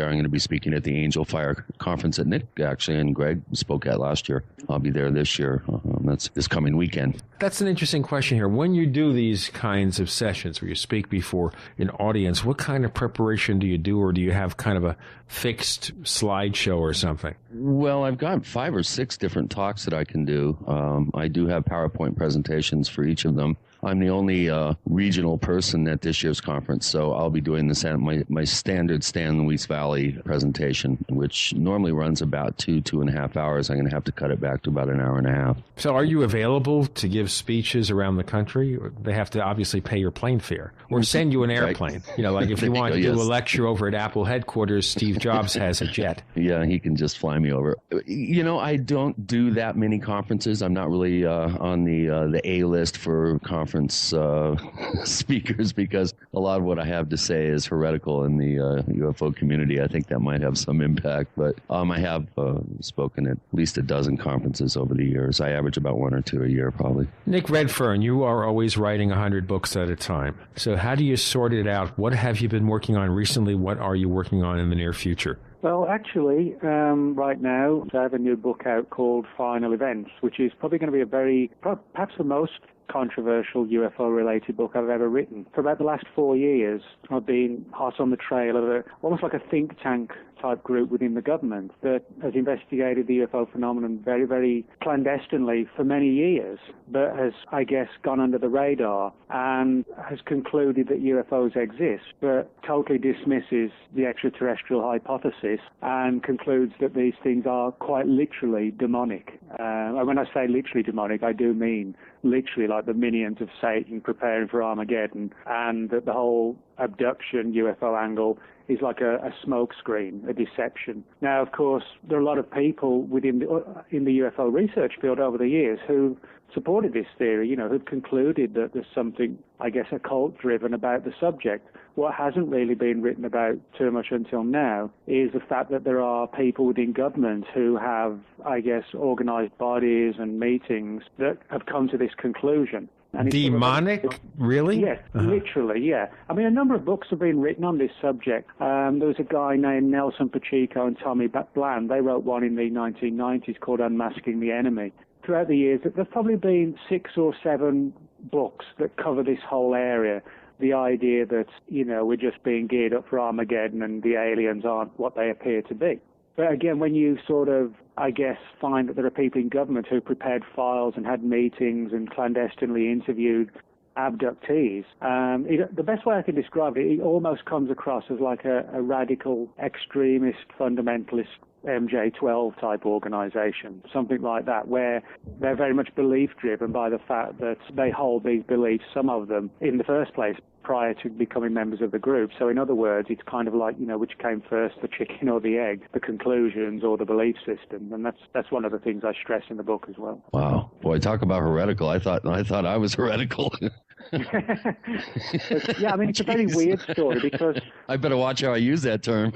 I'm going to be speaking at the Angel Fire Conference that Nick actually and Greg spoke at last year. I'll be there this year. That's this coming weekend. That's an interesting question here. When you do these kinds of sessions where you speak before an audience, what kind of preparation do you do, or do you have kind of a fixed slideshow or something? Well, I've got 5 or 6 different talks that I can do. I do have PowerPoint presentations for each of them. I'm the only regional person at this year's conference, so I'll be doing my standard San Luis Valley presentation, which normally runs about 2.5 hours. I'm going to have to cut it back to about an hour and a half. So are you available to give speeches around the country? They have to obviously pay your plane fare or send you an airplane. You know, like if you want to do a lecture over at Apple headquarters, Steve Jobs has a jet. Yeah, he can just fly me over. You know, I don't do that many conferences. I'm not really on the A list for conference speakers, because a lot of what I have to say is heretical in the UFO community. I think that might have some impact, but I have spoken at least a dozen conferences over the years. I average about 1 or 2 a year, probably. Nick Redfern, you are always writing 100 books at a time. So how do you sort it out? What have you been working on recently? What are you working on in the near future? Well, actually, right now, I have a new book out called Final Events, which is probably going to be perhaps the most controversial UFO-related book I've ever written. For about the last 4 years, I've been hot on the trail of almost like a think tank type group within the government that has investigated the UFO phenomenon very, very clandestinely for many years, but has, I guess, gone under the radar and has concluded that UFOs exist, but totally dismisses the extraterrestrial hypothesis and concludes that these things are quite literally demonic. And when I say literally demonic, I do mean literally like the minions of Satan preparing for Armageddon, and that the whole abduction UFO angle is like a smoke screen, a deception. Now, of course, there are a lot of people in the UFO research field over the years who supported this theory, who've concluded that there's something, I guess, occult-driven about the subject. What hasn't really been written about too much until now is the fact that there are people within government who have, I guess, organized bodies and meetings that have come to this conclusion. And demonic? Really? Yes, literally, yeah. I mean, a number of books have been written on this subject. There was a guy named Nelson Pacheco and Tommy Bland. They wrote one in the 1990s called Unmasking the Enemy. Throughout the years, there's probably been 6 or 7 books that cover this whole area. The idea that, we're just being geared up for Armageddon and the aliens aren't what they appear to be. But again, when you sort of, I guess, find that there are people in government who prepared files and had meetings and clandestinely interviewed abductees, the best way I can describe it, it almost comes across as like a radical, extremist, fundamentalist MJ-12 type organization, something like that, where they're very much belief-driven by the fact that they hold these beliefs, some of them, in the first place, prior to becoming members of the group. So in other words, it's kind of like, which came first, the chicken or the egg, the conclusions or the belief system. And that's one of the things I stress in the book as well. Wow. Boy, talk about heretical. I thought I was heretical. Yeah, I mean, it's a very weird story because... I better watch how I use that term.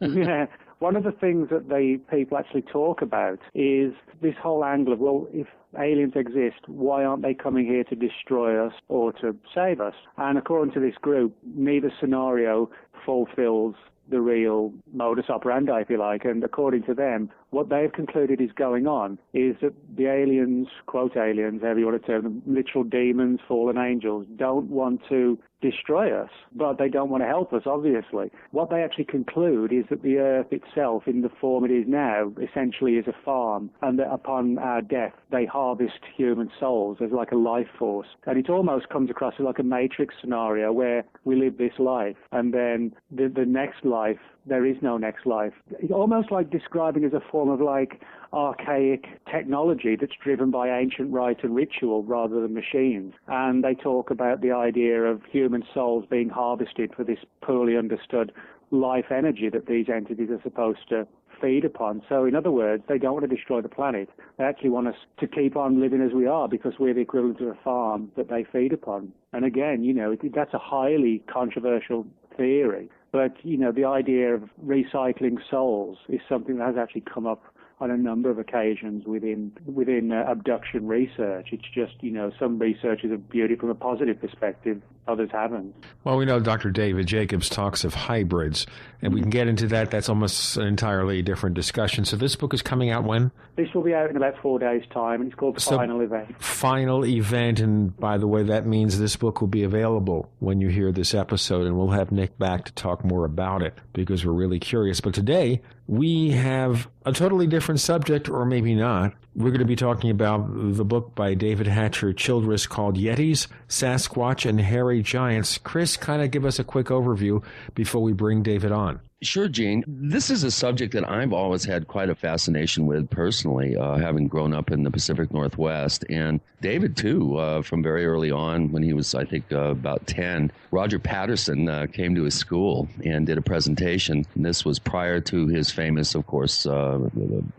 Yeah. One of the things that people actually talk about is this whole angle of, well, if aliens exist, why aren't they coming here to destroy us or to save us? And according to this group, neither scenario fulfills the real modus operandi, if you like. And according to them, what they've concluded is going on is that the aliens, quote aliens, however you want to term them, literal demons, fallen angels, don't want to destroy us, but they don't want to help us, obviously. What they actually conclude is that the Earth itself, in the form it is now, essentially is a farm, and that upon our death, they harvest human souls as like a life force. And it almost comes across as like a Matrix scenario where we live this life, and then the next life, there is no next life. It's almost like describing as a form of like archaic technology that's driven by ancient rite and ritual rather than machines. And they talk about the idea of human souls being harvested for this poorly understood life energy that these entities are supposed to feed upon. So in other words, they don't want to destroy the planet. They actually want us to keep on living as we are because we're the equivalent of a farm that they feed upon. And again, that's a highly controversial theory. But, the idea of recycling souls is something that has actually come up on a number of occasions within abduction research. It's just, some researchers have viewed it from a positive perspective, others haven't. Well, we know Dr. David Jacobs talks of hybrids, and we can get into that. That's almost an entirely different discussion. So this book is coming out when? This will be out in about 4 days' time, and it's called Final Event. Final Event, and by the way, that means this book will be available when you hear this episode, and we'll have Nick back to talk more about it because we're really curious. But today, we have a totally different subject, or maybe not. We're going to be talking about the book by David Hatcher Childress called Yetis, Sasquatch, and Hairy Giants. Chris, kind of give us a quick overview before we bring David on. Sure, Gene. This is a subject that I've always had quite a fascination with personally, having grown up in the Pacific Northwest. And David, too, from very early on when he was, I think, about 10. Roger Patterson came to his school and did a presentation. And this was prior to his famous, of course,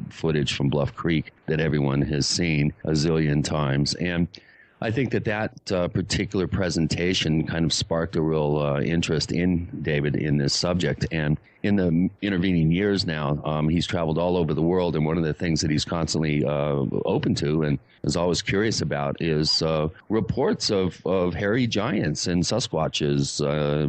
footage from Bluff Creek that everyone has seen a zillion times. And I think that particular presentation kind of sparked a real interest in David in this subject. And in the intervening years now, he's traveled all over the world. And one of the things that he's constantly open to and is always curious about is reports of hairy giants and Sasquatches,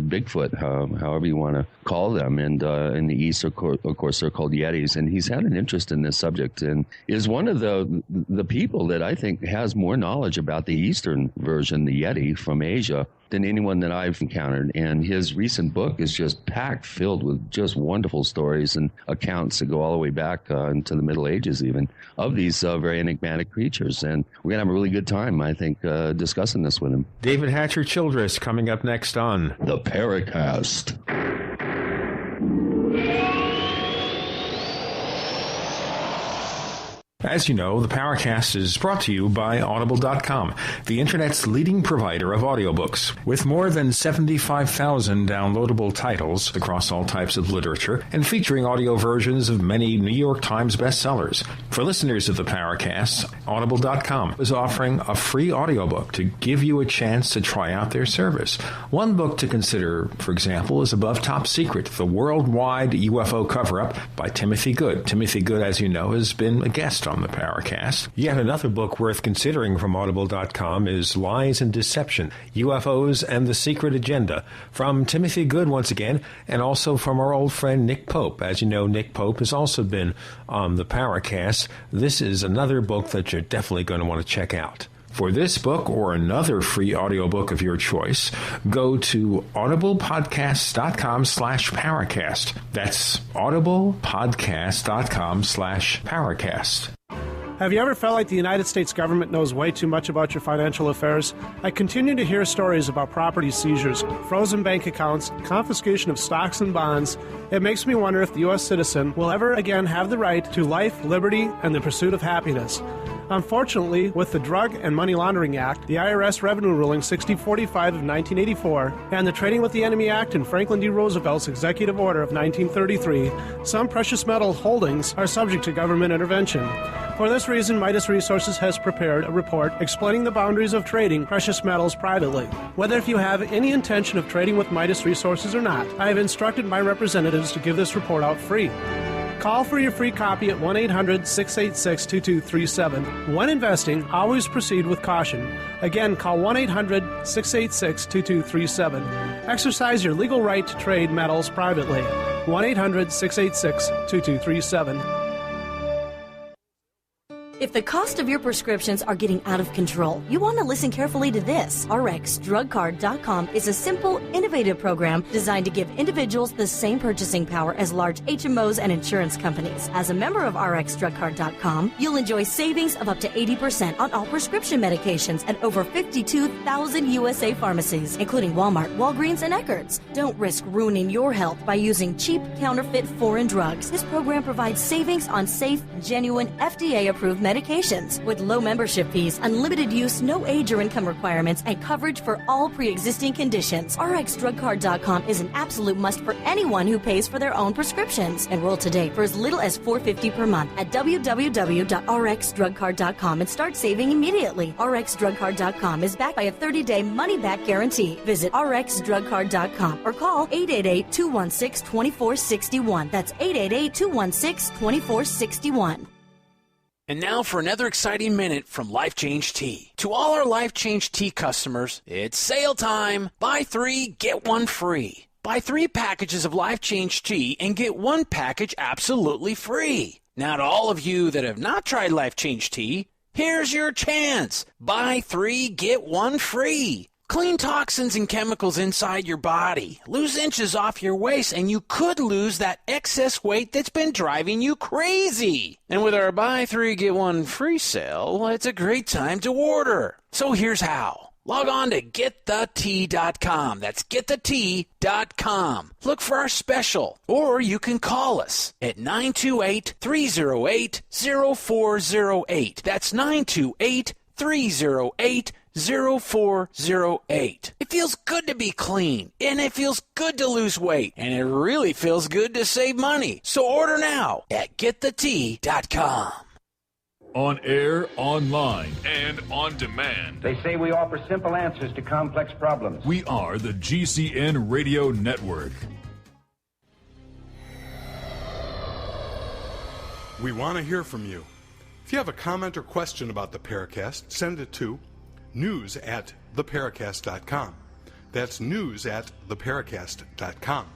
Bigfoot, however you want to call them. And in the East, of course, they're called Yetis. And he's had an interest in this subject and is one of the people that I think has more knowledge about the Eastern version, the Yeti from Asia, than anyone that I've encountered. And his recent book is just packed filled with just wonderful stories and accounts that go all the way back into the Middle Ages even of these very enigmatic creatures. And we're going to have a really good time, I think, discussing this with him. David Hatcher Childress coming up next on The Paracast. As you know, the Paracast is brought to you by Audible.com, the Internet's leading provider of audiobooks. With more than 75,000 downloadable titles across all types of literature and featuring audio versions of many New York Times bestsellers. For listeners of the Paracast, Audible.com is offering a free audiobook to give you a chance to try out their service. One book to consider, for example, is Above Top Secret, The Worldwide UFO Cover-Up by Timothy Good. Timothy Good, as you know, has been a guest on the Paracast. Yet another book worth considering from Audible.com is Lies and Deception, UFOs and the Secret Agenda, from Timothy Good once again, and also from our old friend Nick Pope. As you know, Nick Pope has also been on the Paracast. This is another book that you're definitely going to want to check out. For this book or another free audiobook of your choice, go to audiblepodcast.com/Paracast. That's audiblepodcast.com/Paracast. Have you ever felt like the United States government knows way too much about your financial affairs? I continue to hear stories about property seizures, frozen bank accounts, confiscation of stocks and bonds. It makes me wonder if the U.S. citizen will ever again have the right to life, liberty, and the pursuit of happiness. Unfortunately, with the Drug and Money Laundering Act, the IRS Revenue Ruling 6045 of 1984, and the Trading with the Enemy Act and Franklin D. Roosevelt's Executive Order of 1933, some precious metal holdings are subject to government intervention. For this reason, Midas Resources has prepared a report explaining the boundaries of trading precious metals privately. Whether if you have any intention of trading with Midas Resources or not, I have instructed my representatives to give this report out free. Call for your free copy at 1-800-686-2237. When investing, always proceed with caution. Again, call 1-800-686-2237. Exercise your legal right to trade metals privately. 1-800-686-2237. If the cost of your prescriptions are getting out of control, you want to listen carefully to this. RxDrugCard.com is a simple, innovative program designed to give individuals the same purchasing power as large HMOs and insurance companies. As a member of RxDrugCard.com, you'll enjoy savings of up to 80% on all prescription medications at over 52,000 USA pharmacies, including Walmart, Walgreens, and Eckerd's. Don't risk ruining your health by using cheap, counterfeit foreign drugs. This program provides savings on safe, genuine, FDA-approved medications with low membership fees, unlimited use, no age or income requirements, and coverage for all pre-existing conditions. RxDrugCard.com is an absolute must for anyone who pays for their own prescriptions. Enroll today for as little as $4.50 per month at www.rxdrugcard.com and start saving immediately. RxDrugCard.com is backed by a 30-day money-back guarantee. Visit RxDrugCard.com or call 888-216-2461. That's 888-216-2461. And now for another exciting minute from Life Change Tea. To all our Life Change Tea customers, it's sale time. Buy 3, get 1 free. Buy 3 packages of Life Change Tea and get 1 package absolutely free. Now to all of you that have not tried Life Change Tea, here's your chance. Buy 3, get 1 free. Clean toxins and chemicals inside your body. Lose inches off your waist, and you could lose that excess weight that's been driving you crazy. And with our buy 3, get 1 free sale, it's a great time to order. So here's how. Log on to getthetea.com. That's getthetea.com. Look for our special, or you can call us at 928-308-0408. That's 928-308-0408. It feels good to be clean, and it feels good to lose weight, and it really feels good to save money. So order now at getthetea.com. On air, online, and on demand. They say we offer simple answers to complex problems. We are the GCN Radio Network. We want to hear from you. If you have a comment or question about the Paracast, send it to news@theparacast.com. That's news@theparacast.com.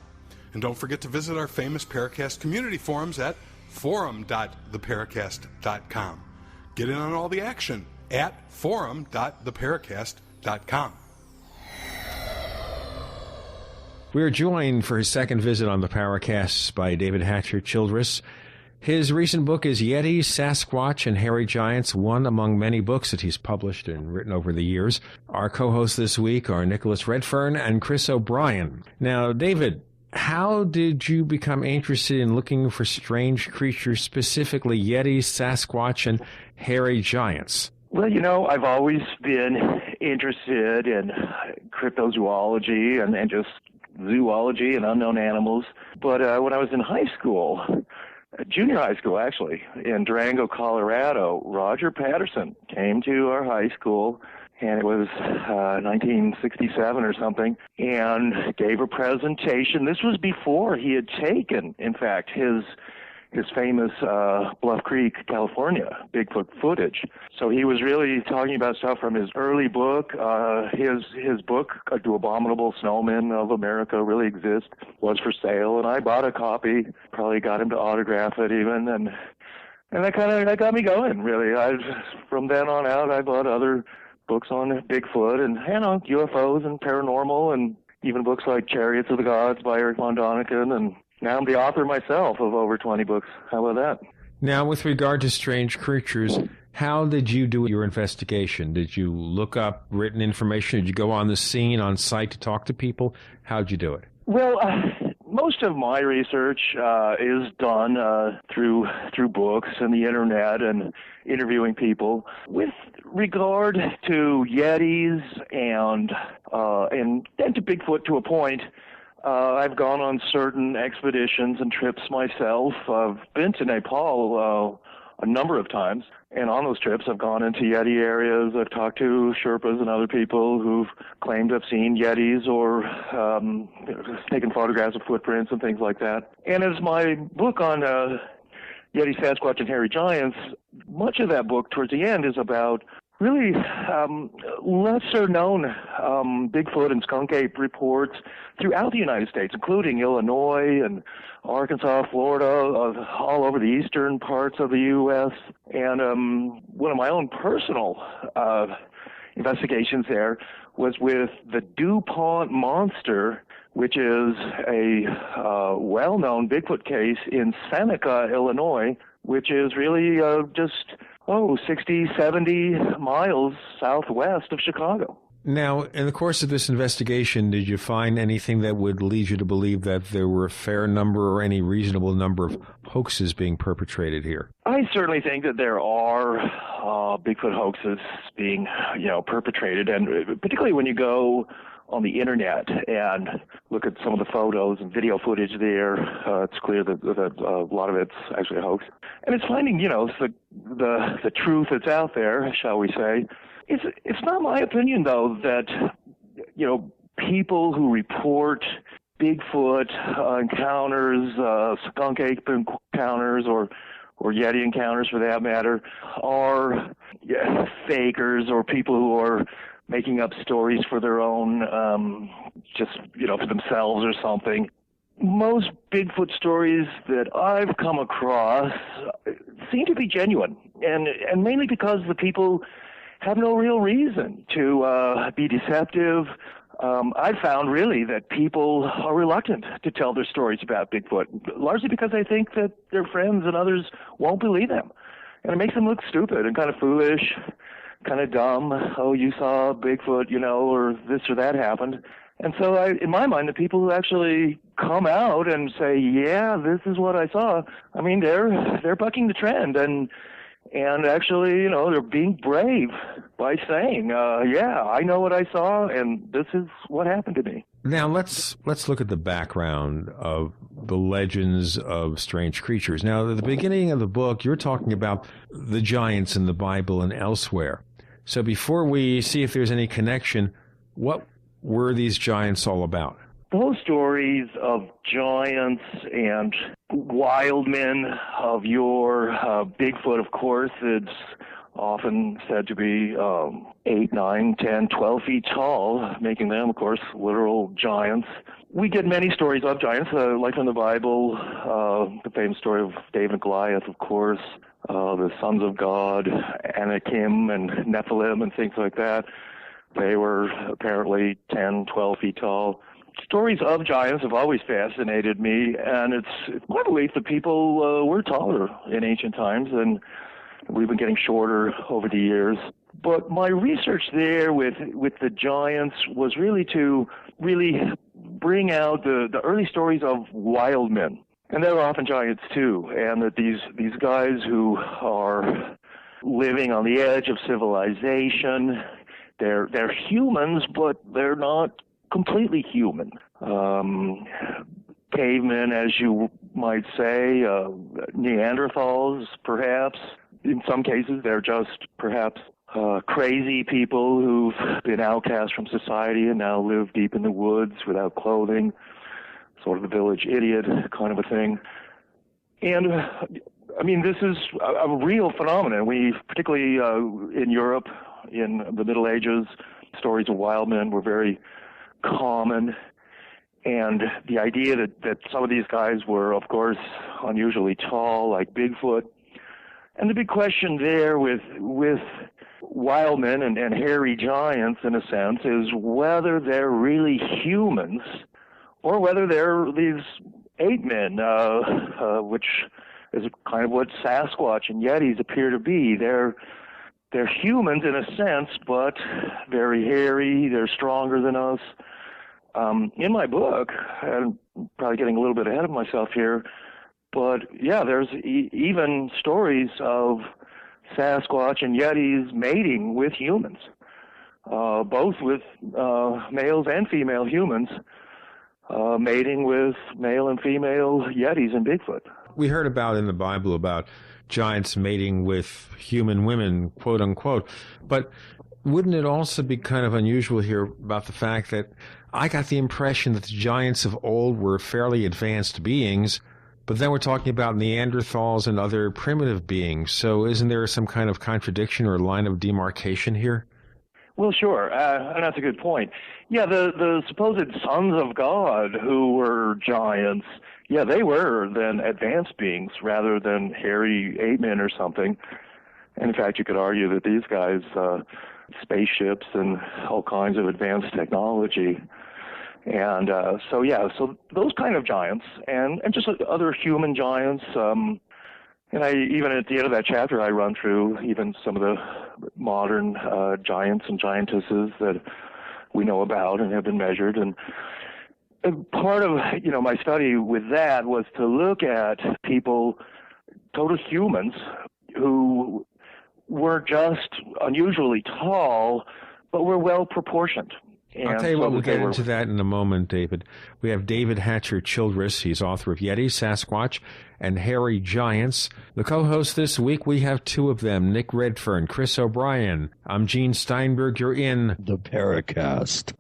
And don't forget to visit our famous Paracast community forums at forum.theparacast.com. Get in on all the action at forum.theparacast.com. We're joined for his second visit on the Paracast by David Hatcher Childress. His recent book is Yetis, Sasquatch, and Hairy Giants, one among many books that he's published and written over the years. Our co-hosts this week are Nicholas Redfern and Chris O'Brien. Now, David, how did you become interested in looking for strange creatures, specifically Yetis, Sasquatch, and hairy giants? Well, I've always been interested in cryptozoology and just zoology and unknown animals. But when I was in high school, junior high school actually, in Durango, Colorado, Roger Patterson came to our high school, and it was 1967 or something, and gave a presentation. This was before he had taken, in fact, his famous Bluff Creek, California, Bigfoot footage. So he was really talking about stuff from his early book. His book, Do Abominable Snowmen of America Really Exist, was for sale, and I bought a copy, probably got him to autograph it even, and that got me going, really. From then on out, I bought other books on Bigfoot and UFOs and paranormal, and even books like Chariots of the Gods by Eric von Däniken, and now I'm the author myself of over 20 books. How about that? Now, with regard to strange creatures, how did you do your investigation? Did you look up written information? Did you go on the scene, on site to talk to people? How'd you do it? Well, most of my research is done through books and the internet and interviewing people. With regard to Yetis and to Bigfoot to a point, I've gone on certain expeditions and trips myself. I've been to Nepal a number of times, and on those trips I've gone into Yeti areas. I've talked to Sherpas and other people who've claimed to have seen Yetis or taken photographs of footprints and things like that. And as my book on Yeti, Sasquatch, and Hairy Giants, much of that book towards the end is about really lesser-known Bigfoot and skunk ape reports throughout the United States, including Illinois and Arkansas, Florida, all over the eastern parts of the U.S. And one of my own personal investigations there was with the DuPont monster, which is a well-known Bigfoot case in Seneca, Illinois, which is really just 60, 70 miles southwest of Chicago. Now, in the course of this investigation, did you find anything that would lead you to believe that there were a fair number or any reasonable number of hoaxes being perpetrated here? I certainly think that there are Bigfoot hoaxes being, perpetrated, and particularly when you go on the internet and look at some of the photos and video footage there, it's clear that a lot of it's actually a hoax. And it's finding, the truth that's out there, shall we say. It's not my opinion, though, that, people who report Bigfoot encounters, skunk ape encounters, or or Yeti encounters for that matter, are fakers or people who are making up stories for their own, just, for themselves or something. Most Bigfoot stories that I've come across seem to be genuine, and mainly because the people have no real reason to be deceptive. I've found really that people are reluctant to tell their stories about Bigfoot, largely because they think that their friends and others won't believe them. And it makes them look stupid and kind of foolish, kind of dumb. Oh, you saw Bigfoot, or this or that happened. And so in my mind, the people who actually come out and say, yeah, this is what I saw, I mean, they're bucking the trend. And actually, they're being brave by saying, yeah, I know what I saw, and this is what happened to me. Now, let's look at the background of the legends of strange creatures. Now, at the beginning of the book, you're talking about the giants in the Bible and elsewhere. So before we see if there's any connection, what were these giants all about? Those stories of giants and wild men of yore, Bigfoot, of course, it's often said to be 8, 9, 10, 12 feet tall, making them, of course, literal giants. We get many stories of giants, like in the Bible, the famous story of David and Goliath, of course, the sons of God, Anakim and Nephilim and things like that. They were apparently 10, 12 feet tall. Stories of giants have always fascinated me, and it's my belief that people were taller in ancient times, and we've been getting shorter over the years. But my research there with the giants was really to bring out the early stories of wild men. And they're often giants too, and that these guys who are living on the edge of civilization, they're humans, but they're not completely human. Cavemen, as you might say, Neanderthals, perhaps. In some cases, they're just perhaps crazy people who've been outcast from society and now live deep in the woods without clothing, sort of the village idiot kind of a thing. And, I mean, this is a real phenomenon. We, particularly in Europe, in the Middle Ages, stories of wild men were very common, and the idea that some of these guys were, of course, unusually tall, like Bigfoot. And the big question there with wild men and hairy giants, in a sense, is whether they're really humans or whether they're these ape men, which is kind of what Sasquatch and Yetis appear to be. They're humans in a sense, but very hairy. They're stronger than us. In my book, I'm probably getting a little bit ahead of myself here, but yeah, there's even stories of Sasquatch and Yetis mating with humans, both with males and female humans, mating with male and female Yetis and Bigfoot. We heard about in the Bible about giants mating with human women, quote unquote, but wouldn't it also be kind of unusual here about the fact that I got the impression that the giants of old were fairly advanced beings, but then we're talking about Neanderthals and other primitive beings. So isn't there some kind of contradiction or line of demarcation here? Well, sure, and that's a good point. Yeah, the supposed sons of God who were giants, yeah, they were then advanced beings rather than hairy ape men or something. And in fact, you could argue that these guys, spaceships and all kinds of advanced technology. And so those kind of giants and just other human giants. And I even at the end of that chapter, I run through even some of the modern giants and giantesses that we know about and have been measured. And part of my study with that was to look at people, total humans, who were just unusually tall, but were well proportioned. And I'll tell you what, we'll get into that in a moment, David. We have David Hatcher Childress. He's author of Yetis, Sasquatch, and Hairy Giants. The co-hosts this week, we have two of them, Nick Redfern, Chris O'Brien. I'm Gene Steinberg. You're in the Paracast.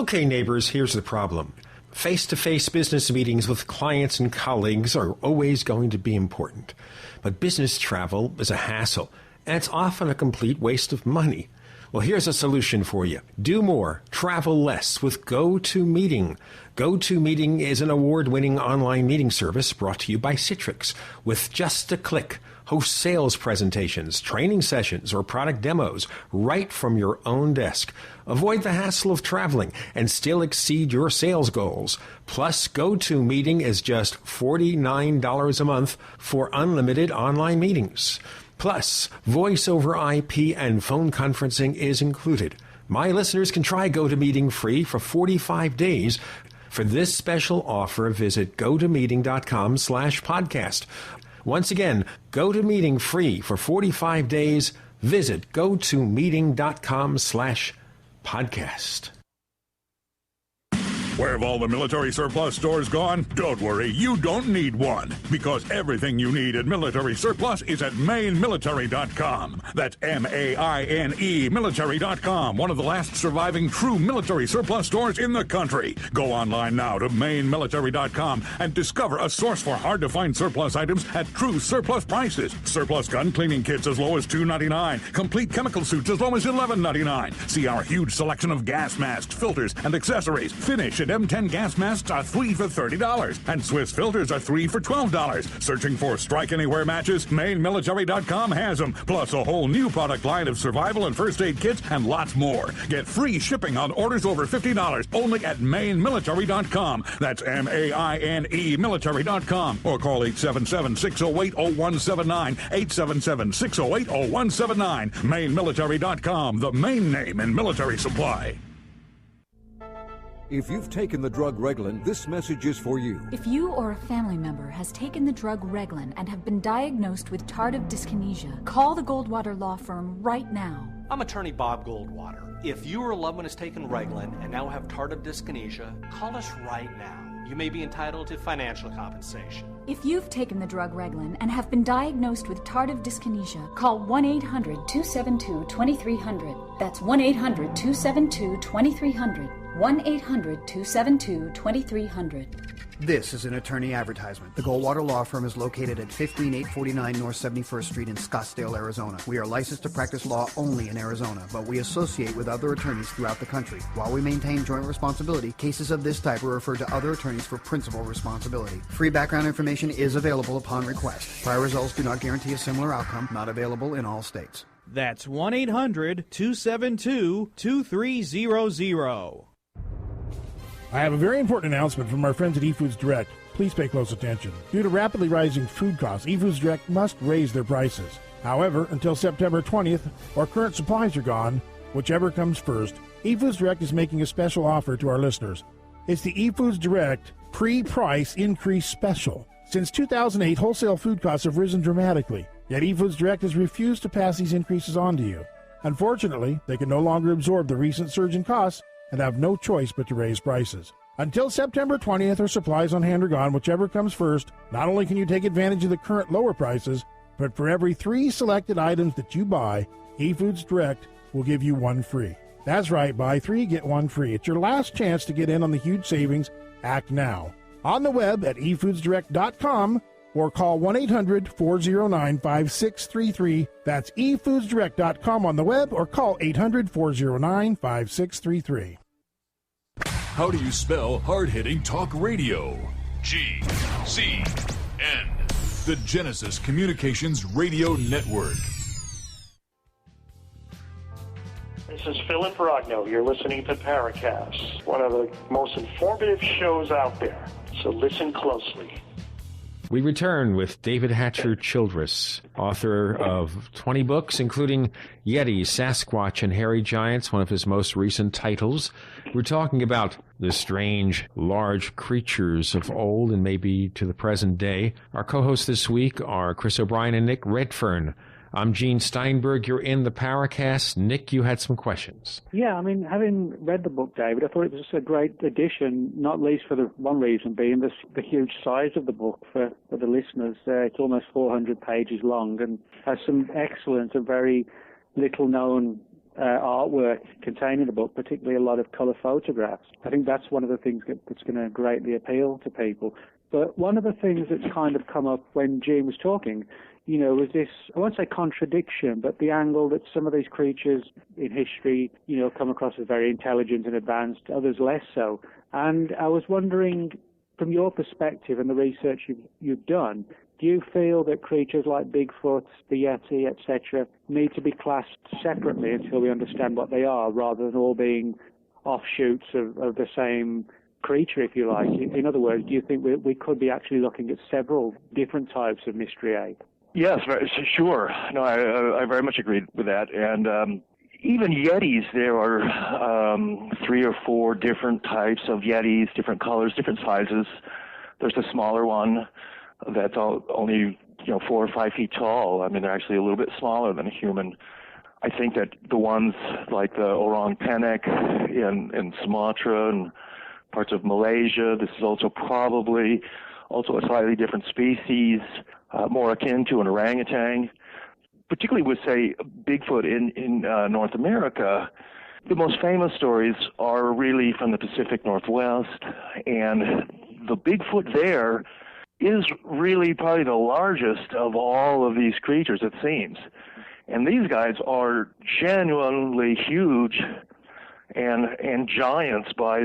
Okay, neighbors, here's the problem. Face-to-face business meetings with clients and colleagues are always going to be important. But business travel is a hassle, and it's often a complete waste of money. Well, here's a solution for you. Do more, travel less with GoToMeeting. GoToMeeting is an award-winning online meeting service brought to you by Citrix. With just a click, host sales presentations, training sessions, or product demos right from your own desk. Avoid the hassle of traveling and still exceed your sales goals. Plus, GoToMeeting is just $49 a month for unlimited online meetings. Plus, voice over IP and phone conferencing is included. My listeners can try GoToMeeting free for 45 days. For this special offer, visit gotomeeting.com/podcast. Once again, GoToMeeting free for 45 days. Visit gotomeeting.com/podcast. Where have all the military surplus stores gone? Don't worry, you don't need one, because everything you need at Military Surplus is at MaineMilitary.com. That's M-A-I-N-E Military.com, one of the last surviving true military surplus stores in the country. Go online now to MaineMilitary.com and discover a source for hard-to-find surplus items at true surplus prices. Surplus gun cleaning kits as low as $2.99. Complete chemical suits as low as $11.99. See our huge selection of gas masks, filters, and accessories. Finish at M10 gas masks are 3 for $30, and Swiss filters are 3 for $12. Searching for Strike Anywhere matches? MaineMilitary.com has them, plus a whole new product line of survival and first aid kits and lots more. Get free shipping on orders over $50 only at MaineMilitary.com. That's M-A-I-N-E Military.com, or call 877-608-0179, 877-608-0179. MaineMilitary.com, the main name in military supply. If you've taken the drug Reglan, this message is for you. If you or a family member has taken the drug Reglan and have been diagnosed with tardive dyskinesia, call the Goldwater Law Firm right now. I'm attorney Bob Goldwater. If you or a loved one has taken Reglan and now have tardive dyskinesia, call us right now. You may be entitled to financial compensation. If you've taken the drug Reglan and have been diagnosed with tardive dyskinesia, call 1-800-272-2300. That's 1-800-272-2300. 1-800-272-2300. This is an attorney advertisement. The Goldwater Law Firm is located at 15849 North 71st Street in Scottsdale, Arizona. We are licensed to practice law only in Arizona, but we associate with other attorneys throughout the country. While we maintain joint responsibility, cases of this type are referred to other attorneys for principal responsibility. Free background information is available upon request. Prior results do not guarantee a similar outcome. Not available in all states. That's 1-800-272-2300. I have a very important announcement from our friends at eFoods Direct. Please pay close attention. Due to rapidly rising food costs, eFoods Direct must raise their prices. However, until September 20th, or current supplies are gone, whichever comes first, eFoods Direct is making a special offer to our listeners. It's the eFoods Direct pre-price increase special. Since 2008, wholesale food costs have risen dramatically, yet eFoods Direct has refused to pass these increases on to you. Unfortunately, they can no longer absorb the recent surge in costs and have no choice but to raise prices. Until September 20th, or supplies on hand are gone, whichever comes first, not only can you take advantage of the current lower prices, but for every 3 selected items that you buy, eFoods Direct will give you 1 free. That's right, buy 3, get 1 free. It's your last chance to get in on the huge savings. Act now. On the web at efoodsdirect.com or call 1-800-409-5633. That's efoodsdirect.com on the web, or call 800-409-5633. How do you spell hard-hitting talk radio? GCN. The Genesis Communications Radio Network. This is Phil Imbrogno. You're listening to Paracast, one of the most informative shows out there. So listen closely. We return with David Hatcher Childress, author of 20 books, including Yetis, Sasquatch, and Hairy Giants, one of his most recent titles. We're talking about the strange, large creatures of old and maybe to the present day. Our co-hosts this week are Chris O'Brien and Nick Redfern. I'm Gene Steinberg. You're in the Paracast. Nick, you had some questions. Yeah, I mean, having read the book, David, I thought it was a great addition, not least for the one reason being the huge size of the book for the listeners. It's almost 400 pages long and has some excellent and very little-known artwork containing the book, particularly a lot of color photographs. I think that's one of the things that's going to greatly appeal to people. But one of the things that's kind of come up when Gene was talking, was this, I won't say contradiction, but the angle that some of these creatures in history, come across as very intelligent and advanced, others less so. And I was wondering, from your perspective and the research you've done, do you feel that creatures like Bigfoot, the Yeti, etc., need to be classed separately until we understand what they are, rather than all being offshoots of the same creature, if you like? In other words, do you think we could be actually looking at several different types of mystery ape? Yes, sure. No, I very much agree with that. And even Yetis, there are 3 or 4 different types of Yetis, different colors, different sizes. There's a smaller one that's only 4 or 5 feet tall. I mean, they're actually a little bit smaller than a human. I think that the ones like the orang penek in Sumatra and parts of Malaysia, this is also probably also a slightly different species, more akin to an orangutan. Particularly with, say, Bigfoot in North America, the most famous stories are really from the Pacific Northwest, and the Bigfoot there is really probably the largest of all of these creatures, it seems. And these guys are genuinely huge and giants by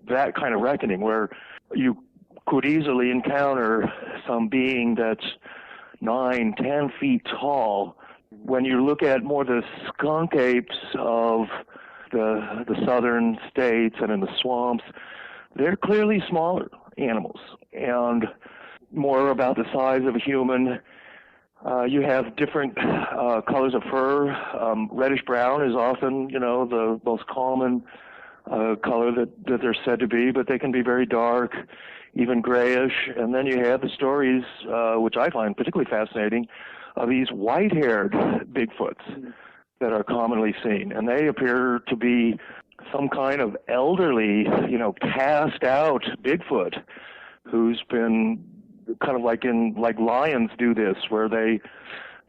that kind of reckoning, where you could easily encounter some being that's 9, 10 feet tall. When you look at more the skunk apes of the southern states and in the swamps, they're clearly smaller animals and more about the size of a human. You have different colors of fur. Reddish brown is often, the most common color that they're said to be, but they can be very dark, even grayish. And then you have the stories, which I find particularly fascinating, of these white-haired Bigfoots that are commonly seen. And they appear to be some kind of elderly, cast-out Bigfoot who's been kind of like lions do this, where the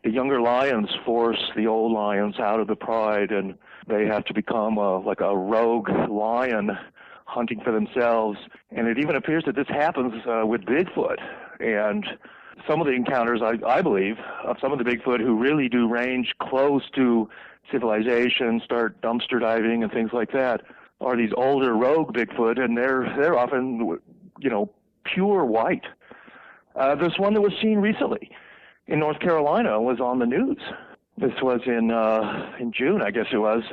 younger lions force the old lions out of the pride, and they have to become like a rogue lion hunting for themselves. And it even appears that this happens with Bigfoot. And some of the encounters, I believe, of some of the Bigfoot who really do range close to civilization, start dumpster diving and things like that, are these older rogue Bigfoot, and they're often, pure white. There's one that was seen recently in North Carolina, was on the news. This was in June, I guess it was,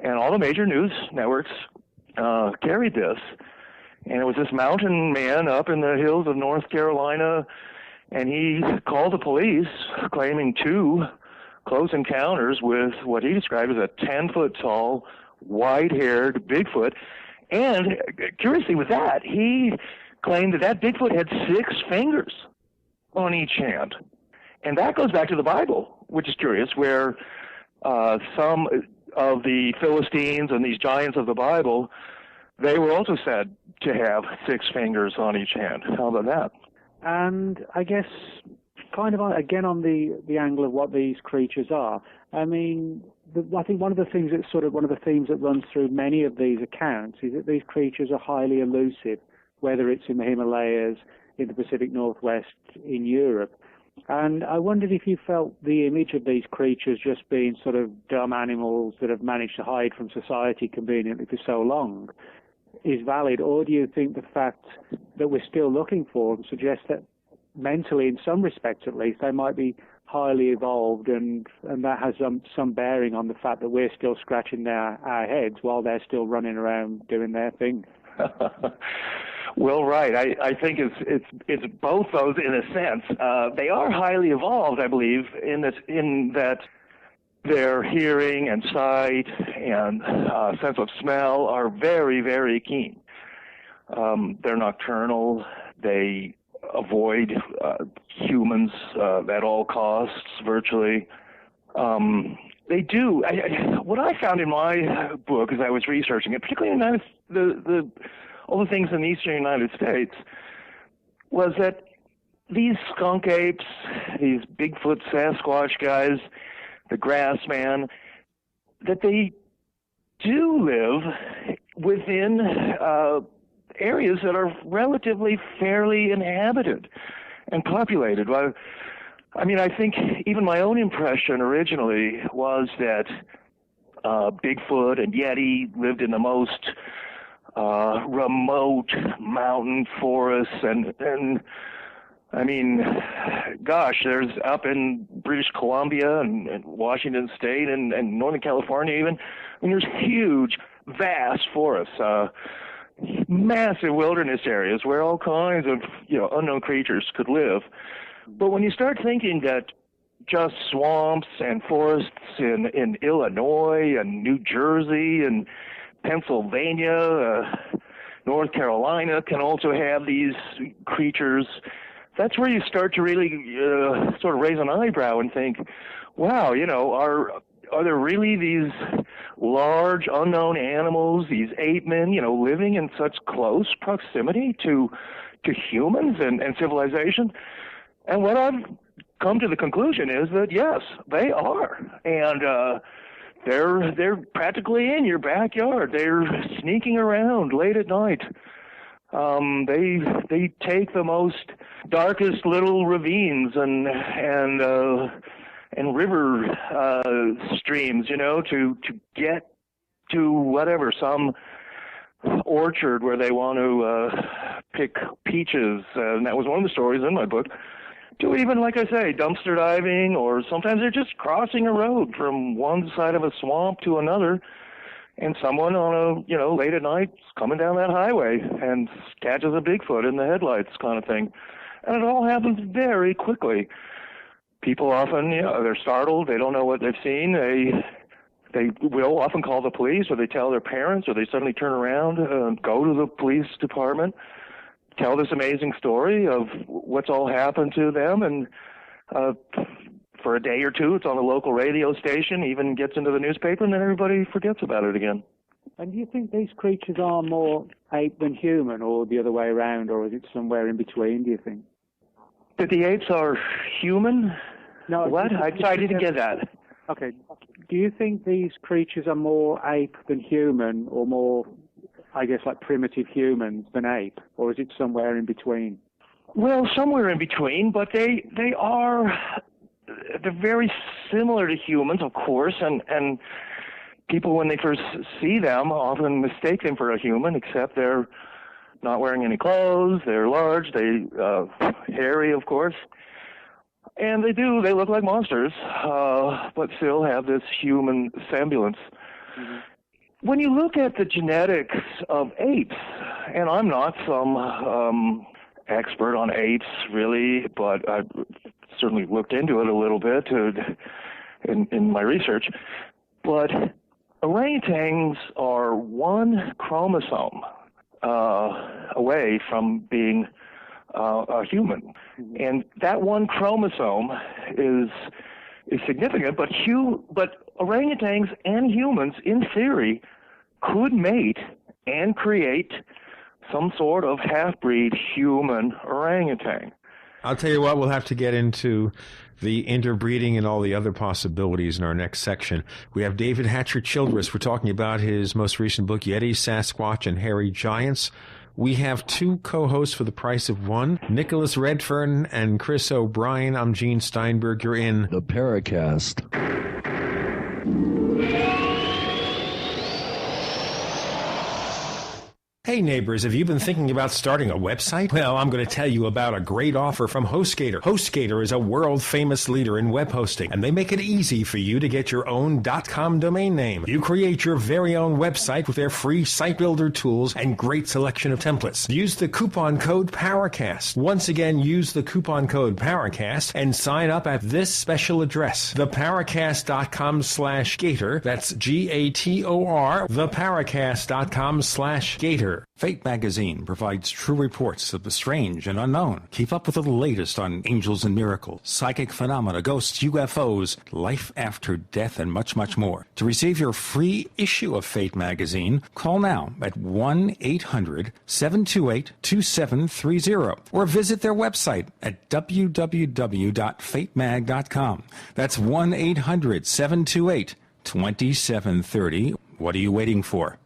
and all the major news networks carried this. And it was this mountain man up in the hills of North Carolina, and he called the police, claiming 2 close encounters with what he described as a 10-foot-tall, white-haired Bigfoot. And curiously with that, he claimed that Bigfoot had 6 fingers on each hand. And that goes back to the Bible, which is curious, where some of the Philistines and these giants of the Bible, they were also said to have 6 fingers on each hand. How about that? And I guess kind of again on the angle of what these creatures are, I mean, I think one of the things that's sort of one of the themes that runs through many of these accounts is that these creatures are highly elusive, whether it's in the Himalayas, in the Pacific Northwest, in Europe. And I wondered if you felt the image of these creatures just being sort of dumb animals that have managed to hide from society conveniently for so long is valid, or do you think the fact that we're still looking for them suggests that mentally, in some respects at least, they might be highly evolved, and that has some bearing on the fact that we're still scratching our heads while they're still running around doing their thing? Well, right. I think it's both those in a sense. They are highly evolved, I believe, in that their hearing and sight and sense of smell are very, very keen. They're nocturnal. They avoid humans at all costs, virtually. They do. What I found in my book as I was researching it, particularly in all the things in the eastern United States, was that these skunk apes, these Bigfoot Sasquatch guys, the grass man, that they do live within areas that are relatively fairly inhabited and populated. I mean, I think even my own impression originally was that Bigfoot and Yeti lived in the most remote mountain forests, and I mean, gosh, there's up in British Columbia and Washington State and Northern California even, I mean, there's huge, vast forests, massive wilderness areas where all kinds of, unknown creatures could live. But when you start thinking that just swamps and forests in Illinois and New Jersey and Pennsylvania, North Carolina can also have these creatures, that's where you start to really sort of raise an eyebrow and think, wow, are there really these large unknown animals, these ape men, living in such close proximity to humans and civilization? And what I've come to the conclusion is that yes, they are, and they're practically in your backyard. They're sneaking around late at night. They take the most darkest little ravines and river streams, to get to whatever, some orchard where they want to pick peaches. And that was one of the stories in my book. To even, like I say, dumpster diving, or sometimes they're just crossing a road from one side of a swamp to another, and someone on a, late at night coming down that highway and catches a Bigfoot in the headlights kind of thing. And it all happens very quickly. People often, they're startled. They don't know what they've seen. They will often call the police, or they tell their parents, or they suddenly turn around and go to the police department, tell this amazing story of what's all happened to them, and for a day or two it's on the local radio station, even gets into the newspaper, and then everybody forgets about it again. And do you think these creatures are more ape than human, or the other way around, or is it somewhere in between, do you think? That the apes are human? No. What? I didn't get that. Okay. Do you think these creatures are more ape than human, or more, I guess, like primitive humans than ape, or is it somewhere in between? Well, somewhere in between, but they're very similar to humans, of course, and people, when they first see them, often mistake them for a human, except they're not wearing any clothes, they're large, hairy, of course, and they look like monsters, but still have this human semblance. Mm-hmm. When you look at the genetics of apes, and I'm not some expert on apes, really, but I've certainly looked into it a little bit in my research, but orangutans are one chromosome away from being a human. And that one chromosome is significant, but orangutans and humans, in theory, could mate and create some sort of half-breed human orangutan. I'll tell you what, we'll have to get into the interbreeding and all the other possibilities in our next section. We have David Hatcher Childress. We're talking about his most recent book, Yetis, Sasquatch, and Hairy Giants. We have two co-hosts for the price of one, Nicholas Redfern and Chris O'Brien. I'm Gene Steinberg. You're in the Paracast. Hey neighbors, have you been thinking about starting a website? Well, I'm going to tell you about a great offer from HostGator. HostGator is a world-famous leader in web hosting, and they make it easy for you to get your own .com domain name. You create your very own website with their free site builder tools and great selection of templates. Use the coupon code Paracast. Once again, use the coupon code Paracast and sign up at this special address, theparacast.com/gator. That's Gator, theparacast.com/gator. Fate magazine provides true reports of the strange and unknown. Keep up with the latest on angels and miracles, psychic phenomena, ghosts, UFOs, life after death, and much, much more. To receive your free issue of Fate magazine, call now at 1-800-728-2730 or visit their website at www.fatemag.com. That's 1-800-728-2730. 2730. What are you waiting for?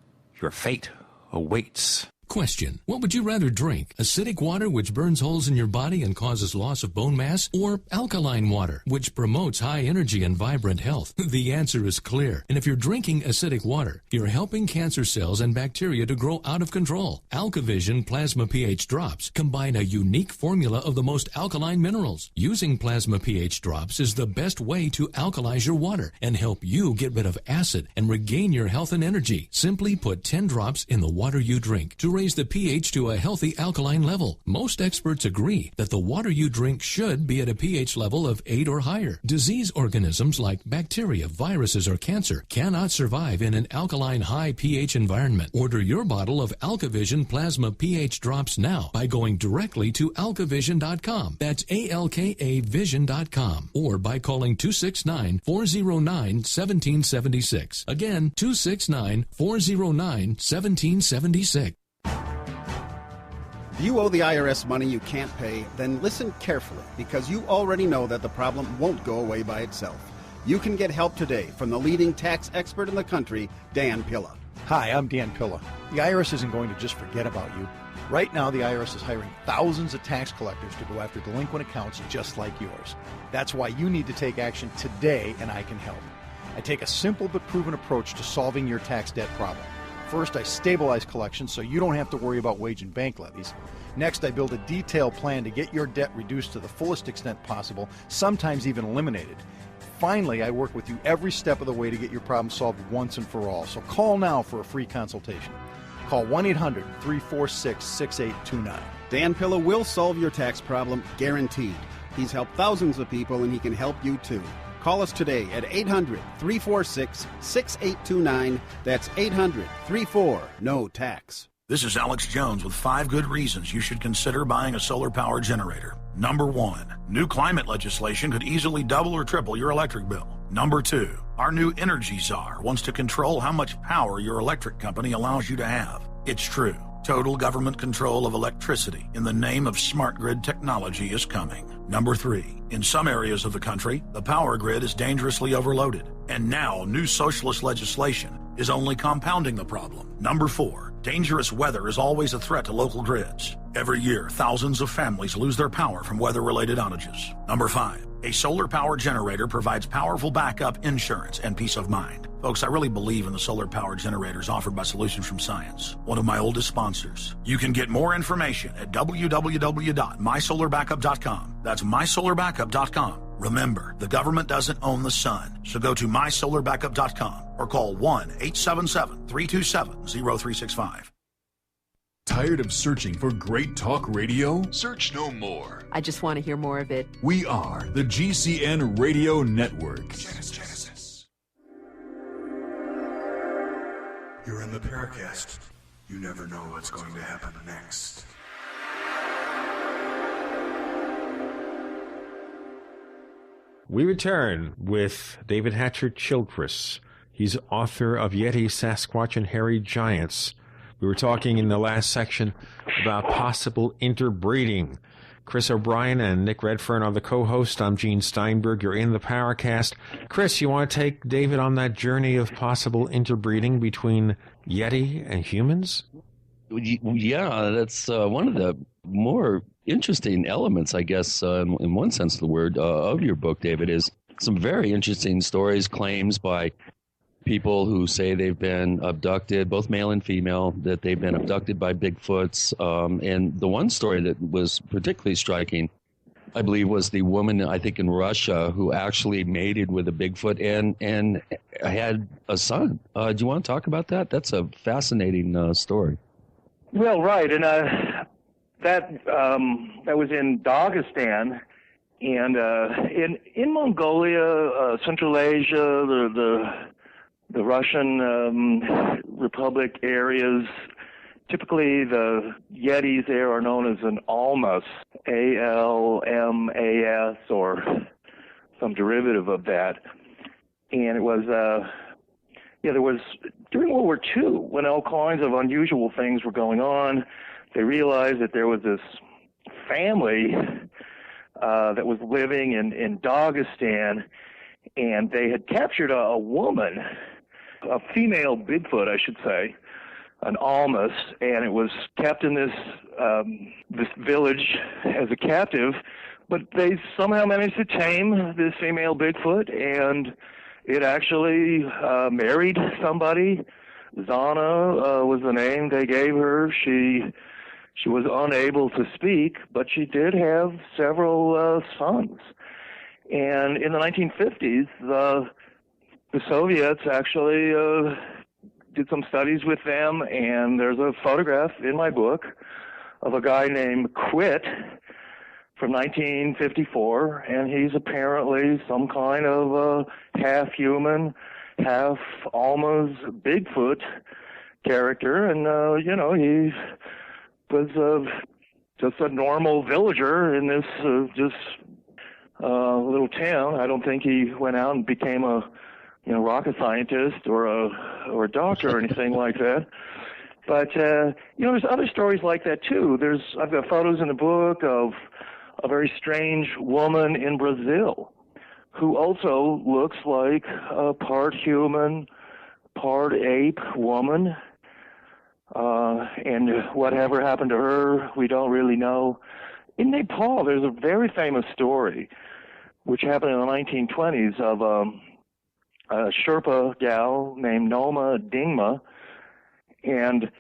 Your fate awaits. Question. What would you rather drink? Acidic water, which burns holes in your body and causes loss of bone mass? Or alkaline water, which promotes high energy and vibrant health? The answer is clear. And if you're drinking acidic water, you're helping cancer cells and bacteria to grow out of control. AlkaVision Plasma pH Drops combine a unique formula of the most alkaline minerals. Using Plasma pH Drops is the best way to alkalize your water and help you get rid of acid and regain your health and energy. Simply put 10 drops in the water you drink to raise the pH to a healthy alkaline level. Most experts agree that the water you drink should be at a pH level of 8 or higher. Disease organisms like bacteria, viruses, or cancer cannot survive in an alkaline high pH environment. Order your bottle of AlkaVision Plasma pH Drops now by going directly to alkavision.com. That's ALKA Vision.com. Or by calling 269-409-1776. Again, 269-409-1776. If you owe the IRS money you can't pay, then listen carefully, because you already know that the problem won't go away by itself. You can get help today from the leading tax expert in the country, Dan Pilla. Hi, I'm Dan Pilla. The IRS isn't going to just forget about you. Right now, the IRS is hiring thousands of tax collectors to go after delinquent accounts just like yours. That's why you need to take action today, and I can help. I take a simple but proven approach to solving your tax debt problem. First, I stabilize collections so you don't have to worry about wage and bank levies. Next, I build a detailed plan to get your debt reduced to the fullest extent possible, sometimes even eliminated. Finally, I work with you every step of the way to get your problem solved once and for all. So call now for a free consultation. Call 1-800-346-6829. Dan Pilla will solve your tax problem, guaranteed. He's helped thousands of people, and he can help you too. Call us today at 800-346-6829. That's 800-34-NO-TAX. This is Alex Jones with 5 good reasons you should consider buying a solar power generator. Number 1, new climate legislation could easily double or triple your electric bill. Number 2, our new energy czar wants to control how much power your electric company allows you to have. It's true. Total government control of electricity in the name of smart grid technology is coming. Number 3, in some areas of the country, the power grid is dangerously overloaded. And now new socialist legislation is only compounding the problem. Number 4, dangerous weather is always a threat to local grids. Every year, thousands of families lose their power from weather-related outages. Number 5, a solar power generator provides powerful backup insurance and peace of mind. Folks, I really believe in the solar power generators offered by Solutions from Science, one of my oldest sponsors. You can get more information at www.mysolarbackup.com. That's mysolarbackup.com. Remember, the government doesn't own the sun, so go to mysolarbackup.com or call 1-877-327-0365. Tired of searching for great talk radio? Search no more. I just want to hear more of it. We are the GCN Radio Network. Genesis. You're in the Paracast. You never know what's going to happen next. We return with David Hatcher Childress. He's author of Yetis, Sasquatch, and Hairy Giants. We were talking in the last section about possible interbreeding. Chris O'Brien and Nick Redfern are the co-hosts. I'm Gene Steinberg. You're in the Paracast. Chris, you want to take David on that journey of possible interbreeding between Yeti and humans? Yeah, that's one of the more interesting elements, I guess, in one sense of the word, of your book, David, is some very interesting stories, claims by people who say they've been abducted, both male and female, that they've been abducted by Bigfoots. And the one story that was particularly striking, I believe, was the woman, I think, in Russia who actually mated with a Bigfoot and had a son. Do you want to talk about that? That's a fascinating story. Well, right, and that was in Dagestan, and in Mongolia, Central Asia, the Russian Republic areas, typically the Yetis there are known as an almas, A-L-M-A-S, or some derivative of that. And it was, there was, during World War II, when all kinds of unusual things were going on, they realized that there was this family that was living in Dagestan, and they had captured a woman, a female Bigfoot, I should say, an almas, and it was kept in this village as a captive, but they somehow managed to tame this female Bigfoot, and it actually married somebody. Zana was the name they gave her. She was unable to speak, but she did have several sons. And in the 1950s, the Soviets actually did some studies with them, and there's a photograph in my book of a guy named Quit from 1954, and he's apparently some kind of half-human, half-almas Bigfoot character, and, he was just a normal villager in this little town. I don't think he went out and became a rocket scientist or a doctor or anything like that. But there's other stories like that too. I've got photos in the book of a very strange woman in Brazil who also looks like a part human, part ape woman. And whatever happened to her, we don't really know. In Nepal, there's a very famous story which happened in the 1920s of a Sherpa gal named Noma Dingma, and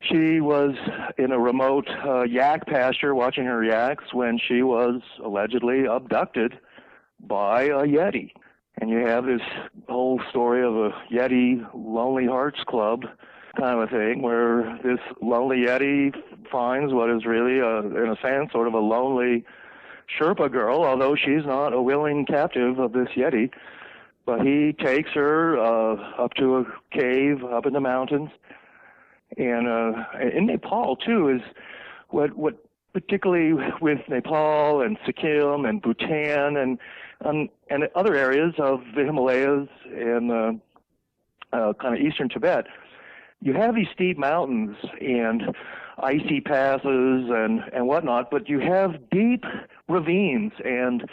she was in a remote yak pasture watching her yaks when she was allegedly abducted by a Yeti. And you have this whole story of a Yeti Lonely Hearts Club kind of a thing, where this lonely Yeti finds what is really, in a sense, sort of a lonely Sherpa girl, although she's not a willing captive of this Yeti. But he takes her up to a cave up in the mountains. And in Nepal, too, is what particularly with Nepal and Sikkim and Bhutan and other areas of the Himalayas and kind of eastern Tibet, you have these steep mountains and icy passes and whatnot, but you have deep ravines and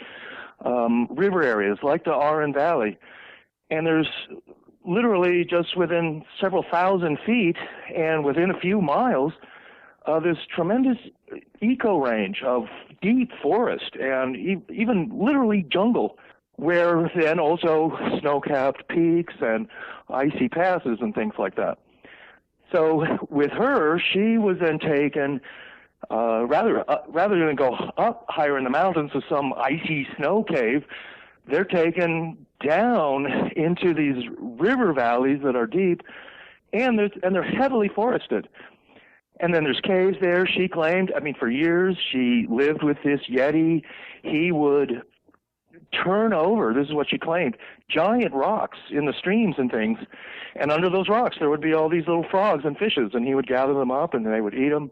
river areas like the Aran Valley. And there's literally just within several thousand feet and within a few miles, this tremendous eco-range of deep forest and even literally jungle, where then also snow-capped peaks and icy passes and things like that. So with her, she was then taken, rather than go up higher in the mountains to some icy snow cave, they're taken down into these river valleys that are deep, and they're heavily forested. And then there's caves there. She claimed, for years she lived with this Yeti. He would turn over, this is what she claimed, giant rocks in the streams and things. And under those rocks there would be all these little frogs and fishes, and he would gather them up and they would eat them.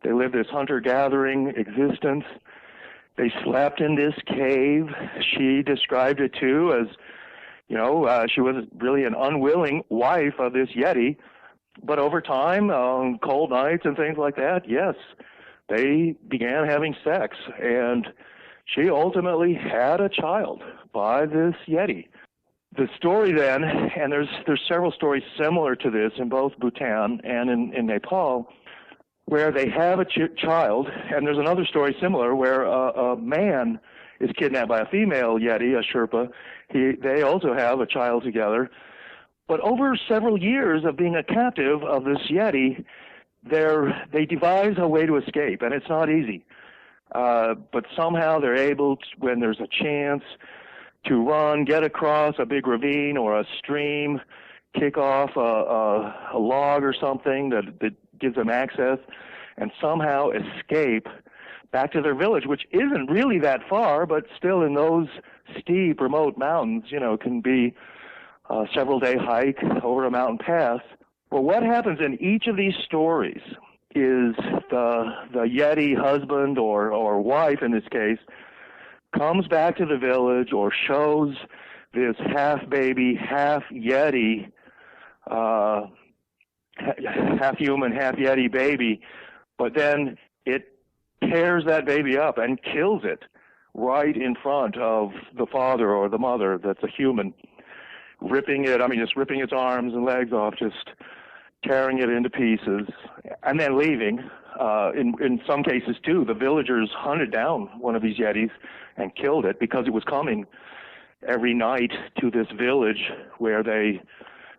They lived this hunter-gathering existence. They slept in this cave. She described it too as, she was really an unwilling wife of this Yeti. But over time, on cold nights and things like that, yes, they began having sex. And she ultimately had a child by this Yeti. The story then, and there's several stories similar to this in both Bhutan and in Nepal, where they have a child, and there's another story similar where a man is kidnapped by a female Yeti, a Sherpa. They also have a child together. But over several years of being a captive of this Yeti, they devise a way to escape, and it's not easy. But somehow they're able, when there's a chance, to run, get across a big ravine or a stream, kick off a log or something that gives them access, and somehow escape back to their village, which isn't really that far, but still in those steep, remote mountains, can be a several-day hike over a mountain pass. Well, what happens in each of these stories is the Yeti husband or wife, in this case, comes back to the village or shows this half-baby, half-Yeti, half-human, half-Yeti baby, but then it tears that baby up and kills it right in front of the father or the mother that's a human, ripping its arms and legs off, just tearing it into pieces, and then leaving. In some cases, too, the villagers hunted down one of these Yetis and killed it because it was coming every night to this village where it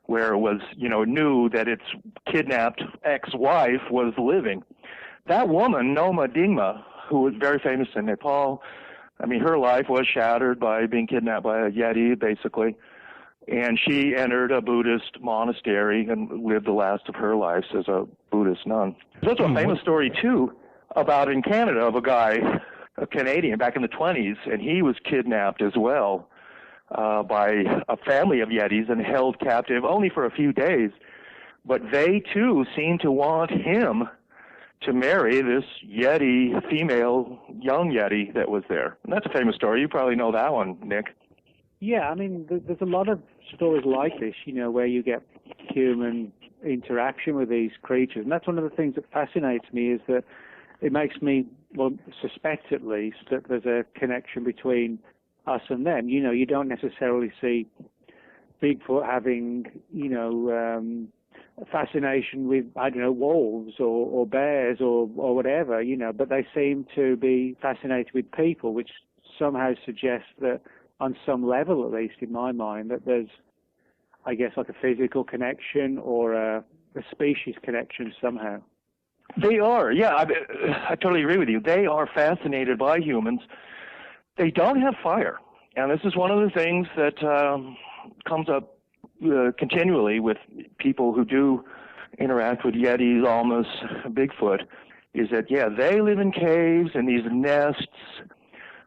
was, knew that its kidnapped ex-wife was living. That woman, Noma Dingma, who was very famous in Nepal, her life was shattered by being kidnapped by a Yeti, basically. And she entered a Buddhist monastery and lived the last of her life as a Buddhist nun. There's also a famous story, too, about in Canada of a guy, a Canadian, back in the 1920s, and he was kidnapped as well by a family of Yetis and held captive only for a few days. But they, too, seemed to want him to marry this Yeti, female young Yeti that was there. And that's a famous story. You probably know that one, Nick. Yeah, there's a lot of stories like this, where you get human interaction with these creatures. And that's one of the things that fascinates me, is that it makes me, suspect at least, that there's a connection between us and them. You don't necessarily see Bigfoot having, a fascination with, wolves or bears or whatever, but they seem to be fascinated with people, which somehow suggests that, on some level, at least in my mind, that there's, I guess, like a physical connection or a species connection somehow. They are, yeah. I totally agree with you. They are fascinated by humans. They don't have fire. And this is one of the things that comes up continually with people who do interact with Yetis, almost Bigfoot, is that, they live in caves and these nests.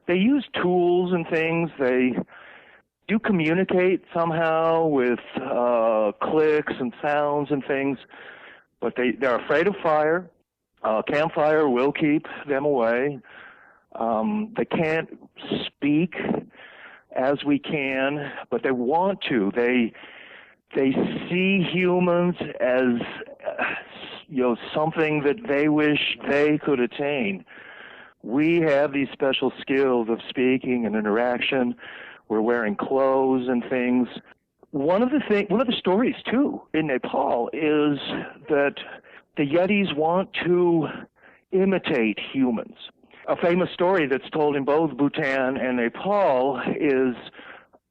They use tools and things. They do communicate somehow with clicks and sounds and things, but they're afraid of fire. Campfire will keep them away. They can't speak as we can, but they want to. They see humans as something that they wish they could attain. We have these special skills of speaking and interaction. We're wearing clothes and things. One of the stories too in Nepal is that the Yetis want to imitate humans. A famous story that's told in both Bhutan and Nepal is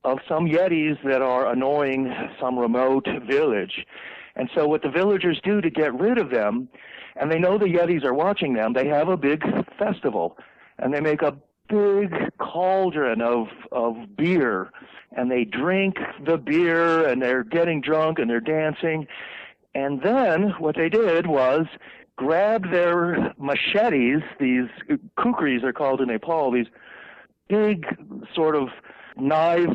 of some Yetis that are annoying some remote village. And so what the villagers do to get rid of them, and they know the Yetis are watching them, they have a big festival, and they make a big cauldron of beer, and they drink the beer, and they're getting drunk, and they're dancing. And then what they did was grab their machetes, these kukris are called in Nepal, these big sort of knife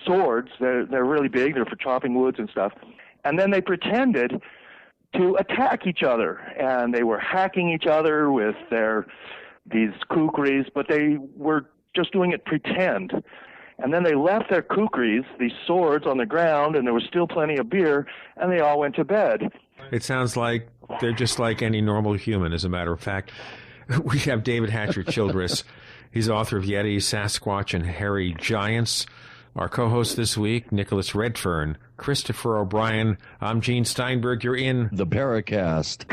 swords. They're really big, they're for chopping woods and stuff. And then they pretended to attack each other, and they were hacking each other with these kukris, but they were just doing it pretend. And then they left their kukris, these swords, on the ground, and there was still plenty of beer, and they all went to bed. It sounds like they're just like any normal human, as a matter of fact. We have David Hatcher Childress. He's author of Yetis, Sasquatch, and Hairy Giants. Our co-host this week, Nicholas Redfern, Christopher O'Brien. I'm Gene Steinberg. You're in the Paracast.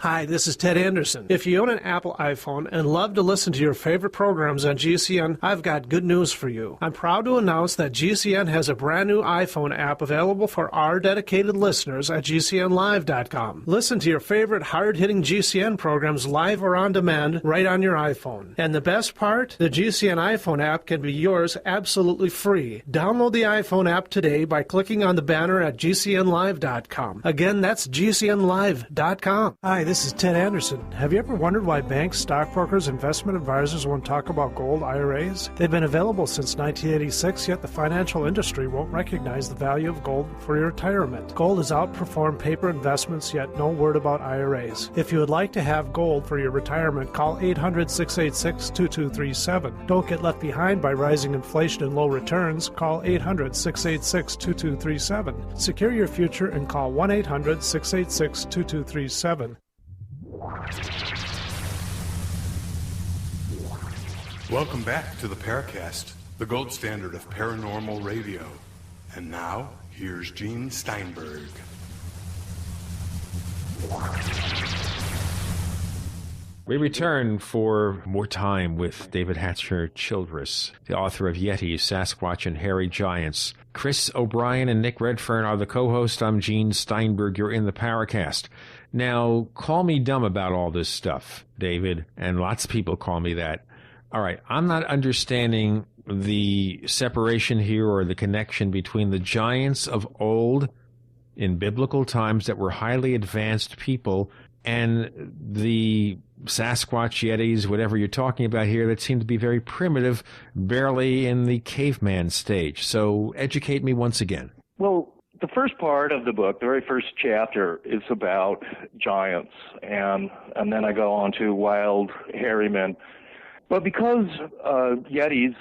Hi, this is Ted Anderson. If you own an Apple iPhone and love to listen to your favorite programs on GCN, I've got good news for you. I'm proud to announce that GCN has a brand new iPhone app available for our dedicated listeners at GCNlive.com. Listen to your favorite hard-hitting GCN programs live or on demand right on your iPhone. And the best part? The GCN iPhone app can be yours absolutely free. Download the iPhone app today by clicking on the banner at GCNlive.com. Again, that's GCNlive.com. Hi, this This is Ted Anderson. Have you ever wondered why banks, stockbrokers, investment advisors won't talk about gold IRAs? They've been available since 1986, yet the financial industry won't recognize the value of gold for your retirement. Gold has outperformed paper investments, yet no word about IRAs. If you would like to have gold for your retirement, call 800-686-2237. Don't get left behind by rising inflation and low returns. Call 800-686-2237. Secure your future and call 1-800-686-2237. Welcome back to the Paracast, the gold standard of paranormal radio. And now, here's Gene Steinberg. We return for more time with David Hatcher Childress, the author of Yetis, Sasquatch, and Hairy Giants. Chris O'Brien and Nick Redfern are the co-hosts. I'm Gene Steinberg. You're in the Paracast. Now, call me dumb about all this stuff, David, and lots of people call me that. All right, I'm not understanding the separation here or the connection between the giants of old in biblical times that were highly advanced people and the Sasquatch, Yetis, whatever you're talking about here, that seem to be very primitive, barely in the caveman stage. So educate me once again. Well, the first part of the book, the very first chapter, is about giants, and then I go on to wild hairy men. But because Yetis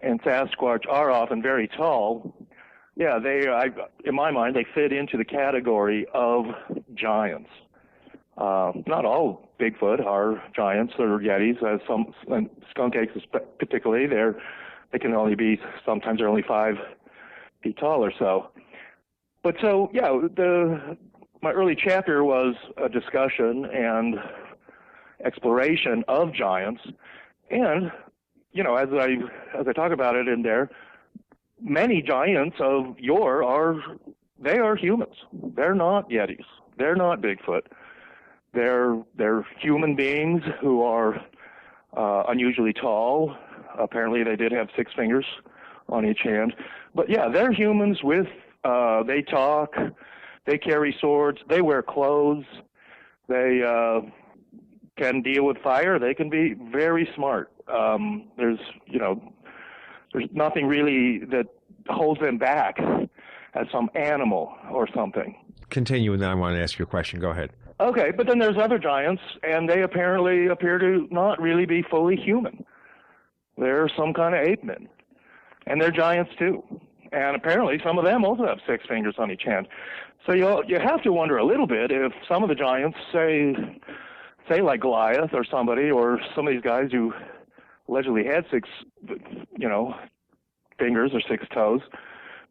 and Sasquatch are often very tall, yeah, in my mind, they fit into the category of giants. Not all Bigfoot are giants or Yetis, as some skunk apes particularly. They can only be, sometimes they're only 5 feet tall or so. But so, yeah, my early chapter was a discussion and exploration of giants. And, you know, as I talk about it in there, many giants of yore are humans. They're not Yetis. They're not Bigfoot. They're human beings who are unusually tall. Apparently they did have 6 fingers on each hand. But yeah, they're humans with, they talk, they carry swords, they wear clothes, they can deal with fire, they can be very smart. There's nothing really that holds them back as some animal or something. Continue, and then I want to ask you a question. Go ahead. Okay, but then there's other giants, and they apparently appear to not really be fully human. They're some kind of ape men, and they're giants too. And apparently some of them also have 6 fingers on each hand. So you have to wonder a little bit if some of the giants, say like Goliath or somebody, or some of these guys who allegedly had 6, fingers or 6 toes,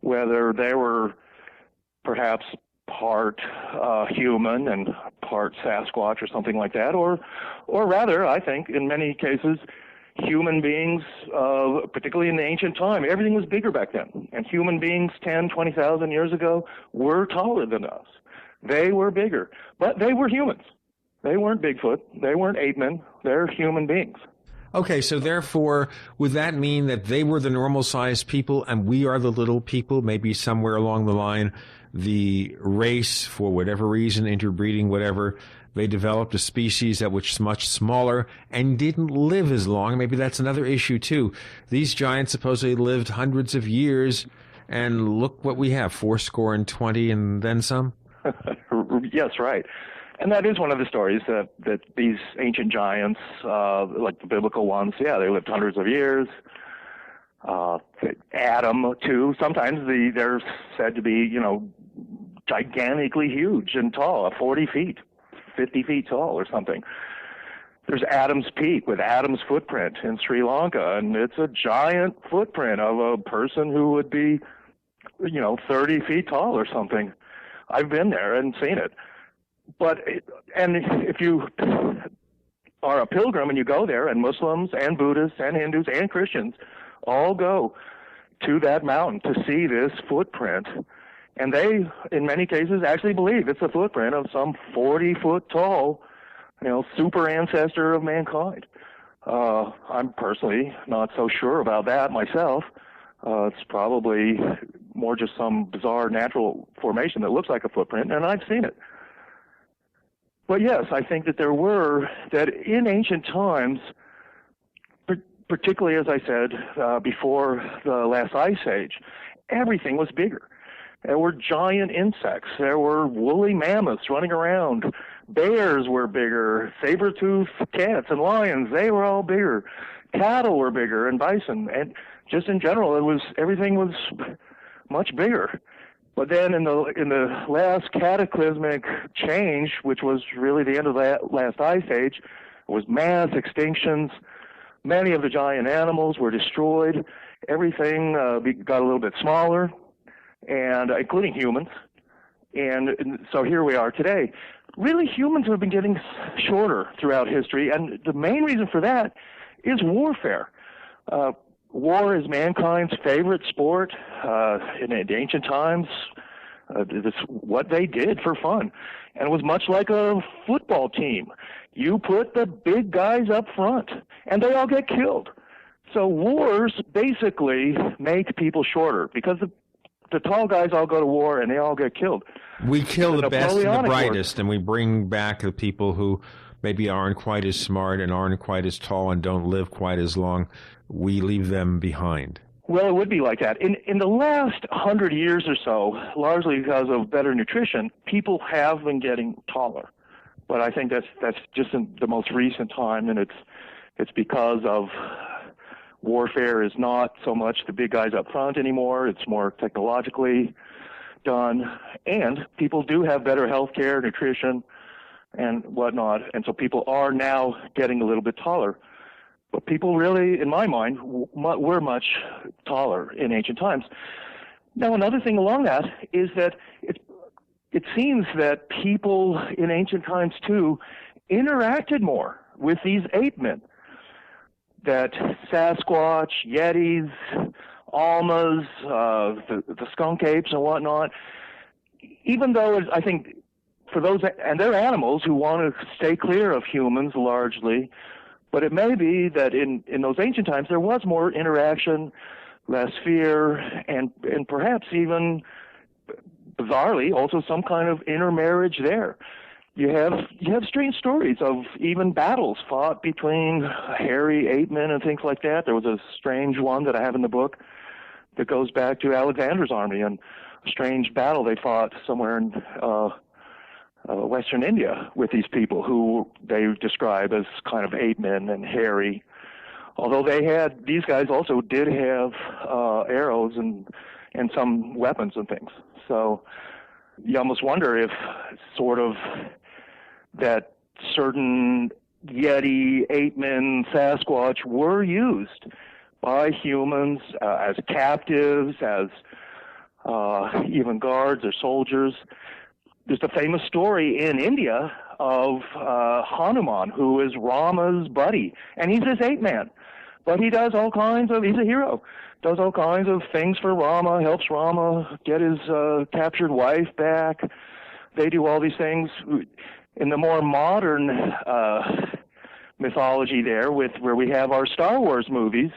whether they were perhaps part human and part Sasquatch or something like that, or rather, I think in many cases, human beings, particularly in the ancient time, everything was bigger back then. And human beings 10, 20,000 years ago were taller than us. They were bigger, but they were humans. They weren't Bigfoot. They weren't ape men. They're human beings. Okay, so therefore, would that mean that they were the normal-sized people and we are the little people? Maybe somewhere along the line, the race, for whatever reason, interbreeding, whatever, they developed a species that was much smaller and didn't live as long. Maybe that's another issue, too. These giants supposedly lived hundreds of years, and look what we have, 20 and then some? Yes, right. And that is one of the stories that these ancient giants, like the biblical ones, yeah, they lived hundreds of years. Adam, too. Sometimes they're said to be, gigantically huge and tall, 40 feet, 50 feet tall or something. There's Adam's Peak with Adam's footprint in Sri Lanka, and it's a giant footprint of a person who would be, 30 feet tall or something. I've been there and seen it. And if you are a pilgrim and you go there, and Muslims and Buddhists and Hindus and Christians all go to that mountain to see this footprint, and they, in many cases, actually believe it's a footprint of some 40-foot tall, super ancestor of mankind. I'm personally not so sure about that myself. It's probably more just some bizarre natural formation that looks like a footprint, and I've seen it. But yes, I think that that in ancient times, particularly, as I said, before the last ice age, everything was bigger. There were giant insects. There were woolly mammoths running around. Bears were bigger. Saber-toothed cats and lions, they were all bigger. Cattle were bigger, and bison. And just in general, everything was much bigger. But then in the last cataclysmic change, which was really the end of the last ice age, was mass extinctions. Many of the giant animals were destroyed. Everything got a little bit smaller, and including humans. And so here we are today. Really, humans have been getting shorter throughout history, and the main reason for that is warfare. War is mankind's favorite sport. In ancient times, it's what they did for fun. And it was much like a football team. You put the big guys up front, and they all get killed. So wars basically make people shorter because the tall guys all go to war, and they all get killed. We kill the best and the brightest, and we bring back the people who maybe aren't quite as smart and aren't quite as tall and don't live quite as long. We leave them behind. Well, it would be like that. In the last 100 years or so, largely because of better nutrition, people have been getting taller. But I think that's just in the most recent time, and it's because of warfare is not so much the big guys up front anymore. It's more technologically done, and people do have better health care, nutrition, and whatnot, and so people are now getting a little bit taller. But people really, in my mind, were much taller in ancient times. Now, another thing along that is that it seems that people in ancient times, too, interacted more with these ape men. That Sasquatch, Yetis, Almas, the skunk apes and whatnot, even though I think for those, and they're animals who want to stay clear of humans largely, but it may be that in those ancient times there was more interaction, less fear, and perhaps even, bizarrely, also some kind of intermarriage there. You have strange stories of even battles fought between hairy ape men and things like that. There was a strange one that I have in the book that goes back to Alexander's army and a strange battle they fought somewhere in Western India with these people who they describe as kind of ape men and hairy. Although these guys also did have arrows and some weapons and things. So you almost wonder if sort of that certain Yeti, ape men, Sasquatch were used by humans as captives, as even guards or soldiers. There's a famous story in India of Hanuman, who is Rama's buddy, and he's this ape man. But he does all kinds of, he's a hero, does all kinds of things for Rama, helps Rama get his captured wife back. They do all these things. In the more modern mythology there, where we have our Star Wars movies,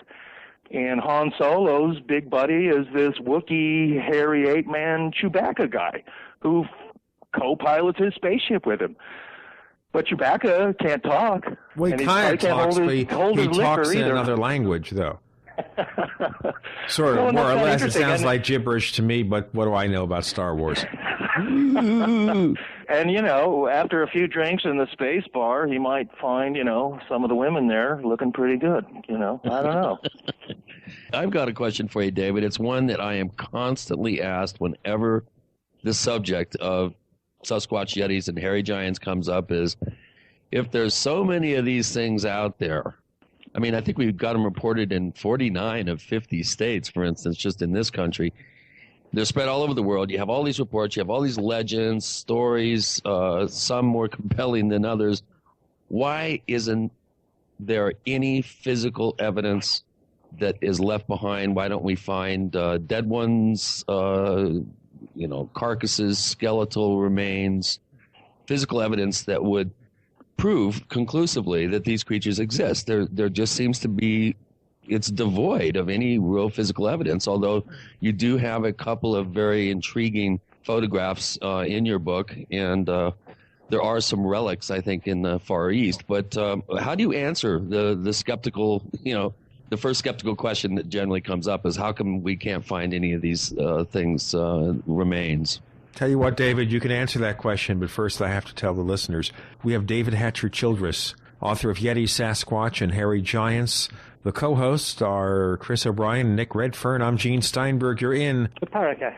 and Han Solo's big buddy is this Wookiee, hairy ape man Chewbacca guy who co-pilots his spaceship with him. But Chewbacca can't talk. Well, he kind of talks, but he talks in another language, though. Sort of, more or less. It sounds like gibberish to me, but what do I know about Star Wars? And, after a few drinks in the space bar, he might find, some of the women there looking pretty good. I don't know. I've got a question for you, David. It's one that I am constantly asked whenever the subject of Sasquatch, Yetis, and hairy giants comes up is, if there's so many of these things out there, I mean, I think we've got them reported in 49 of 50 states, for instance, just in this country. They're spread all over the world. You have all these reports. You have all these legends, stories, some more compelling than others. Why isn't there any physical evidence that is left behind? Why don't we find dead ones, carcasses, skeletal remains, physical evidence that would prove conclusively that these creatures exist? There just seems to be, it's devoid of any real physical evidence, although you do have a couple of very intriguing photographs in your book, and the there are some relics, I think, in the Far East. But how do you answer the skeptical, the first skeptical question that generally comes up is how come we can't find any of these things, remains? Tell you what, David, you can answer that question, but first I have to tell the listeners. We have David Hatcher Childress, author of Yetis, Sasquatch, and Hairy Giants. The co-hosts are Chris O'Brien and Nick Redfern. I'm Gene Steinberg. You're in the Paracast.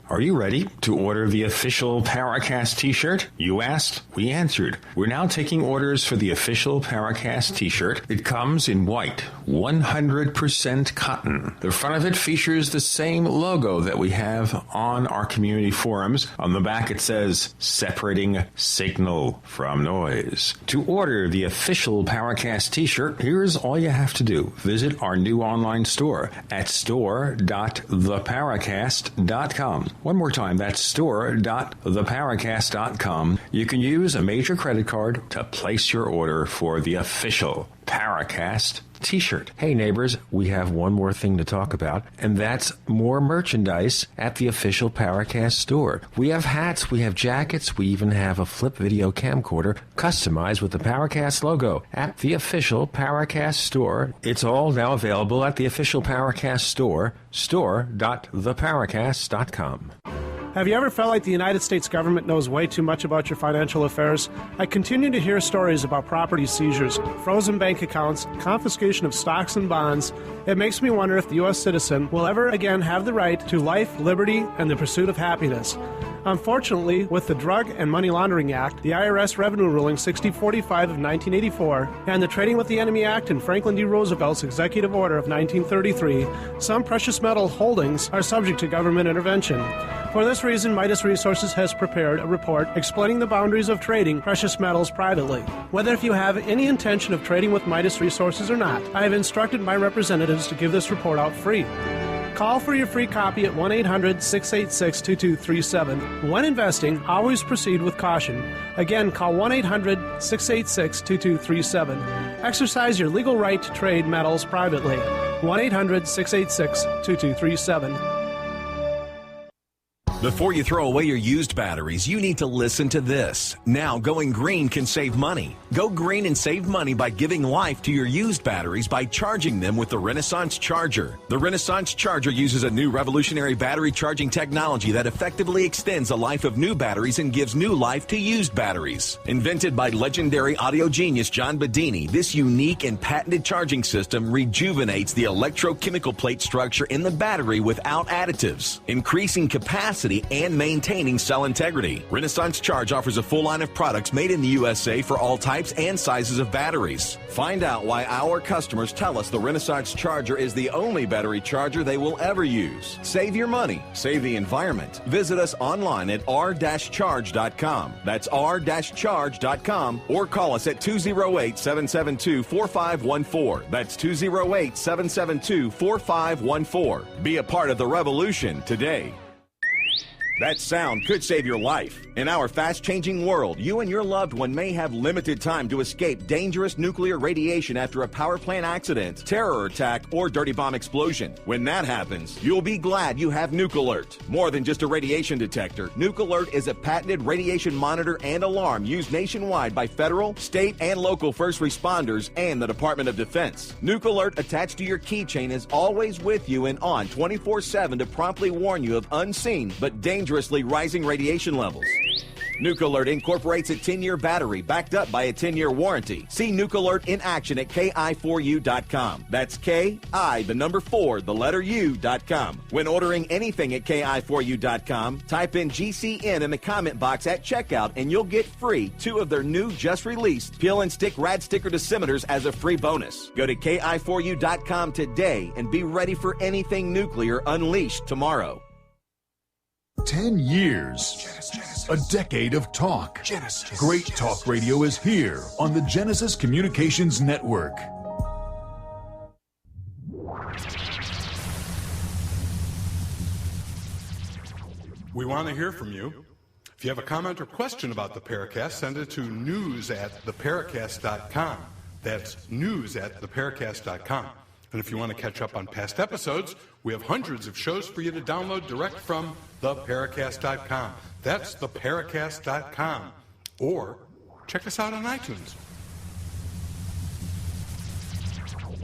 Are you ready to order the official Paracast t-shirt? You asked, we answered. We're now taking orders for the official Paracast t-shirt. It comes in white, 100% cotton. The front of it features the same logo that we have on our community forums. On the back it says, separating signal from noise. To order the official Paracast t-shirt, here's all you have to do. Visit our new online store at store.theparacast.com. One more time, that's store.theparacast.com. You can use a major credit card to place your order for the official Paracast t-shirt. Hey neighbors, we have one more thing to talk about, and that's more merchandise at the official Paracast store. We have hats, we have jackets, we even have a flip video camcorder customized with the Paracast logo at the official Paracast store. It's all now available at the official Paracast store, store.theparacast.com. Have you ever felt like the United States government knows way too much about your financial affairs? I continue to hear stories about property seizures, frozen bank accounts, confiscation of stocks and bonds. It makes me wonder if the U.S. citizen will ever again have the right to life, liberty, and the pursuit of happiness. Unfortunately, with the Drug and Money Laundering Act, the IRS Revenue Ruling 6045 of 1984, and the Trading with the Enemy Act and Franklin D. Roosevelt's Executive Order of 1933, some precious metal holdings are subject to government intervention. For this reason, Midas Resources has prepared a report explaining the boundaries of trading precious metals privately. Whether if you have any intention of trading with Midas Resources or not, I have instructed my representatives to give this report out free. Call for your free copy at 1-800-686-2237. When investing, always proceed with caution. Again, call 1-800-686-2237. Exercise your legal right to trade metals privately. 1-800-686-2237. Before you throw away your used batteries, you need to listen to this. Now, going green can save money. Go green and save money by giving life to your used batteries by charging them with the Renaissance Charger. The Renaissance Charger uses a new revolutionary battery charging technology that effectively extends the life of new batteries and gives new life to used batteries. Invented by legendary audio genius John Bedini, this unique and patented charging system rejuvenates the electrochemical plate structure in the battery without additives, increasing capacity and maintaining cell integrity. Renaissance Charge offers a full line of products made in the USA for all types and sizes of batteries. Find out why our customers tell us the Renaissance Charger is the only battery charger they will ever use. Save your money, save the environment. Visit us online at r-charge.com. That's r-charge.com, or call us at 208-772-4514. That's 208-772-4514. Be a part of the revolution today. That sound could save your life. In our fast-changing world, you and your loved one may have limited time to escape dangerous nuclear radiation after a power plant accident, terror attack, or dirty bomb explosion. When that happens, you'll be glad you have Nuke Alert. More than just a radiation detector, Nuke Alert is a patented radiation monitor and alarm used nationwide by federal, state, and local first responders and the Department of Defense. Nuke Alert attached to your keychain is always with you and on 24/7 to promptly warn you of unseen but dangerously rising radiation levels. Nuke Alert incorporates a 10-year battery backed up by a 10-year warranty. See Nuke Alert in action at ki4u.com. That's K-I, the number 4, the letter U.com. When ordering anything at ki4u.com, type in GCN in the comment box at checkout and you'll get free 2 of their new just-released Peel and Stick Rad Sticker Dosimeters as a free bonus. Go to ki4u.com today and be ready for anything nuclear unleashed tomorrow. 10 years. A decade of talk. Great talk radio is here on the Genesis Communications Network. We want to hear from you. If you have a comment or question about the Paracast, send it to news@theparacast.com. That's news@theparacast.com. And if you want to catch up on past episodes, we have hundreds of shows for you to download direct from theparacast.com. That's theparacast.com. Or check us out on iTunes.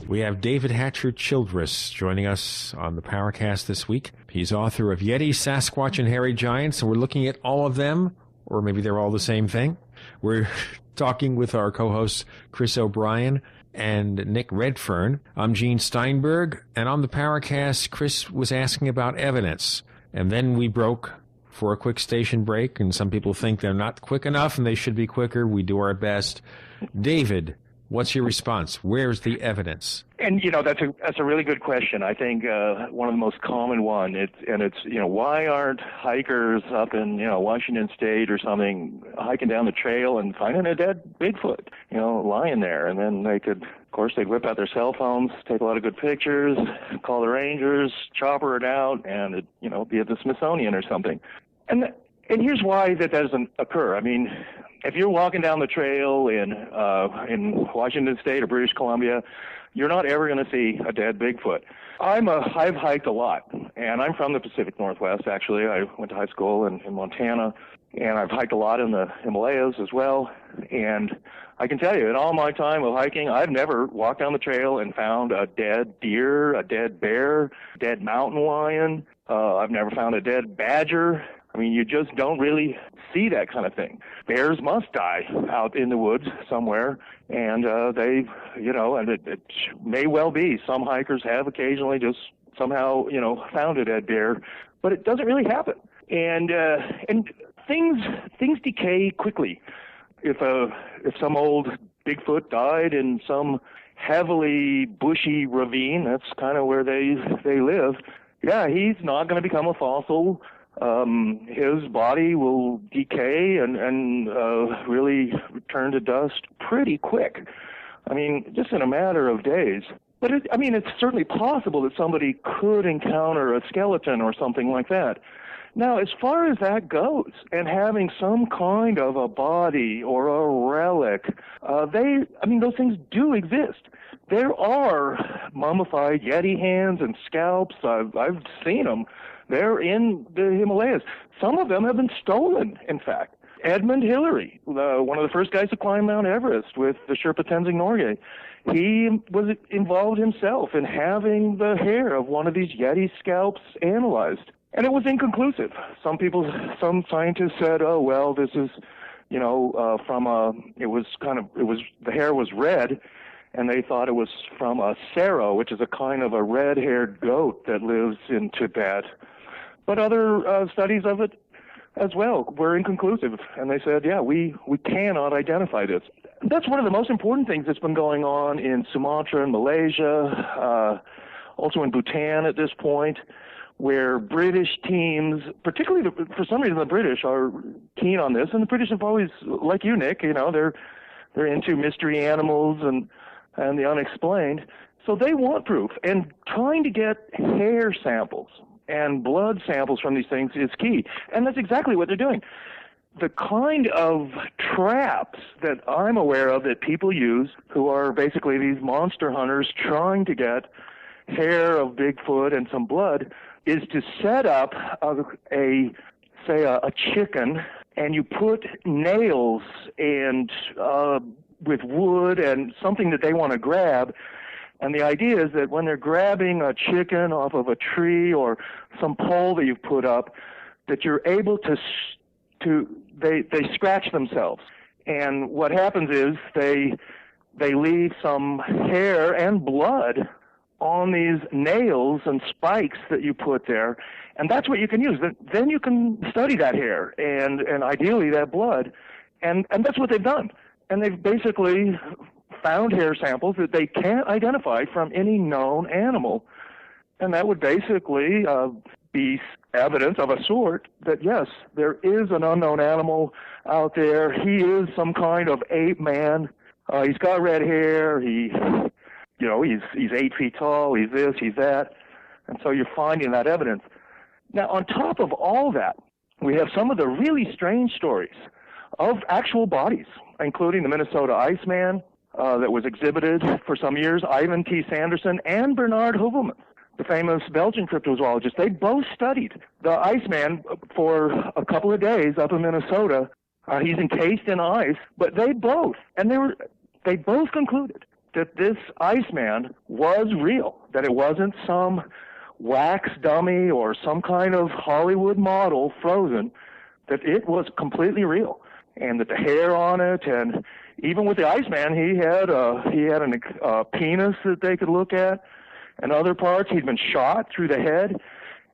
We have David Hatcher Childress joining us on the Paracast this week. He's author of Yetis, Sasquatch, and Hairy Giants, and we're looking at all of them, or maybe they're all the same thing. We're talking with our co-hosts Chris O'Brien and Nick Redfern. I'm Gene Steinberg, and on the Paracast, Chris was asking about evidence. And then we broke for a quick station break, and some people think they're not quick enough and they should be quicker. We do our best. David, what's your response? Where's the evidence? And, that's a really good question. I think one of the most common one, it's why aren't hikers up in, Washington State or something hiking down the trail and finding a dead Bigfoot, lying there? And then they'd whip out their cell phones, take a lot of good pictures, call the rangers, chopper it out, and be at the Smithsonian or something. And here's why that doesn't occur. I mean, if you're walking down the trail in Washington State or British Columbia, you're not ever going to see a dead Bigfoot. I've hiked a lot, and I'm from the Pacific Northwest, actually. I went to high school in Montana, and I've hiked a lot in the Himalayas as well. And I can tell you, in all my time of hiking, I've never walked down the trail and found a dead deer, a dead bear, dead mountain lion. I've never found a dead badger. I mean, you just don't really see that kind of thing. Bears must die out in the woods somewhere, and and it may well be some hikers have occasionally just somehow, found a dead bear, but it doesn't really happen. And things decay quickly. If some old Bigfoot died in some heavily bushy ravine, that's kind of where they live. Yeah, he's not going to become a fossil. His body will decay and really return to dust pretty quick. I mean, just in a matter of days. But it's certainly possible that somebody could encounter a skeleton or something like that. Now, as far as that goes, and having some kind of a body or a relic, those things do exist. There are mummified Yeti hands and scalps. I've seen them. They're in the Himalayas. Some of them have been stolen, in fact. Edmund Hillary, one of the first guys to climb Mount Everest with the Sherpa Tenzing Norgay, he was involved himself in having the hair of one of these Yeti scalps analyzed. And it was inconclusive. Some scientists said, oh, well, this is, the hair was red, and they thought it was from a sero, which is a kind of a red-haired goat that lives in Tibet. But other studies of it as well were inconclusive, and they said, yeah, we cannot identify this. That's one of the most important things that's been going on in Sumatra and Malaysia, also in Bhutan at this point, where British teams, particularly for some reason the British are keen on this, and the British have always, like you, Nick, they're into mystery animals and the unexplained, so they want proof. And trying to get hair samples and blood samples from these things is key, and that's exactly what they're doing. The kind of traps that I'm aware of that people use, who are basically these monster hunters trying to get hair of Bigfoot and some blood, is to set up a chicken, and you put nails and with wood and something that they want to grab. And the idea is that when they're grabbing a chicken off of a tree or some pole that you've put up, that you're able they scratch themselves. And what happens is they leave some hair and blood on these nails and spikes that you put there, and that's what you can use. Then you can study that hair and ideally that blood, and that's what they've done. And they've basically found hair samples that they can't identify from any known animal, and that would basically be evidence of a sort that, yes, there is an unknown animal out there. He is some kind of ape man. He's got red hair. He's 8 feet tall, he's this, he's that, and so you're finding that evidence. Now, on top of all that, we have some of the really strange stories of actual bodies, including the Minnesota Iceman, that was exhibited for some years, Ivan T. Sanderson and Bernard Heuvelmans, the famous Belgian cryptozoologist. They both studied the Iceman for a couple of days up in Minnesota. He's encased in ice, but they both concluded that this Iceman was real, that it wasn't some wax dummy or some kind of Hollywood model frozen, that it was completely real, and that the hair on it, and even with the Iceman, he had a penis that they could look at, and other parts. He'd been shot through the head,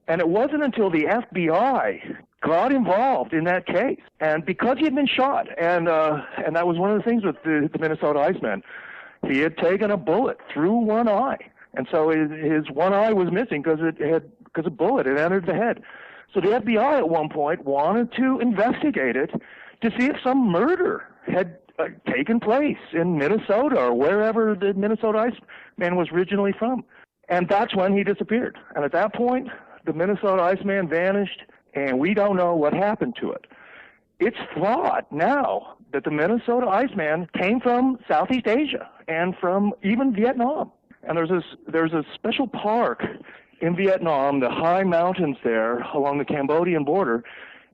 and it wasn't until the FBI got involved in that case, and because he had been shot, and that was one of the things with the Minnesota Iceman, he had taken a bullet through one eye, and so his one eye was missing because a bullet had entered the head. So the FBI at one point wanted to investigate it to see if some murder had taken place in Minnesota or wherever the Minnesota Iceman was originally from. And that's when he disappeared. And at that point, the Minnesota Iceman vanished, and we don't know what happened to it. It's thought now that the Minnesota Iceman came from Southeast Asia and from even Vietnam. And there's a special park in Vietnam, the high mountains there along the Cambodian border,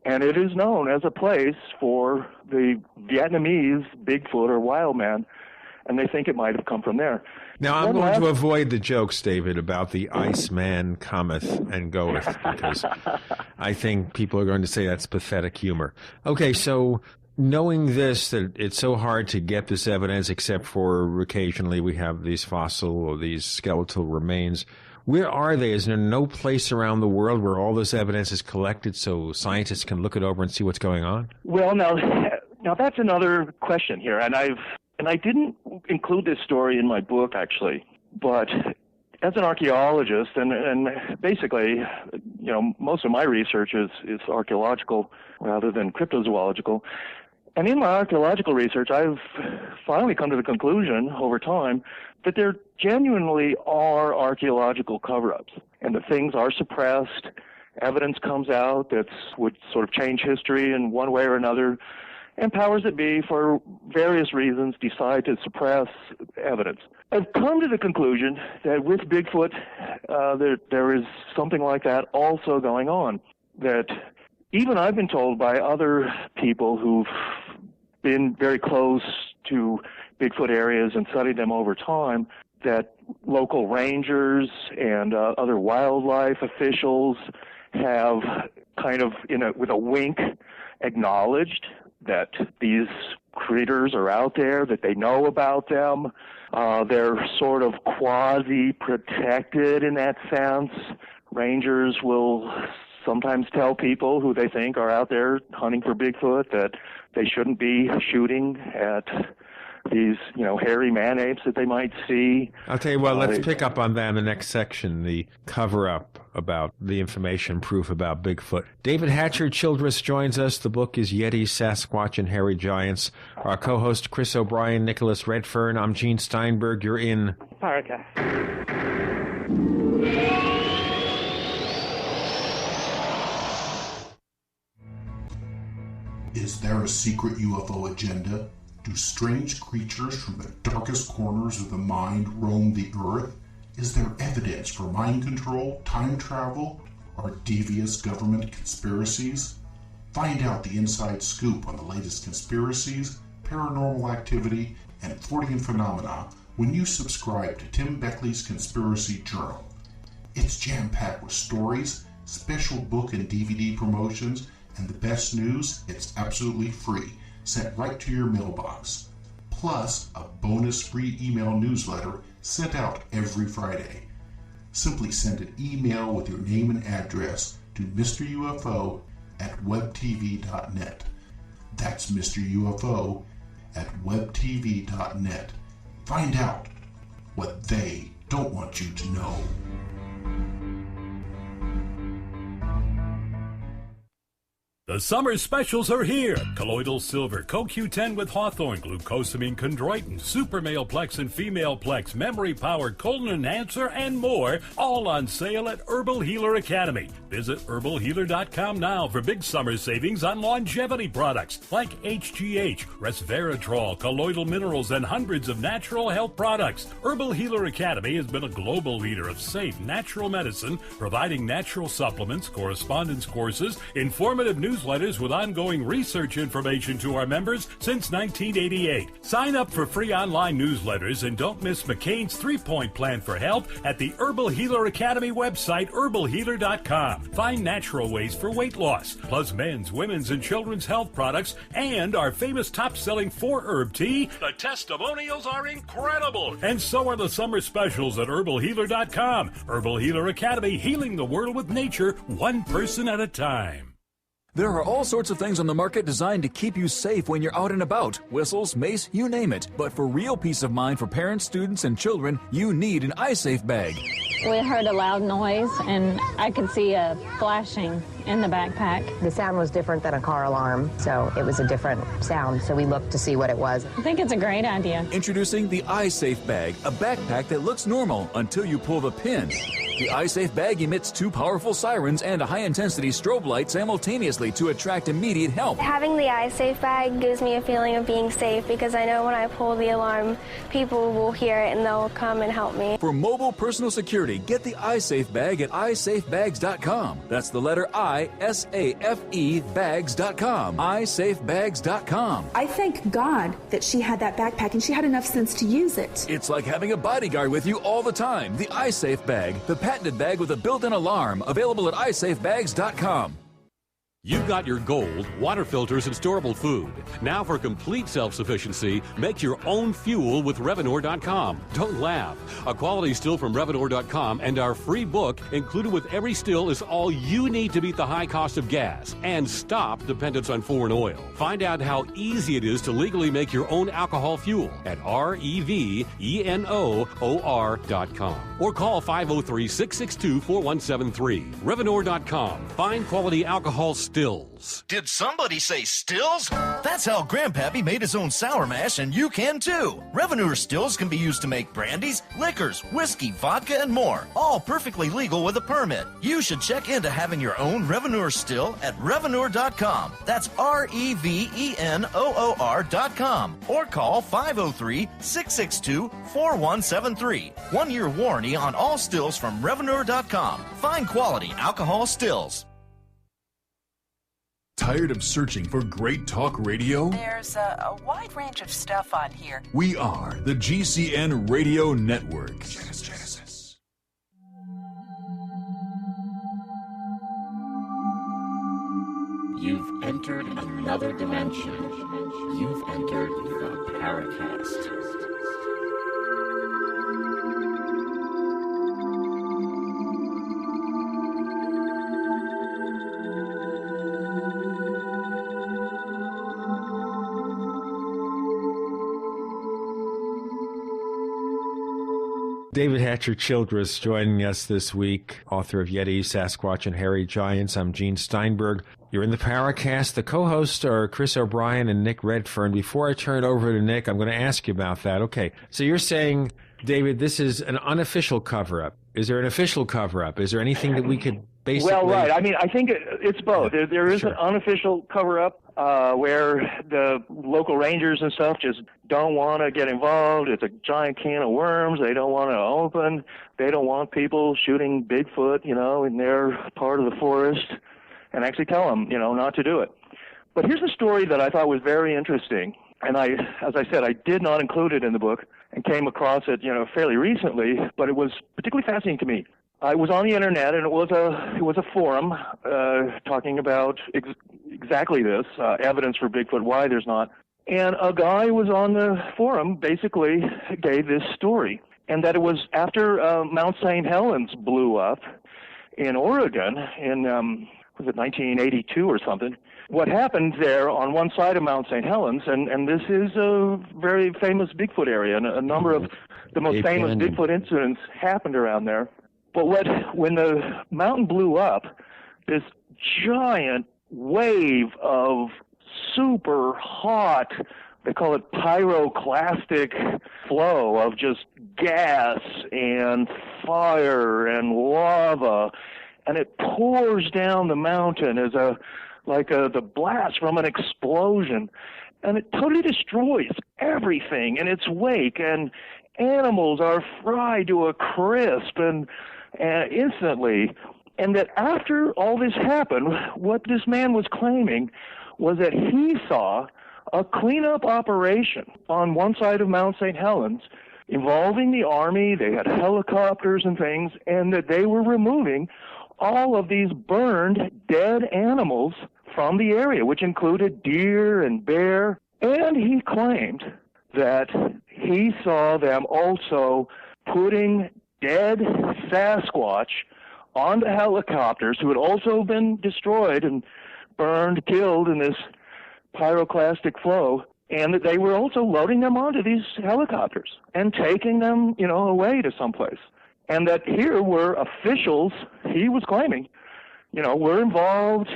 and it is known as a place for the Vietnamese Bigfoot or wild man, and they think it might have come from there. Now, I'm going to avoid the jokes, David, about the Iceman cometh and goeth, because I think people are going to say that's pathetic humor. Okay, so knowing this, that it's so hard to get this evidence, except for occasionally we have these fossil or these skeletal remains, where are they? Is there no place around the world where all this evidence is collected so scientists can look it over and see what's going on? Well, now that's another question here, and I didn't include this story in my book, actually, but as an archaeologist, and basically, most of my research is archaeological rather than cryptozoological, and in my archaeological research, I've finally come to the conclusion over time that there genuinely are archaeological cover-ups, and that things are suppressed, evidence comes out that would sort of change history in one way or another, and powers that be, for various reasons, decide to suppress evidence. I've come to the conclusion that with Bigfoot, there is something like that also going on, that even I've been told by other people who've been very close to Bigfoot areas and studied them over time, that local rangers and other wildlife officials have kind of, with a wink, acknowledged that these critters are out there, that they know about them. They're sort of quasi-protected in that sense. Rangers will sometimes tell people who they think are out there hunting for Bigfoot that they shouldn't be shooting at these, hairy man-apes that they might see. I'll tell you what, let's pick up on that in the next section, the cover-up about the information proof about Bigfoot. David Hatcher Childress joins us. The book is Yetis, Sasquatch, and Hairy Giants. Our co-host, Chris O'Brien, Nicholas Redfern. I'm Gene Steinberg. You're in Paracast. Is there a secret UFO agenda? Do strange creatures from the darkest corners of the mind roam the earth? Is there evidence for mind control, time travel, or devious government conspiracies? Find out the inside scoop on the latest conspiracies, paranormal activity, and Fortean phenomena when you subscribe to Tim Beckley's Conspiracy Journal. It's jam-packed with stories, special book and DVD promotions, and the best news, it's absolutely free, sent right to your mailbox. Plus, a bonus free email newsletter sent out every Friday. Simply send an email with your name and address to Mr. UFO at webtv.net. That's Mr. UFO at webtv.net. Find out what they don't want you to know. The summer specials are here. Colloidal silver, CoQ10 with hawthorn, glucosamine chondroitin, super maleplex and female plex, memory power, colon enhancer, and more, all on sale at Herbal Healer Academy. Visit herbalhealer.com now for big summer savings on longevity products like HGH, resveratrol, colloidal minerals, and hundreds of natural health products. Herbal Healer Academy has been a global leader of safe, natural medicine, providing natural supplements, correspondence courses, informative newsletters with ongoing research information to our members since 1988. Sign up for free online newsletters and don't miss McCain's 3-point plan for health at the Herbal Healer Academy website, herbalhealer.com. Find natural ways for weight loss, plus men's, women's, and children's health products, and our famous top-selling 4-herb tea. The testimonials are incredible, and so are the summer specials at herbalhealer.com. Herbal Healer Academy, healing the world with nature, one person at a time. There are all sorts of things on the market designed to keep you safe when you're out and about. Whistles, mace, you name it. But for real peace of mind for parents, students, and children, you need an iSafe bag. We heard a loud noise, and I could see a flashing in the backpack. The sound was different than a car alarm, so it was a different sound, so we looked to see what it was. I think it's a great idea. Introducing the iSafe bag, a backpack that looks normal until you pull the pin. The iSafe bag emits 2 powerful sirens and a high-intensity strobe light simultaneously to attract immediate help. Having the iSafe bag gives me a feeling of being safe because I know when I pull the alarm, people will hear it and they'll come and help me. For mobile personal security, get the iSafe bag at isafebags.com. That's the letter I-S-A-F-E bags.com. isafebags.com. I thank God that she had that backpack and she had enough sense to use it. It's like having a bodyguard with you all the time. The iSafe bag, the patented bag with a built-in alarm, available at isafebags.com. You've got your gold, water filters, and storable food. Now for complete self-sufficiency, make your own fuel with Revenor.com. Don't laugh. A quality still from Revenor.com and our free book included with every still is all you need to beat the high cost of gas and stop dependence on foreign oil. Find out how easy it is to legally make your own alcohol fuel at REVENOOR.com or call 503-662-4173. Revenor.com. Find quality alcohol stills. Did somebody say stills? That's how Grandpappy made his own sour mash, and you can too. Revenor stills can be used to make brandies, liquors, whiskey, vodka, and more. All perfectly legal with a permit. You should check into having your own Revenor still at Revenor.com. That's REVENOOR.com. Or call 503-662-4173. 1-year warranty on all stills from Revenor.com. Find quality alcohol stills. Tired of searching for great talk radio? There's a wide range of stuff on here. We are the GCN Radio Network. Genesis. You've entered another dimension. You've entered the Paracast. David Hatcher Childress joining us this week, author of Yetis, Sasquatch, and Hairy Giants. I'm Gene Steinberg. You're in the Paracast. The co-hosts are Chris O'Brien and Nick Redfern. Before I turn it over to Nick, I'm going to ask you about that. Okay, so you're saying, David, this is an unofficial cover-up. Is there an official cover-up? Is there anything that we could basically... Well, right. I mean, I think it's both. There is an unofficial cover-up where the local rangers and stuff just don't want to get involved. It's a giant can of worms they don't want to open. They don't want people shooting Bigfoot, in their part of the forest, and actually tell them, not to do it. But here's a story that I thought was very interesting, and as I said, I did not include it in the book and came across it, fairly recently, but it was particularly fascinating to me. I was on the internet, and it was a forum talking about exactly this, evidence for Bigfoot, why there's not. And a guy was on the forum, basically gave this story, and that it was after Mount St. Helens blew up in Oregon in, was it 1982 or something? What happened there on one side of Mount St. Helens, and this is a very famous Bigfoot area, and a number of the most famous Bigfoot incidents happened around there. But when the mountain blew up, this giant wave of super hot, they call it pyroclastic flow of just gas and fire and lava, and it pours down the mountain as the blast from an explosion, and it totally destroys everything in its wake, and animals are fried to a crisp and instantly. And that after all this happened, what this man was claiming was that he saw a cleanup operation on one side of Mount St. Helens involving the Army. They had helicopters and things, and that they were removing all of these burned dead animals from the area, which included deer and bear. And he claimed that he saw them also putting dead Sasquatch onto helicopters who had also been destroyed and burned, killed in this pyroclastic flow, and that they were also loading them onto these helicopters and taking them, away to someplace. And that here were officials, he was claiming, were involved.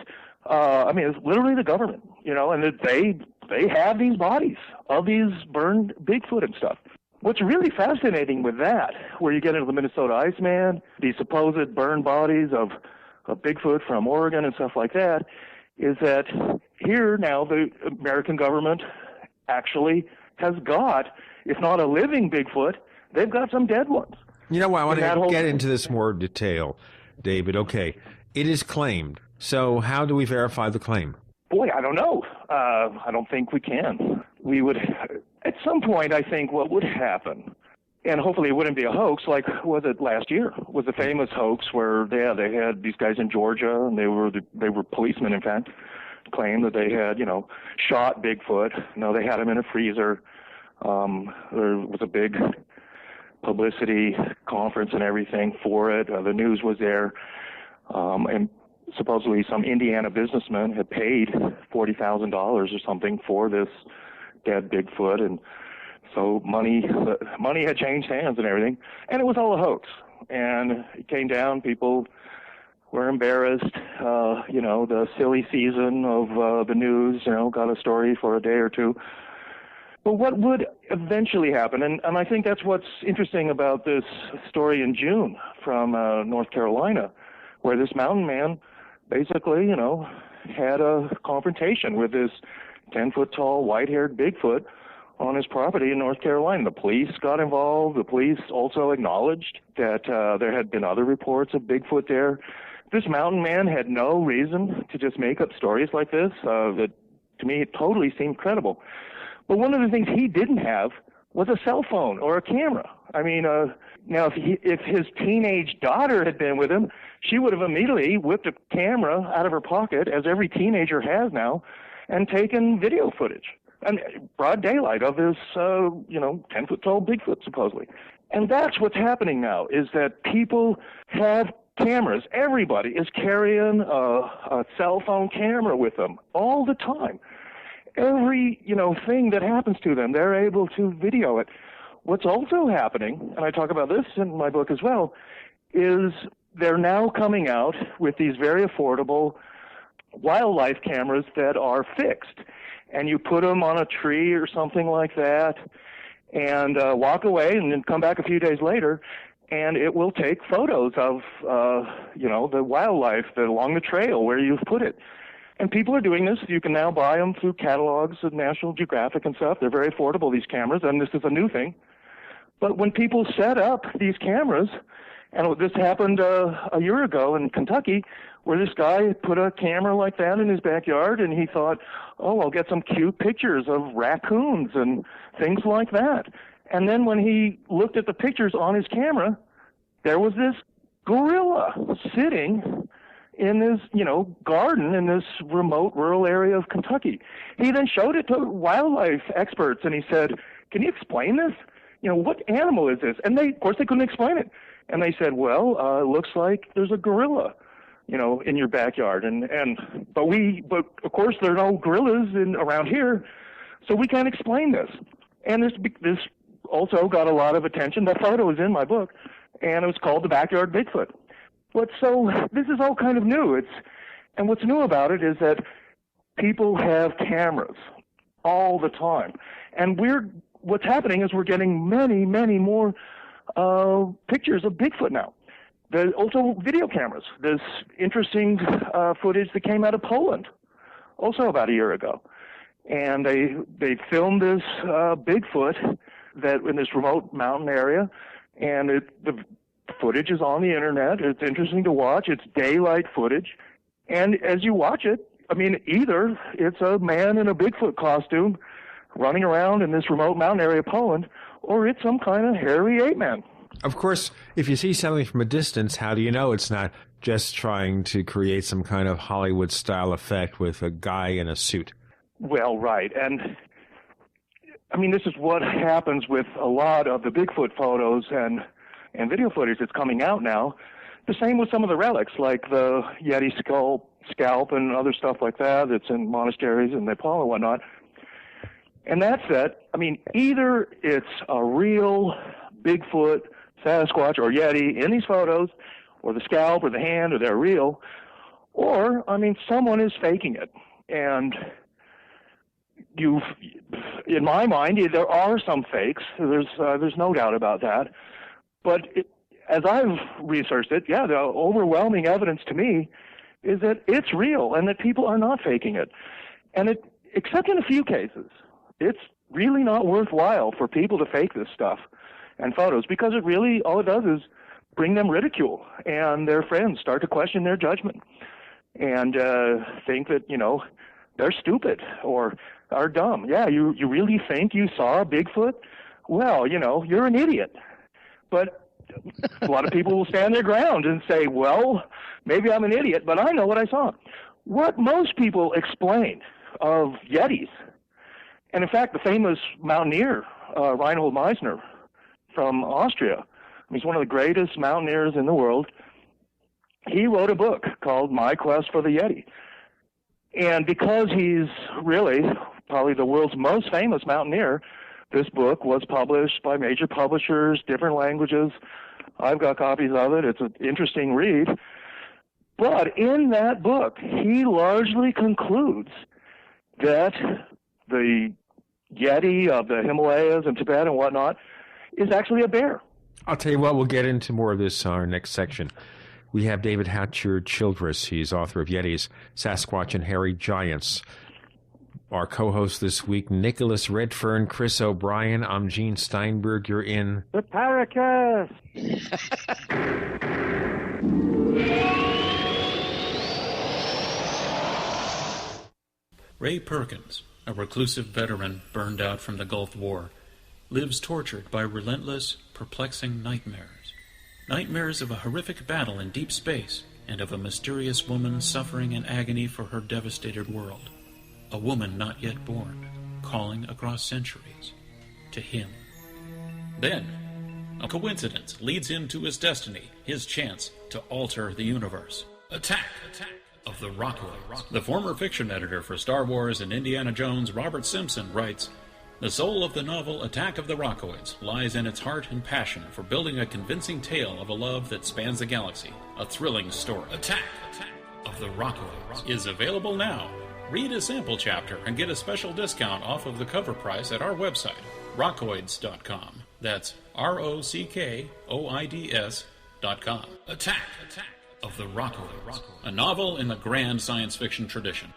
It's literally the government, and that they have these bodies of these burned Bigfoot and stuff. What's really fascinating with that, where you get into the Minnesota Iceman, these supposed burned bodies of Bigfoot from Oregon and stuff like that, is that here now the American government actually has got, if not a living Bigfoot, they've got some dead ones. I want to get into this more detail, David. Okay, it is claimed. So how do we verify the claim? Boy, I don't know. I don't think we can. We would, at some point, I think what would happen, and hopefully it wouldn't be a hoax, like was it last year, was a famous hoax where they had these guys in Georgia, and they were policemen, in fact, claimed that they had, shot Bigfoot. No, they had him in a freezer. There was a big publicity conference and everything for it. The news was there. And supposedly some Indiana businessman had paid $40,000 or something for this dead Bigfoot, and so money had changed hands and everything, and it was all a hoax. And it came down, people were embarrassed, the silly season of the news, got a story for a day or two. But what would eventually happen, and I think that's what's interesting about this story in June from North Carolina, where this mountain man basically, had a confrontation with this 10-foot-tall, white-haired Bigfoot on his property in North Carolina. The police got involved. The police also acknowledged that there had been other reports of Bigfoot there. This mountain man had no reason to just make up stories like this. That, to me, it totally seemed credible. But one of the things he didn't have was a cell phone or a camera. Now, if his teenage daughter had been with him, she would have immediately whipped a camera out of her pocket, as every teenager has now, and taken video footage. And broad daylight of this, 10-foot-tall Bigfoot, supposedly. And that's what's happening now, is that people have cameras. Everybody is carrying a cell phone camera with them all the time. Every, thing that happens to them, they're able to video it. What's also happening, and I talk about this in my book as well, is they're now coming out with these very affordable wildlife cameras that are fixed. And you put them on a tree or something like that and walk away and then come back a few days later, and it will take photos of, the wildlife along the trail where you've put it. And people are doing this. You can now buy them through catalogs of National Geographic and stuff. They're very affordable, these cameras, and this is a new thing. But when people set up these cameras, and this happened a year ago in Kentucky, where this guy put a camera like that in his backyard, and he thought, I'll get some cute pictures of raccoons and things like that. And then when he looked at the pictures on his camera, there was this gorilla sitting in this, garden in this remote rural area of Kentucky. He then showed it to wildlife experts, and he said, can you explain this? What animal is this? And of course, they couldn't explain it. And they said, well, it looks like there's a gorilla, in your backyard. But of course, there are no gorillas around here, so we can't explain this. And this also got a lot of attention. That photo is in my book, and it was called The Backyard Bigfoot. This is all kind of new. And what's new about it is that people have cameras all the time. And what's happening is we're getting many, many more pictures of Bigfoot now. There's also video cameras. There's interesting footage that came out of Poland also about a year ago. And they filmed this Bigfoot that in this remote mountain area, and the footage is on the internet. It's interesting to watch. It's daylight footage. And as you watch it, I mean, either it's a man in a Bigfoot costume running around in this remote mountain area of Poland, or it's some kind of hairy ape man. Of course, if you see something from a distance, how do you know it's not just trying to create some kind of Hollywood-style effect with a guy in a suit? Well, right. And, I mean, this is what happens with a lot of the Bigfoot photos and video footage that's coming out now. The same with some of the relics, like the Yeti scalp and other stuff like that that's in monasteries in Nepal and whatnot. And that's it. I mean, either it's a real Bigfoot, Sasquatch, or Yeti in these photos, or the scalp or the hand, or they're real, or, I mean, someone is faking it. And in my mind, there are some fakes. There's no doubt about that. But as I've researched it, yeah, the overwhelming evidence to me is that it's real and that people are not faking it. And except in a few cases, it's really not worthwhile for people to fake this stuff and photos, because it really, all it does is bring them ridicule, and their friends start to question their judgment and think that, they're stupid or are dumb. Yeah, you really think you saw Bigfoot? Well, you're an idiot. But a lot of people will stand their ground and say, well, maybe I'm an idiot, but I know what I saw. What most people explain of Yetis, and in fact, the famous mountaineer, Reinhold Messner from Austria, he's one of the greatest mountaineers in the world. He wrote a book called My Quest for the Yeti. And because he's really probably the world's most famous mountaineer, this book was published by major publishers, different languages. I've got copies of it. It's an interesting read. But in that book, he largely concludes that the Yeti of the Himalayas and Tibet and whatnot is actually a bear. I'll tell you what, we'll get into more of this in our next section. We have David Hatcher Childress. He's author of Yetis, Sasquatch, and Hairy Giants. Our co-host this week, Nicholas Redfern, Chris O'Brien. I'm Gene Steinberg. You're in the Paracast. Ray Perkins, a reclusive veteran burned out from the Gulf War, lives tortured by relentless, perplexing nightmares. Nightmares of a horrific battle in deep space and of a mysterious woman suffering in agony for her devastated world. A woman not yet born, calling across centuries to him. Then, a coincidence leads him to his destiny, his chance to alter the universe. Attack of the Rockoids. The former fiction editor for Star Wars and Indiana Jones, Robert Simpson, writes, "The soul of the novel Attack of the Rockoids lies in its heart and passion for building a convincing tale of a love that spans the galaxy, a thrilling story. Attack of the Rockoids is available now. Read a sample chapter and get a special discount off of the cover price at our website, rockoids.com. That's ROCKOIDS.com. Attack of the Rockoids, a novel in the grand science fiction tradition.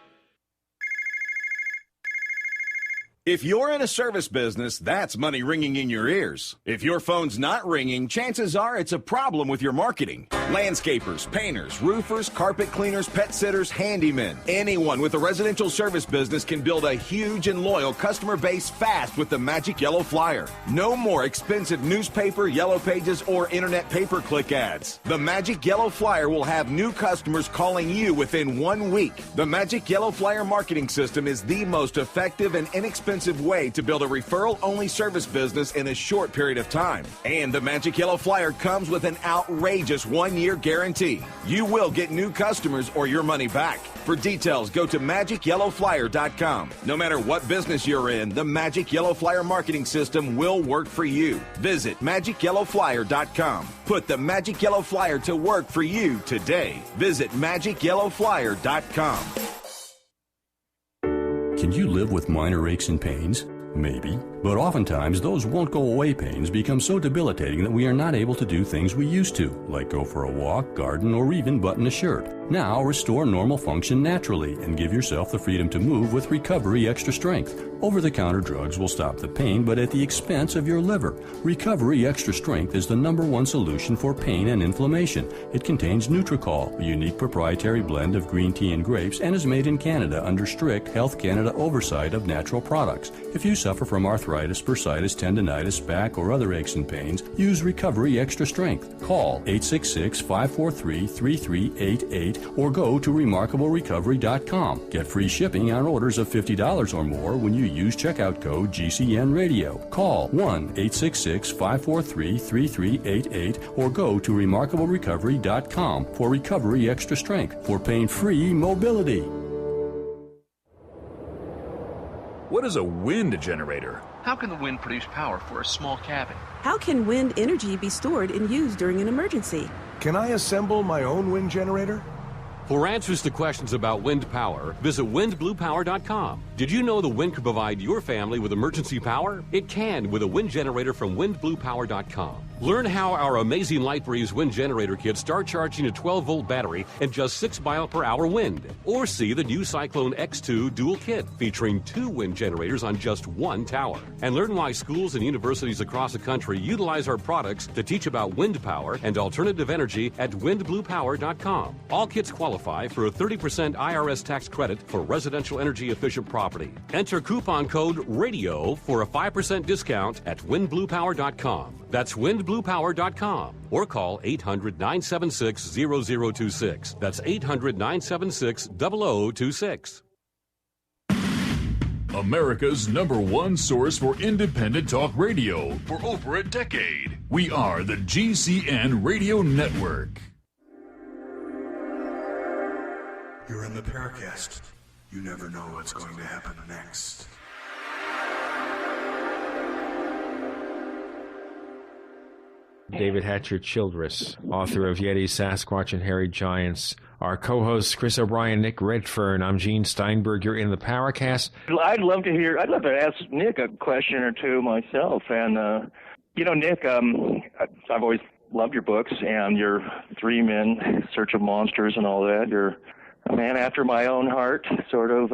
If you're in a service business, that's money ringing in your ears. If your phone's not ringing, chances are it's a problem with your marketing. Landscapers, painters, roofers, carpet cleaners, pet sitters, handymen. Anyone with a residential service business can build a huge and loyal customer base fast with the Magic Yellow Flyer. No more expensive newspaper, yellow pages, or internet pay-per-click ads. The Magic Yellow Flyer will have new customers calling you within 1 week. The Magic Yellow Flyer marketing system is the most effective and inexpensive inexpensive way to build a referral-only service business in a short period of time. And the Magic Yellow Flyer comes with an outrageous 1-year guarantee. You will get new customers or your money back. For details, go to MagicYellowFlyer.com. No matter what business you're in, the Magic Yellow Flyer marketing system will work for you. Visit MagicYellowFlyer.com. Put the Magic Yellow Flyer to work for you today. Visit MagicYellowFlyer.com. Can you live with minor aches and pains? Maybe. But oftentimes, those won't-go-away pains become so debilitating that we are not able to do things we used to, like go for a walk, garden, or even button a shirt. Now, restore normal function naturally and give yourself the freedom to move with Recovery Extra Strength. Over-the-counter drugs will stop the pain, but at the expense of your liver. Recovery Extra Strength is the #1 solution for pain and inflammation. It contains Nutricol, a unique proprietary blend of green tea and grapes, and is made in Canada under strict Health Canada oversight of natural products. If you suffer from arthritis, bursitis, tendonitis, back, or other aches and pains, use Recovery Extra Strength. Call 866-543-3388 or go to RemarkableRecovery.com. Get free shipping on orders of $50 or more when you use checkout code GCN Radio. Call 1-866-543-3388 or go to RemarkableRecovery.com for Recovery Extra Strength for pain-free mobility. What is a wind generator? How can the wind produce power for a small cabin? How can wind energy be stored and used during an emergency? Can I assemble my own wind generator? For answers to questions about wind power, visit windbluepower.com. Did you know the wind could provide your family with emergency power? It can with a wind generator from windbluepower.com. Learn how our amazing LightBreeze wind generator kits start charging a 12-volt battery and just 6 mile per hour wind. Or see the new Cyclone X2 dual kit featuring 2 wind generators on just 1 tower. And learn why schools and universities across the country utilize our products to teach about wind power and alternative energy at windbluepower.com. All kits qualify for a 30% IRS tax credit for residential energy efficient property. Enter coupon code RADIO for a 5% discount at windbluepower.com. That's windbluepower.com or call 800-976-0026. That's 800-976-0026. America's #1 source for independent talk radio for over a decade. We are the GCN Radio Network. You're in the Paracast. You never know what's going to happen next. David Hatcher Childress, author of Yetis, Sasquatch, and Hairy Giants. Our co-hosts, Chris O'Brien, Nick Redfern. I'm Gene Steinberg. You're in the Paracast. I'd love to ask Nick a question or two myself. And, Nick, I've always loved your books and your 3 Men, Search of Monsters and all that. You're a man after my own heart, sort of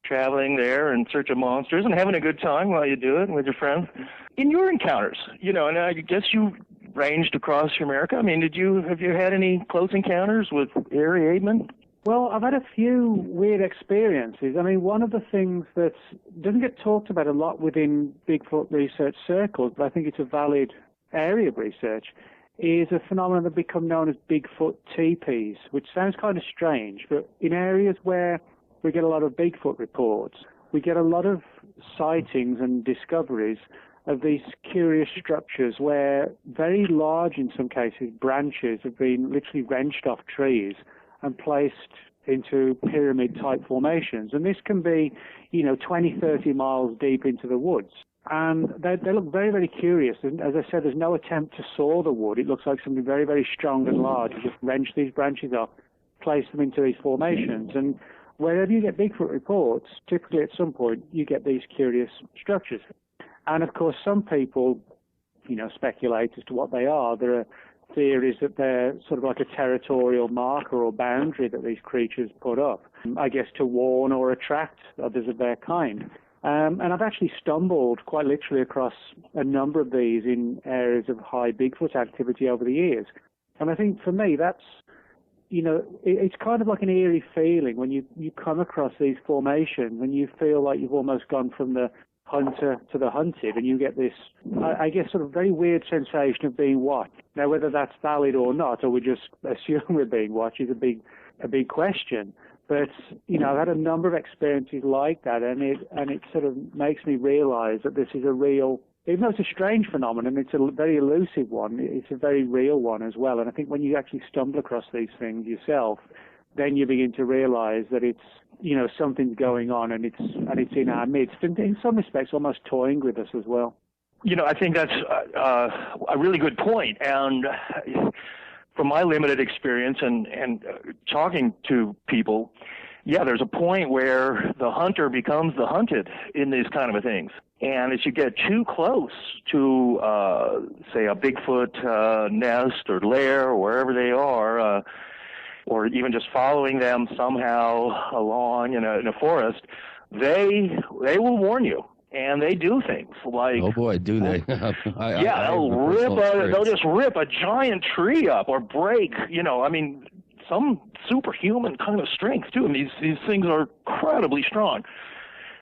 traveling there in search of monsters and having a good time while you do it with your friends. In your encounters, and I guess you ranged across America. I mean, have you had any close encounters with Harry Aidman? Well, I've had a few weird experiences. I mean, one of the things that doesn't get talked about a lot within Bigfoot research circles, but I think it's a valid area of research, is a phenomenon that become known as Bigfoot teepees, which sounds kind of strange, but in areas where we get a lot of Bigfoot reports, we get a lot of sightings and discoveries of these curious structures where very large, in some cases, branches have been literally wrenched off trees and placed into pyramid-type formations. And this can be, 20, 30 miles deep into the woods. And they look very, very curious. And as I said, there's no attempt to saw the wood. It looks like something very, very strong and large. You just wrench these branches off, place them into these formations. And wherever you get Bigfoot reports, typically at some point, you get these curious structures. And, of course, some people, speculate as to what they are. There are theories that they're sort of like a territorial marker or boundary that these creatures put up, I guess to warn or attract others of their kind. And I've actually stumbled quite literally across a number of these in areas of high Bigfoot activity over the years. And I think for me, that's, it's kind of like an eerie feeling when you come across these formations and you feel like you've almost gone from the hunter to the hunted, and you get this, I guess, sort of very weird sensation of being watched. Now, whether that's valid or not, or we just assume we're being watched, is a big question. But, I've had a number of experiences like that, and it sort of makes me realize that this is a real, even though it's a strange phenomenon, it's a very elusive one. It's a very real one as well. And I think when you actually stumble across these things yourself, then you begin to realize that it's, something's going on, and it's in our midst, and in some respects almost toying with us as well. I think that's a really good point. And from my limited experience and talking to people, there's a point where the hunter becomes the hunted in these kind of things. And as you get too close to, say, a Bigfoot nest or lair or wherever they are, or even just following them somehow along in a forest, they will warn you. And they do things like, oh boy, do they? They'll just rip a giant tree up or break, some superhuman kind of strength too. And these things are incredibly strong.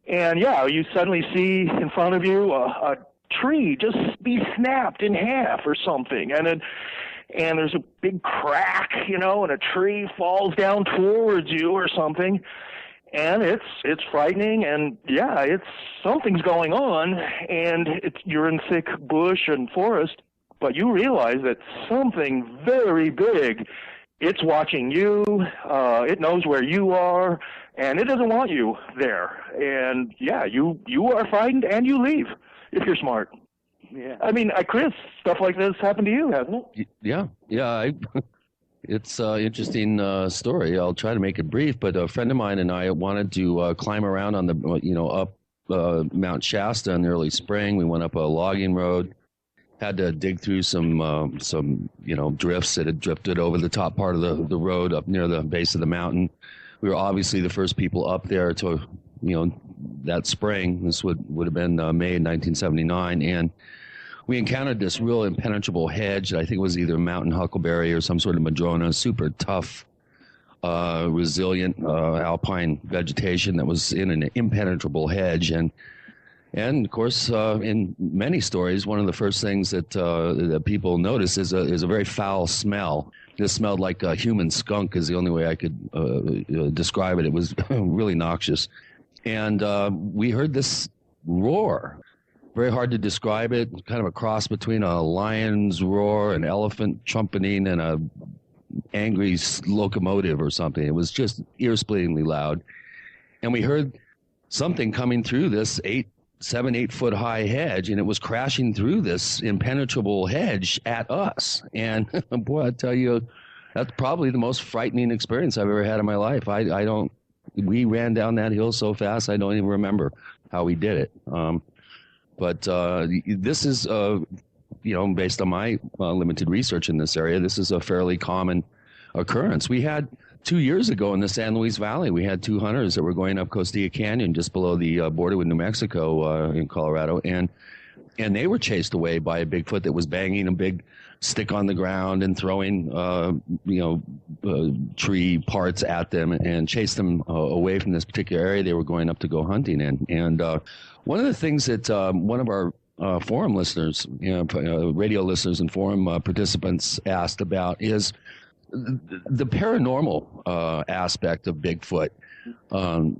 And you suddenly see in front of you a tree just be snapped in half or something, and there's a big crack, and a tree falls down towards you or something. And it's frightening, and it's something's going on, and you're in thick bush and forest, but you realize that something very big, it's watching you, it knows where you are, and it doesn't want you there. And you are frightened, and you leave if you're smart. Yeah. I mean, Chris, stuff like this happened to you, hasn't it? Yeah. It's an interesting story. I'll try to make it brief, but a friend of mine and I wanted to climb around on the, up Mount Shasta in the early spring. We went up a logging road, had to dig through some drifts that had drifted over the top part of the road up near the base of the mountain. We were obviously the first people up there to, that spring. This would have been May 1979, and we encountered this real impenetrable hedge. I think it was either mountain huckleberry or some sort of madrona, super tough, resilient alpine vegetation that was in an impenetrable hedge. And of course, in many stories, one of the first things that people notice is a very foul smell. It smelled like a human skunk is the only way I could describe it. It was really noxious. And we heard this roar. Very hard to describe it, kind of a cross between a lion's roar, an elephant trumpeting, and a angry locomotive or something. It was just ear-splittingly loud. And we heard something coming through this 7-8 foot high hedge, and it was crashing through this impenetrable hedge at us. And boy, I tell you, that's probably the most frightening experience I've ever had in my life. We ran down that hill so fast, I don't even remember how we did it. But this is, based on my limited research in this area, this is a fairly common occurrence. We had 2 years ago in the San Luis Valley, we had two hunters that were going up Costilla Canyon just below the border with New Mexico in Colorado, and they were chased away by a Bigfoot that was banging a big stick on the ground and throwing, tree parts at them and chased them away from this particular area they were going up to go hunting in. And one of the things that one of our forum listeners, radio listeners and forum participants asked about is the paranormal aspect of Bigfoot.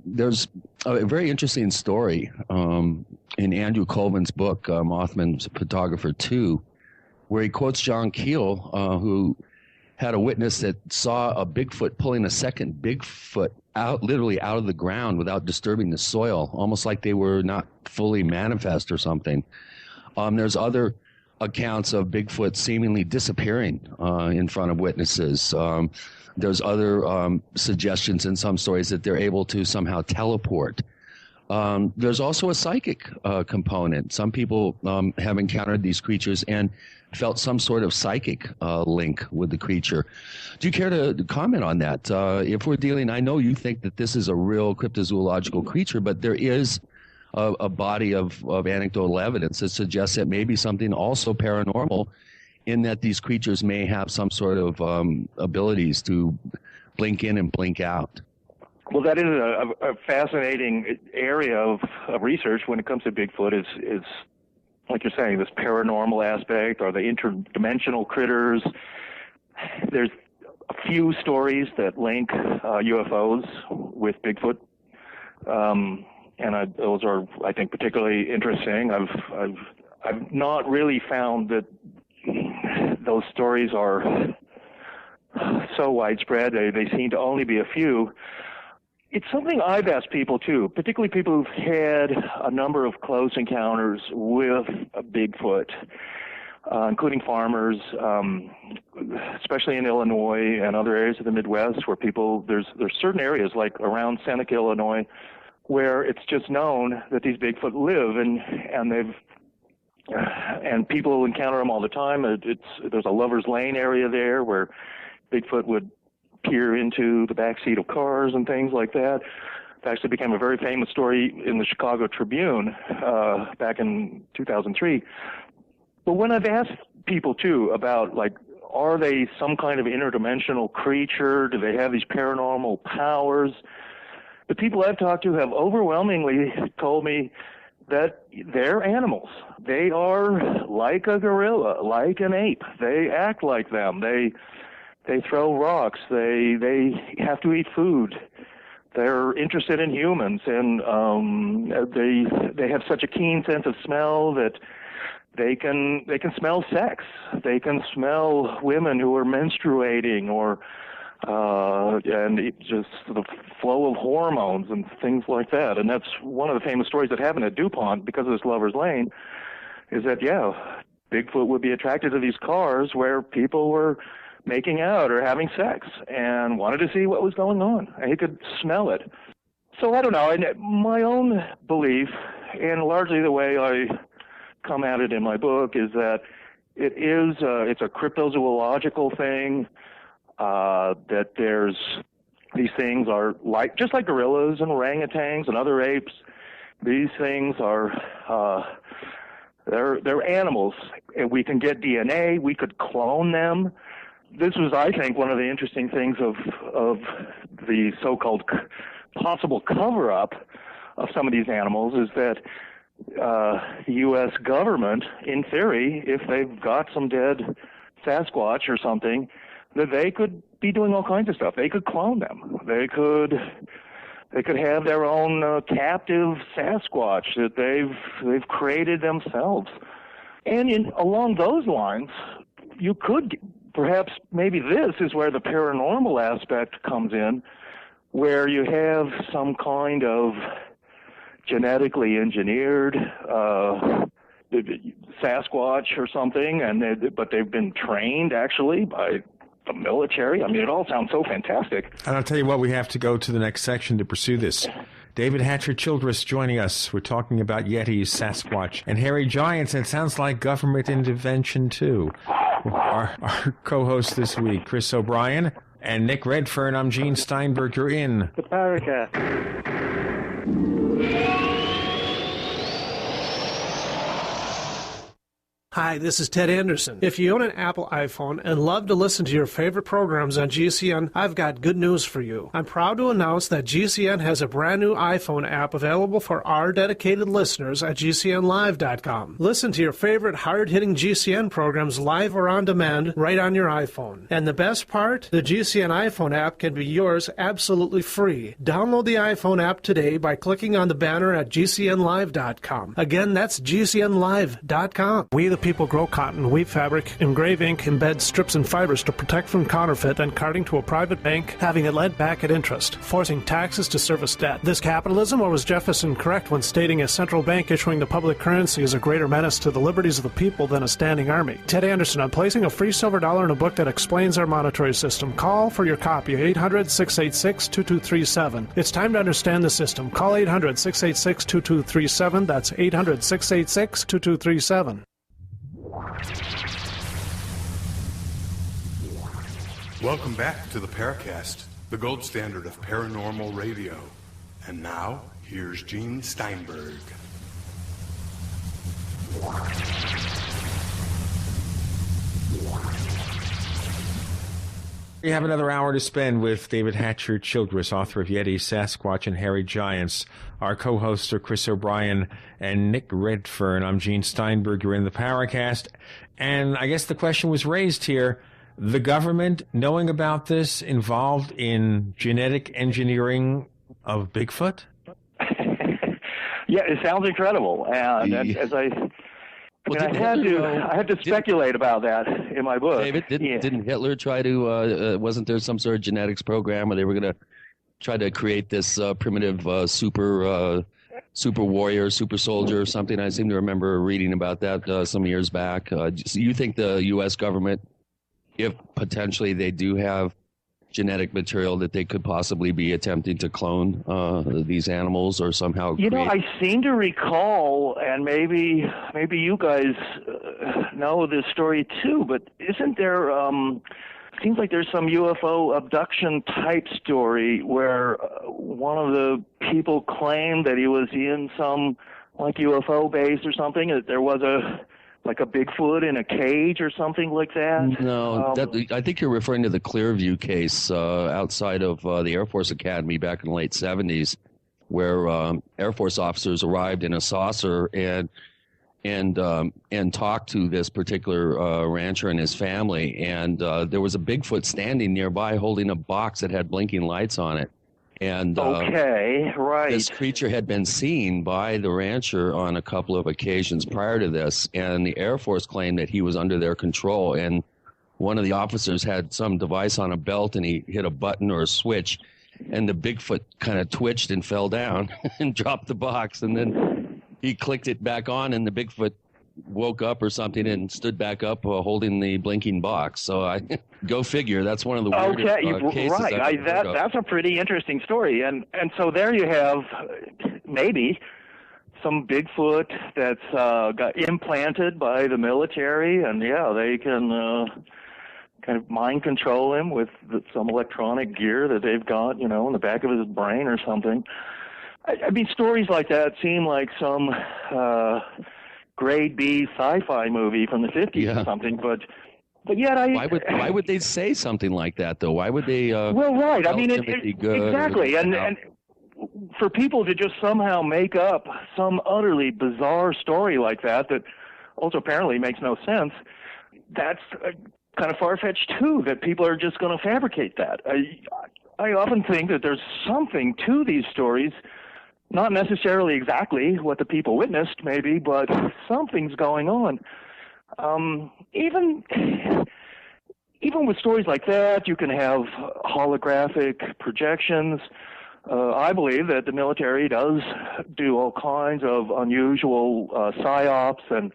There's a very interesting story in Andrew Colvin's book, Mothman's Photographer 2, where he quotes John Keel, who had a witness that saw a Bigfoot pulling a second Bigfoot literally out of the ground without disturbing the soil, almost like they were not fully manifest or something. There's other accounts of Bigfoot seemingly disappearing in front of witnesses. There's other suggestions in some stories that they're able to somehow teleport. There's also a psychic component. Some people have encountered these creatures and felt some sort of psychic link with the creature. Do you care to comment on that? If we're dealing, I know you think that this is a real cryptozoological creature, but there is a body of anecdotal evidence that suggests that maybe something also paranormal, in that these creatures may have some sort of abilities to blink in and blink out. Well, that is a fascinating area of research when it comes to Bigfoot is like you're saying, this paranormal aspect or the interdimensional critters. There's a few stories that link UFOs with Bigfoot, and those are, I think, particularly interesting. I've not really found that those stories are so widespread. They seem to only be a few. It's something I've asked people too, particularly people who've had a number of close encounters with a Bigfoot, including farmers, especially in Illinois and other areas of the Midwest where there's certain areas like around Seneca, Illinois, where it's just known that these Bigfoot live, and people encounter them all the time. There's a Lover's Lane area there where Bigfoot would peer into the backseat of cars and things like that. It actually became a very famous story in the Chicago Tribune back in 2003. But when I've asked people, too, about, like, are they some kind of interdimensional creature? Do they have these paranormal powers? The people I've talked to have overwhelmingly told me that they're animals. They are like a gorilla, like an ape. They act like them. They throw rocks. They have to eat food. They're interested in humans, and they have such a keen sense of smell that they can smell sex. They can smell women who are menstruating, and just the flow of hormones and things like that. And that's one of the famous stories that happened at DuPont because of this Lover's Lane, is that, Bigfoot would be attracted to these cars where people were making out or having sex and wanted to see what was going on. And he could smell it. So I don't know. My own belief, and largely the way I come at it in my book, is that it's a cryptozoological thing, that there's these things are just like gorillas and orangutans and other apes. These things are they're animals, and we can get DNA. We could clone them. This was, I think, one of the interesting things of the so-called possible cover-up of some of these animals, is that the U.S. government, in theory, if they've got some dead Sasquatch or something, that they could be doing all kinds of stuff. They could clone them. They could have their own captive Sasquatch that they've created themselves. And along those lines, you could perhaps maybe this is where the paranormal aspect comes in, where you have some kind of genetically engineered Sasquatch or something, but they've been trained actually by the military. I mean, it all sounds so fantastic. And I'll tell you what, we have to go to the next section to pursue this. David Hatcher Childress joining us. We're talking about Yetis, Sasquatch, and hairy giants. And it sounds like government intervention, too. Our co-hosts this week, Chris O'Brien and Nick Redfern. I'm Gene Steinberg. You're in the Paracast. Hi, this is Ted Anderson. If you own an Apple iPhone and love to listen to your favorite programs on GCN, I've got good news for you. I'm proud to announce that GCN has a brand new iPhone app available for our dedicated listeners at GCNlive.com. Listen to your favorite hard-hitting GCN programs live or on demand right on your iPhone. And the best part? The GCN iPhone app can be yours absolutely free. Download the iPhone app today by clicking on the banner at GCNlive.com. Again, that's GCNlive.com. We, the people, grow cotton, weave fabric, engrave ink, embed strips and fibers to protect from counterfeit, and carting to a private bank, having it lent back at interest, forcing taxes to service debt. This capitalism, or was Jefferson correct when stating a central bank issuing the public currency is a greater menace to the liberties of the people than a standing army? Ted Anderson, I'm placing a free silver dollar in a book that explains our monetary system. Call for your copy, 800-686-2237. It's time to understand the system. Call 800-686-2237. That's 800-686-2237. Welcome back to the Paracast, the gold standard of paranormal radio. And now, here's Gene Steinberg. We have another hour to spend with David Hatcher Childress, author of Yetis, Sasquatch, and Hairy Giants. Our co-hosts are Chris O'Brien and Nick Redfern. I'm Gene Steinberg. You're in the Paracast. And I guess the question was raised here, the government, knowing about this, involved in genetic engineering of Bigfoot? Yeah, it sounds incredible. And as I had to speculate about that in my book. David, didn't Hitler try to, wasn't there some sort of genetics program where they were going to try to create this primitive super warrior, super soldier or something? I seem to remember reading about that some years back. So you think the U.S. government, if potentially they do have genetic material, that they could possibly be attempting to clone these animals or somehow create... I seem to recall, and maybe you guys know this story too, but isn't there... seems like there's some UFO abduction type story where one of the people claimed that he was in some like UFO base or something, that there was a Bigfoot in a cage or something like that. No, I think you're referring to the Clearview case outside of the Air Force Academy back in the late 70s, where Air Force officers arrived in a saucer and talked to this particular rancher and his family, and there was a Bigfoot standing nearby holding a box that had blinking lights on it. And this creature had been seen by the rancher on a couple of occasions prior to this, and the Air Force claimed that he was under their control. And one of the officers had some device on a belt, and he hit a button or a switch, and the Bigfoot kind of twitched and fell down and dropped the box. And then he clicked it back on, and the Bigfoot woke up or something and stood back up holding the blinking box. So go figure. That's one of the weirdest cases I've heard of. That's a pretty interesting story. And so there you have maybe some Bigfoot that's got implanted by the military, and they can kind of mind control him with some electronic gear that they've got, in the back of his brain or something. I mean, stories like that seem like some grade B sci-fi movie from the 50s or something, but yet why would they say something like that though? Why would they? Well, right. I mean, exactly, and for people to just somehow make up some utterly bizarre story like that also apparently makes no sense. That's kind of far-fetched too. That people are just going to fabricate that. I often think that there's something to these stories. Not necessarily exactly what the people witnessed, maybe, but something's going on. Even with stories like that, you can have holographic projections. I believe that the military does do all kinds of unusual psyops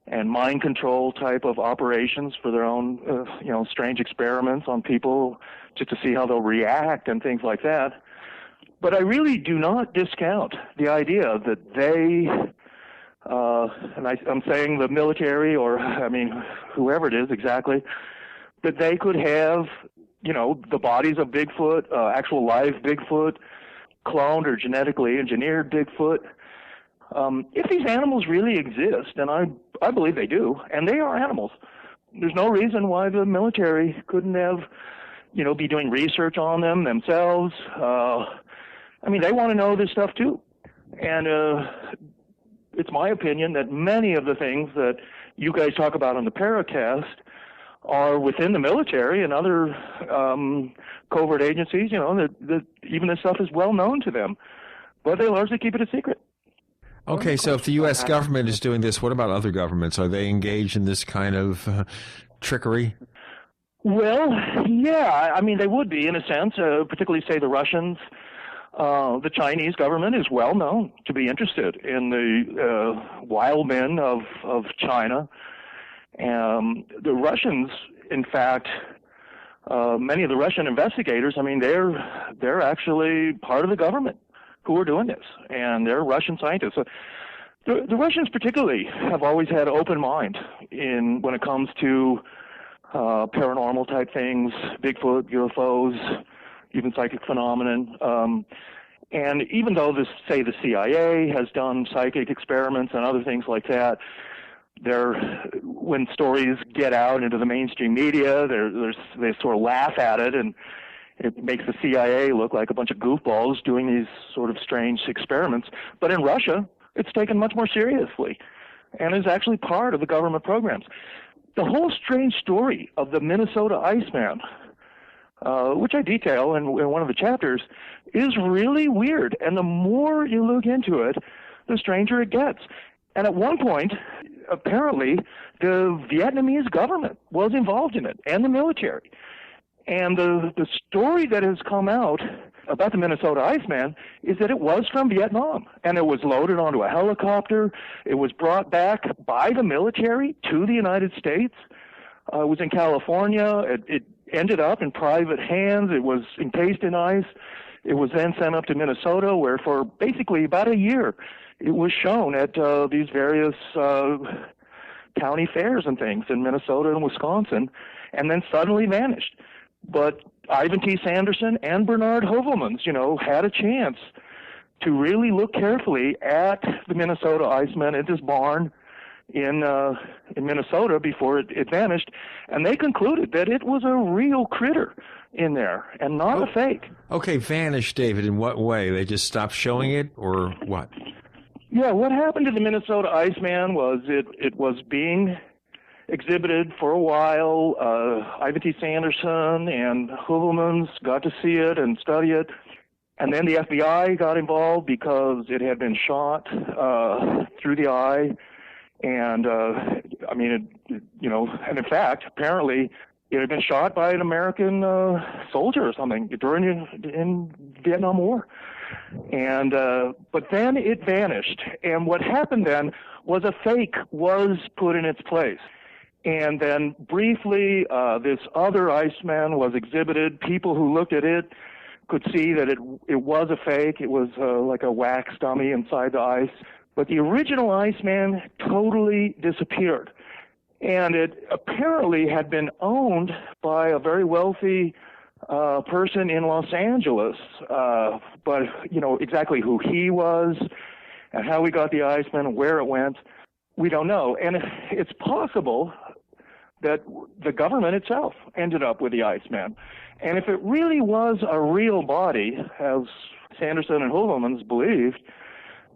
and mind control type of operations for their own, strange experiments on people just to see how they'll react and things like that. But I really do not discount the idea that they, and I'm saying the military or, whoever it is exactly, that they could have, the bodies of Bigfoot, actual live Bigfoot, cloned or genetically engineered Bigfoot. If these animals really exist, and I believe they do, and they are animals, there's no reason why the military couldn't have, be doing research on them themselves. They want to know this stuff too. And it's my opinion that many of the things that you guys talk about on the Paracast are within the military and other covert agencies, that even this stuff is well known to them. But they largely keep it a secret. Okay, so if the U.S. government is doing this, what about other governments? Are they engaged in this kind of trickery? Well, yeah. They would be, in a sense, particularly, say, the Russians. The Chinese government is well known to be interested in the wild men of China. The Russians, in fact, many of the Russian investigators, they're actually part of the government who are doing this, and they're Russian scientists. So the Russians particularly have always had an open mind when it comes to paranormal type things, Bigfoot, UFOs, even psychic phenomenon. And even though the CIA has done psychic experiments and other things like that, when stories get out into the mainstream media, they sort of laugh at it, and it makes the CIA look like a bunch of goofballs doing these sort of strange experiments. But in Russia, it's taken much more seriously and is actually part of the government programs. the whole strange story of the Minnesota Iceman, which I detail in one of the chapters, is really weird. And the more you look into it, the stranger it gets. And at one point, apparently, the Vietnamese government was involved in it, and the military. And the story that has come out about the Minnesota Iceman is that it was from Vietnam, and it was loaded onto a helicopter. It was brought back by the military to the United States. It was in California. It ended up in private hands. It was encased in ice. It was then sent up to Minnesota, where for basically about a year, it was shown at these various county fairs and things in Minnesota and Wisconsin, and then suddenly vanished. But Ivan T. Sanderson and Bernard Hovelmans, had a chance to really look carefully at the Minnesota Iceman at this barn in Minnesota before it vanished, and they concluded that it was a real critter in there and not a fake. Okay, vanished, David. In what way? They just stopped showing it, or what? Yeah, what happened to the Minnesota Iceman was it was being exhibited for a while. Ivan T. Sanderson and Hovelmans got to see it and study it. And then the FBI got involved because it had been shot through the eye. And, and in fact, apparently it had been shot by an American soldier or something during in Vietnam War. And but then it vanished. And what happened then was a fake was put in its place. And then briefly, this other Iceman was exhibited. People who looked at it could see that it was a fake. It was like a wax dummy inside the ice. But the original Iceman totally disappeared. And it apparently had been owned by a very wealthy person in Los Angeles. But, exactly who he was and how we got the Iceman and where it went, we don't know. And it's possible that the government itself ended up with the Iceman. And if it really was a real body, as Sanderson and Hovelmans believed,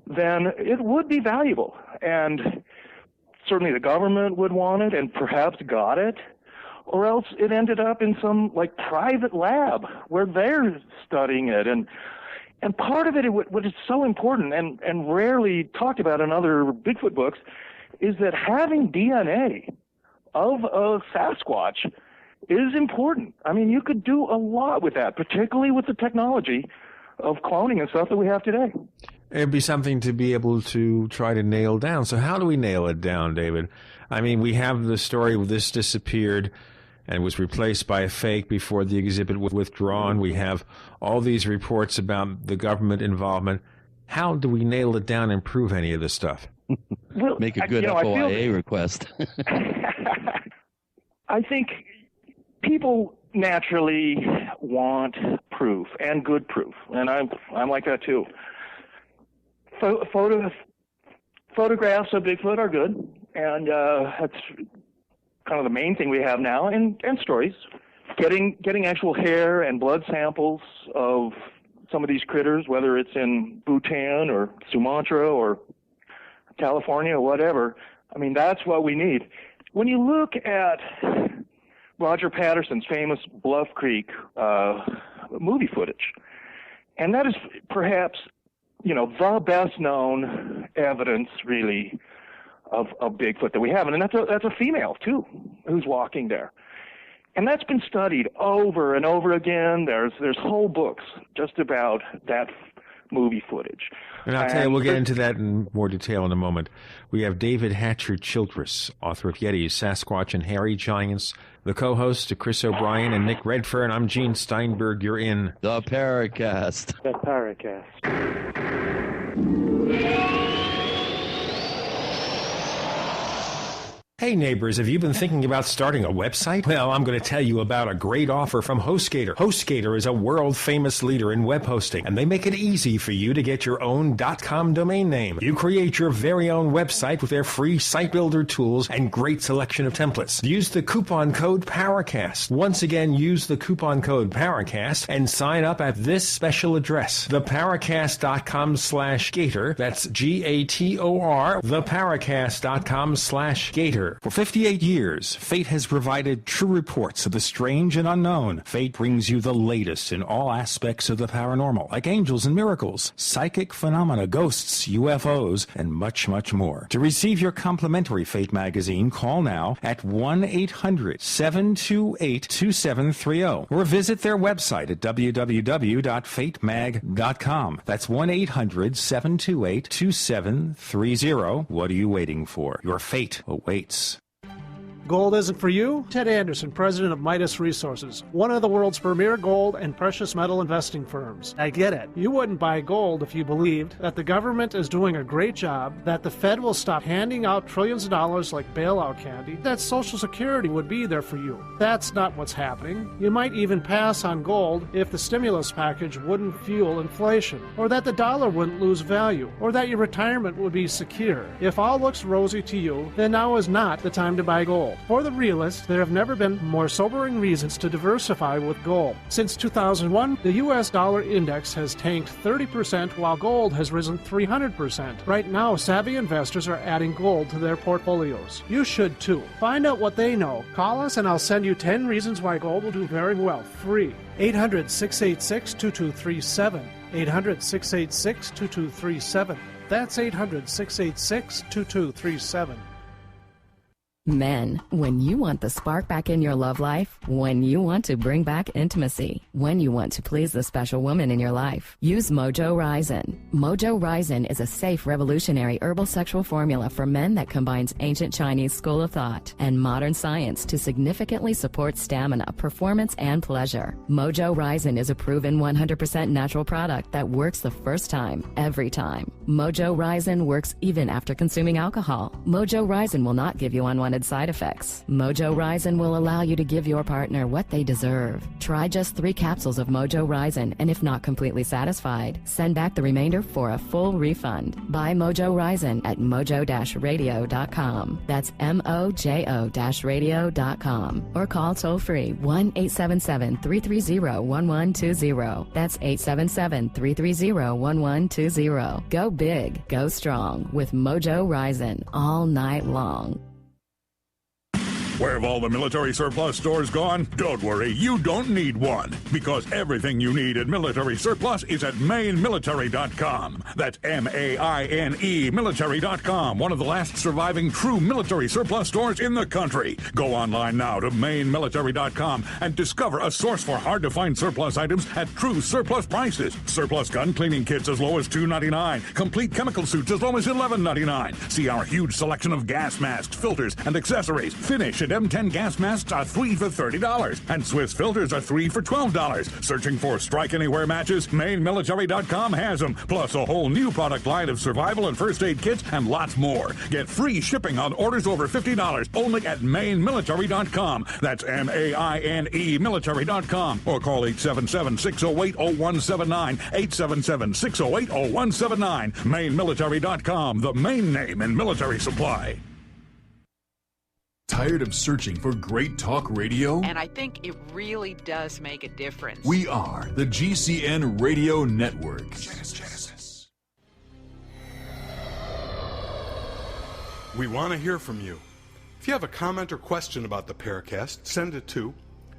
then it would be valuable. And certainly the government would want it and perhaps got it, or else it ended up in some private lab where they're studying it. And part of it, what is so important and rarely talked about in other Bigfoot books, is that having DNA of a Sasquatch is important. I mean, you could do a lot with that, particularly with the technology of cloning and stuff that we have today. It'd be something to be able to try to nail down. So how do we nail it down, David? I mean, we have the story where this disappeared and was replaced by a fake before the exhibit was withdrawn. We have all these reports about the government involvement. How do we nail it down and prove any of this stuff? Well, make a good FOIA request. I think people naturally want proof and good proof, and I'm like that too. Photographs of Bigfoot are good, and that's kind of the main thing we have now, and stories. Getting actual hair and blood samples of some of these critters, whether it's in Bhutan or Sumatra or California or whatever, I mean, that's what we need. When you look at Roger Patterson's famous Bluff Creek movie footage, and that is perhaps, the best known evidence really of Bigfoot that we have. And that's a female too, who's walking there. And that's been studied over and over again. There's whole books just about that movie footage. And I'll tell you, we'll get into that in more detail in a moment. We have David Hatcher Childress, author of Yetis, Sasquatch, and Hairy Giants. The co-hosts are Chris O'Brien and Nick Redfern. I'm Gene Steinberg. You're in the Paracast. The Paracast. Hey neighbors, have you been thinking about starting a website? Well, I'm going to tell you about a great offer from HostGator. HostGator is a world-famous leader in web hosting, and they make it easy for you to get your own .com domain name. You create your very own website with their free site builder tools and great selection of templates. Use the coupon code Paracast. Once again, use the coupon code Paracast and sign up at this special address, theparacast.com/gator. That's Gator. Theparacast.com/gator. future. For 58 years, Fate has provided true reports of the strange and unknown. Fate brings you the latest in all aspects of the paranormal, like angels and miracles, psychic phenomena, ghosts, UFOs, and much, much more. To receive your complimentary Fate magazine, call now at 1-800-728-2730 or visit their website at www.fatemag.com. That's 1-800-728-2730. What are you waiting for? Your fate awaits. Gold isn't for you? Ted Anderson, president of Midas Resources, one of the world's premier gold and precious metal investing firms. I get it. You wouldn't buy gold if you believed that the government is doing a great job, that the Fed will stop handing out trillions of dollars like bailout candy, that Social Security would be there for you. That's not what's happening. You might even pass on gold if the stimulus package wouldn't fuel inflation, or that the dollar wouldn't lose value, or that your retirement would be secure. If all looks rosy to you, then now is not the time to buy gold. For the realist, there have never been more sobering reasons to diversify with gold. Since 2001, the U.S. dollar index has tanked 30% while gold has risen 300%. Right now, savvy investors are adding gold to their portfolios. You should too. Find out what they know. Call us and I'll send you 10 reasons why gold will do very well, free. 800-686-2237. 800-686-2237. That's 800-686-2237. Men, when you want the spark back in your love life, when you want to bring back intimacy, when you want to please the special woman in your life, use Mojo Ryzen. Mojo Ryzen is a safe, revolutionary herbal sexual formula for men that combines ancient Chinese school of thought and modern science to significantly support stamina, performance, and pleasure. Mojo Ryzen is a proven 100% natural product that works the first time, every time. Mojo Ryzen works even after consuming alcohol. Mojo Ryzen will not give you unwanted side effects. Mojo Ryzen will allow you to give your partner what they deserve. Try just 3 capsules of Mojo Ryzen, and if not completely satisfied, send back the remainder for a full refund. Buy Mojo Ryzen at mojo-radio.com. That's mojo-radio.com. Or call toll-free 1-877-330-1120. That's 877-330-1120. Go big, go strong with Mojo Ryzen all night long. Where have all the military surplus stores gone? Don't worry, you don't need one, because everything you need at military surplus is at mainemilitary.com. That's M-A-I-N-E military.com, one of the last surviving true military surplus stores in the country. Go online now to mainemilitary.com and discover a source for hard-to-find surplus items at true surplus prices. Surplus gun cleaning kits as low as $2.99. Complete chemical suits as low as $11.99. See our huge selection of gas masks, filters, and accessories. Finish and M10 gas masks are 3 for $30, and Swiss filters are 3 for $12. Searching for Strike Anywhere matches? MainMilitary.com has them, plus a whole new product line of survival and first aid kits and lots more. Get free shipping on orders over $50 only at MainMilitary.com. That's M-A-I-N-E military.com, or call 877-608-0179, 877-608-0179. MainMilitary.com, the main name in military supply. Tired of searching for great talk radio? And I think it really does make a difference. We are the GCN Radio Network. Genesis. We want to hear from you. If you have a comment or question about the Paracast, send it to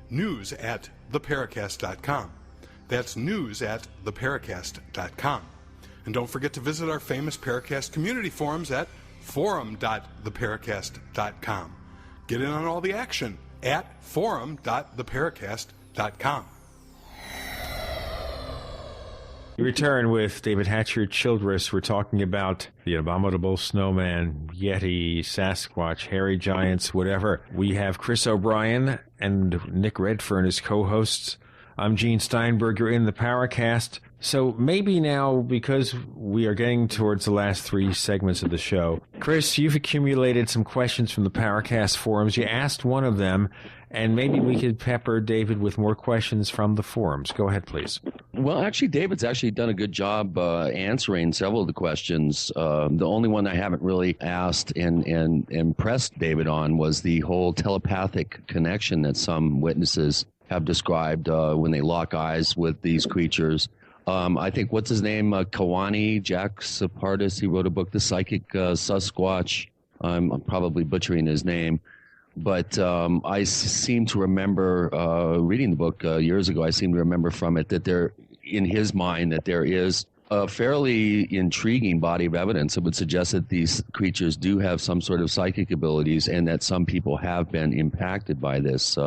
news@theparacast.com. That's news@theparacast.com. And don't forget to visit our famous Paracast community forums at forum.theparacast.com. Get in on all the action at forum.theparacast.com. We return with David Hatcher, Childress. We're talking about the abominable snowman, Yeti, Sasquatch, hairy giants, whatever. We have Chris O'Brien and Nick Redfern as co-hosts. I'm Gene Steinberg. You're in the Paracast. So maybe now, because we are getting towards the last 3 segments of the show, Chris, you've accumulated some questions from the Paracast forums. You asked one of them, and maybe we could pepper David with more questions from the forums. Go ahead, please. Well, actually, David's actually done a good job answering several of the questions. The only one I haven't really asked and pressed David on was the whole telepathic connection that some witnesses have described when they lock eyes with these creatures. I think, what's his name? Kawani, Jack Sapardis. He wrote a book, The Psychic Sasquatch. I'm probably butchering his name. But I seem to remember reading the book years ago. I seem to remember from it that there, in his mind, that there is a fairly intriguing body of evidence that would suggest that these creatures do have some sort of psychic abilities, and that some people have been impacted by this.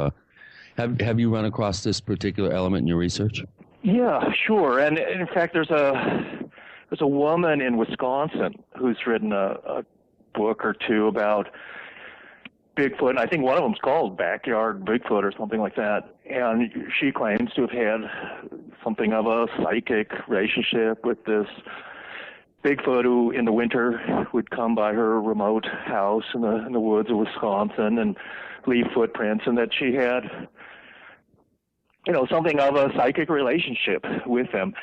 Have you run across this particular element in your research? Yeah, sure. And in fact, there's a woman in Wisconsin who's written a book or two about Bigfoot, and I think one of them's called Backyard Bigfoot or something like that. And she claims to have had something of a psychic relationship with this Bigfoot who, in the winter, would come by her remote house in the woods of Wisconsin and leave footprints, and that she had, something of a psychic relationship with him.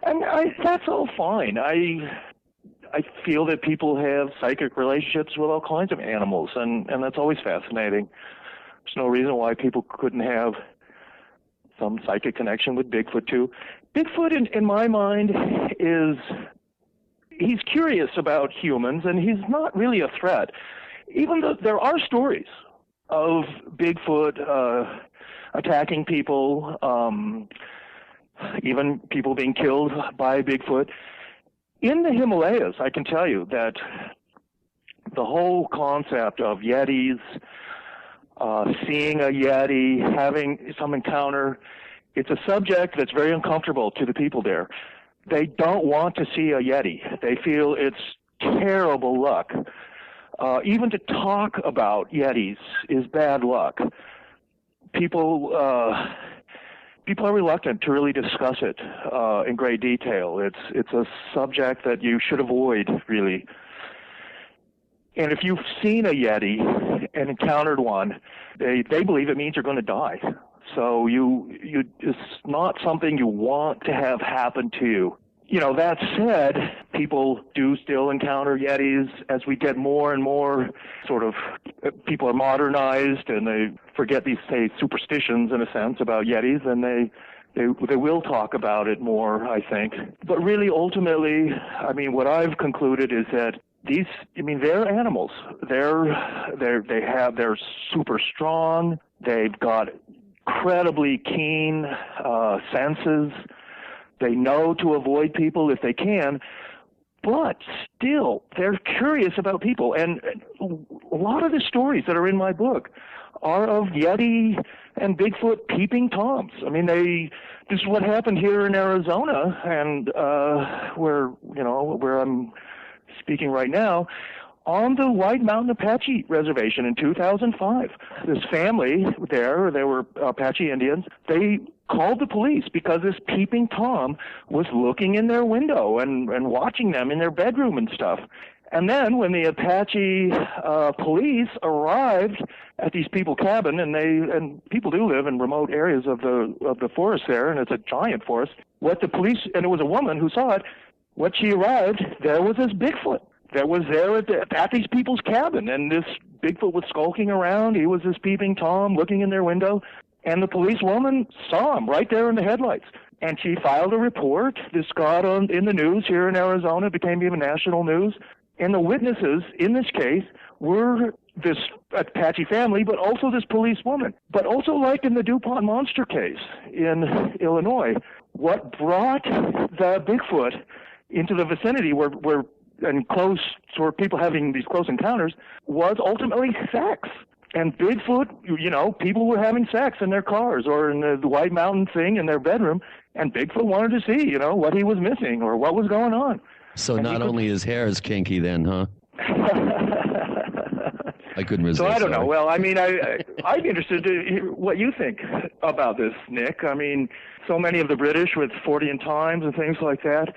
And that's all fine. I feel that people have psychic relationships with all kinds of animals, and that's always fascinating. There's no reason why people couldn't have some psychic connection with Bigfoot, too. Bigfoot, in my mind, he's curious about humans, and he's not really a threat. Even though there are stories of Bigfoot attacking people, even people being killed by Bigfoot. In the Himalayas, I can tell you that the whole concept of Yetis, seeing a Yeti, having some encounter, it's a subject that's very uncomfortable to the people there. They don't want to see a Yeti. They feel it's terrible luck. Even to talk about Yetis is bad luck. People are reluctant to really discuss it in great detail. It's a subject that you should avoid, really. And if you've seen a Yeti and encountered one, they believe it means you're going to die. So it's not something you want to have happen to you. That said, people do still encounter Yetis as we get more and more people are modernized and they forget these, say, superstitions in a sense about Yetis, and they will talk about it more, I think. But really, ultimately, what I've concluded is that they're animals. They're super strong. They've got incredibly keen senses. They know to avoid people if they can, but still, they're curious about people. And a lot of the stories that are in my book are of Yeti and Bigfoot peeping Toms. This is what happened here in Arizona, and where I'm speaking right now, on the White Mountain Apache Reservation in 2005. This family there, they were Apache Indians, they called the police because this peeping Tom was looking in their window and watching them in their bedroom and stuff. And then when the Apache police arrived at these people's cabin, and people do live in remote areas of the forest there, and it's a giant forest, and it was a woman who saw it, when she arrived, there was this Bigfoot that was there at these people's cabin, and this Bigfoot was skulking around. He was this peeping Tom looking in their window, and the policewoman saw him right there in the headlights. And she filed a report. This got in the news here in Arizona, became even national news. And the witnesses in this case were this Apache family, but also this policewoman. But also, like in the DuPont monster case in Illinois, what brought the Bigfoot into the vicinity where people having these close encounters was ultimately sex. And Bigfoot, people were having sex in their cars or in the White Mountain thing in their bedroom, and Bigfoot wanted to see, what he was missing or what was going on. So not only his hair is kinky then, huh? I couldn't resist. So I don't know. Well, I'd be interested to hear what you think about this, Nick. So many of the British with 40 and Times and things like that,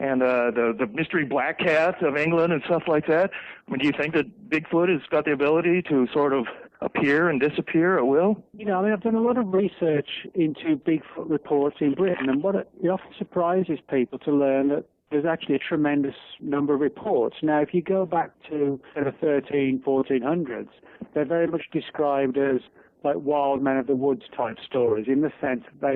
and the mystery black cats of England and stuff like that. Do you think that Bigfoot has got the ability to sort of appear and disappear at will? I've done a lot of research into Bigfoot reports in Britain, and it often surprises people to learn that there's actually a tremendous number of reports. Now, if you go back to the 1400s, they're very much described as like wild men of the woods type stories, in the sense that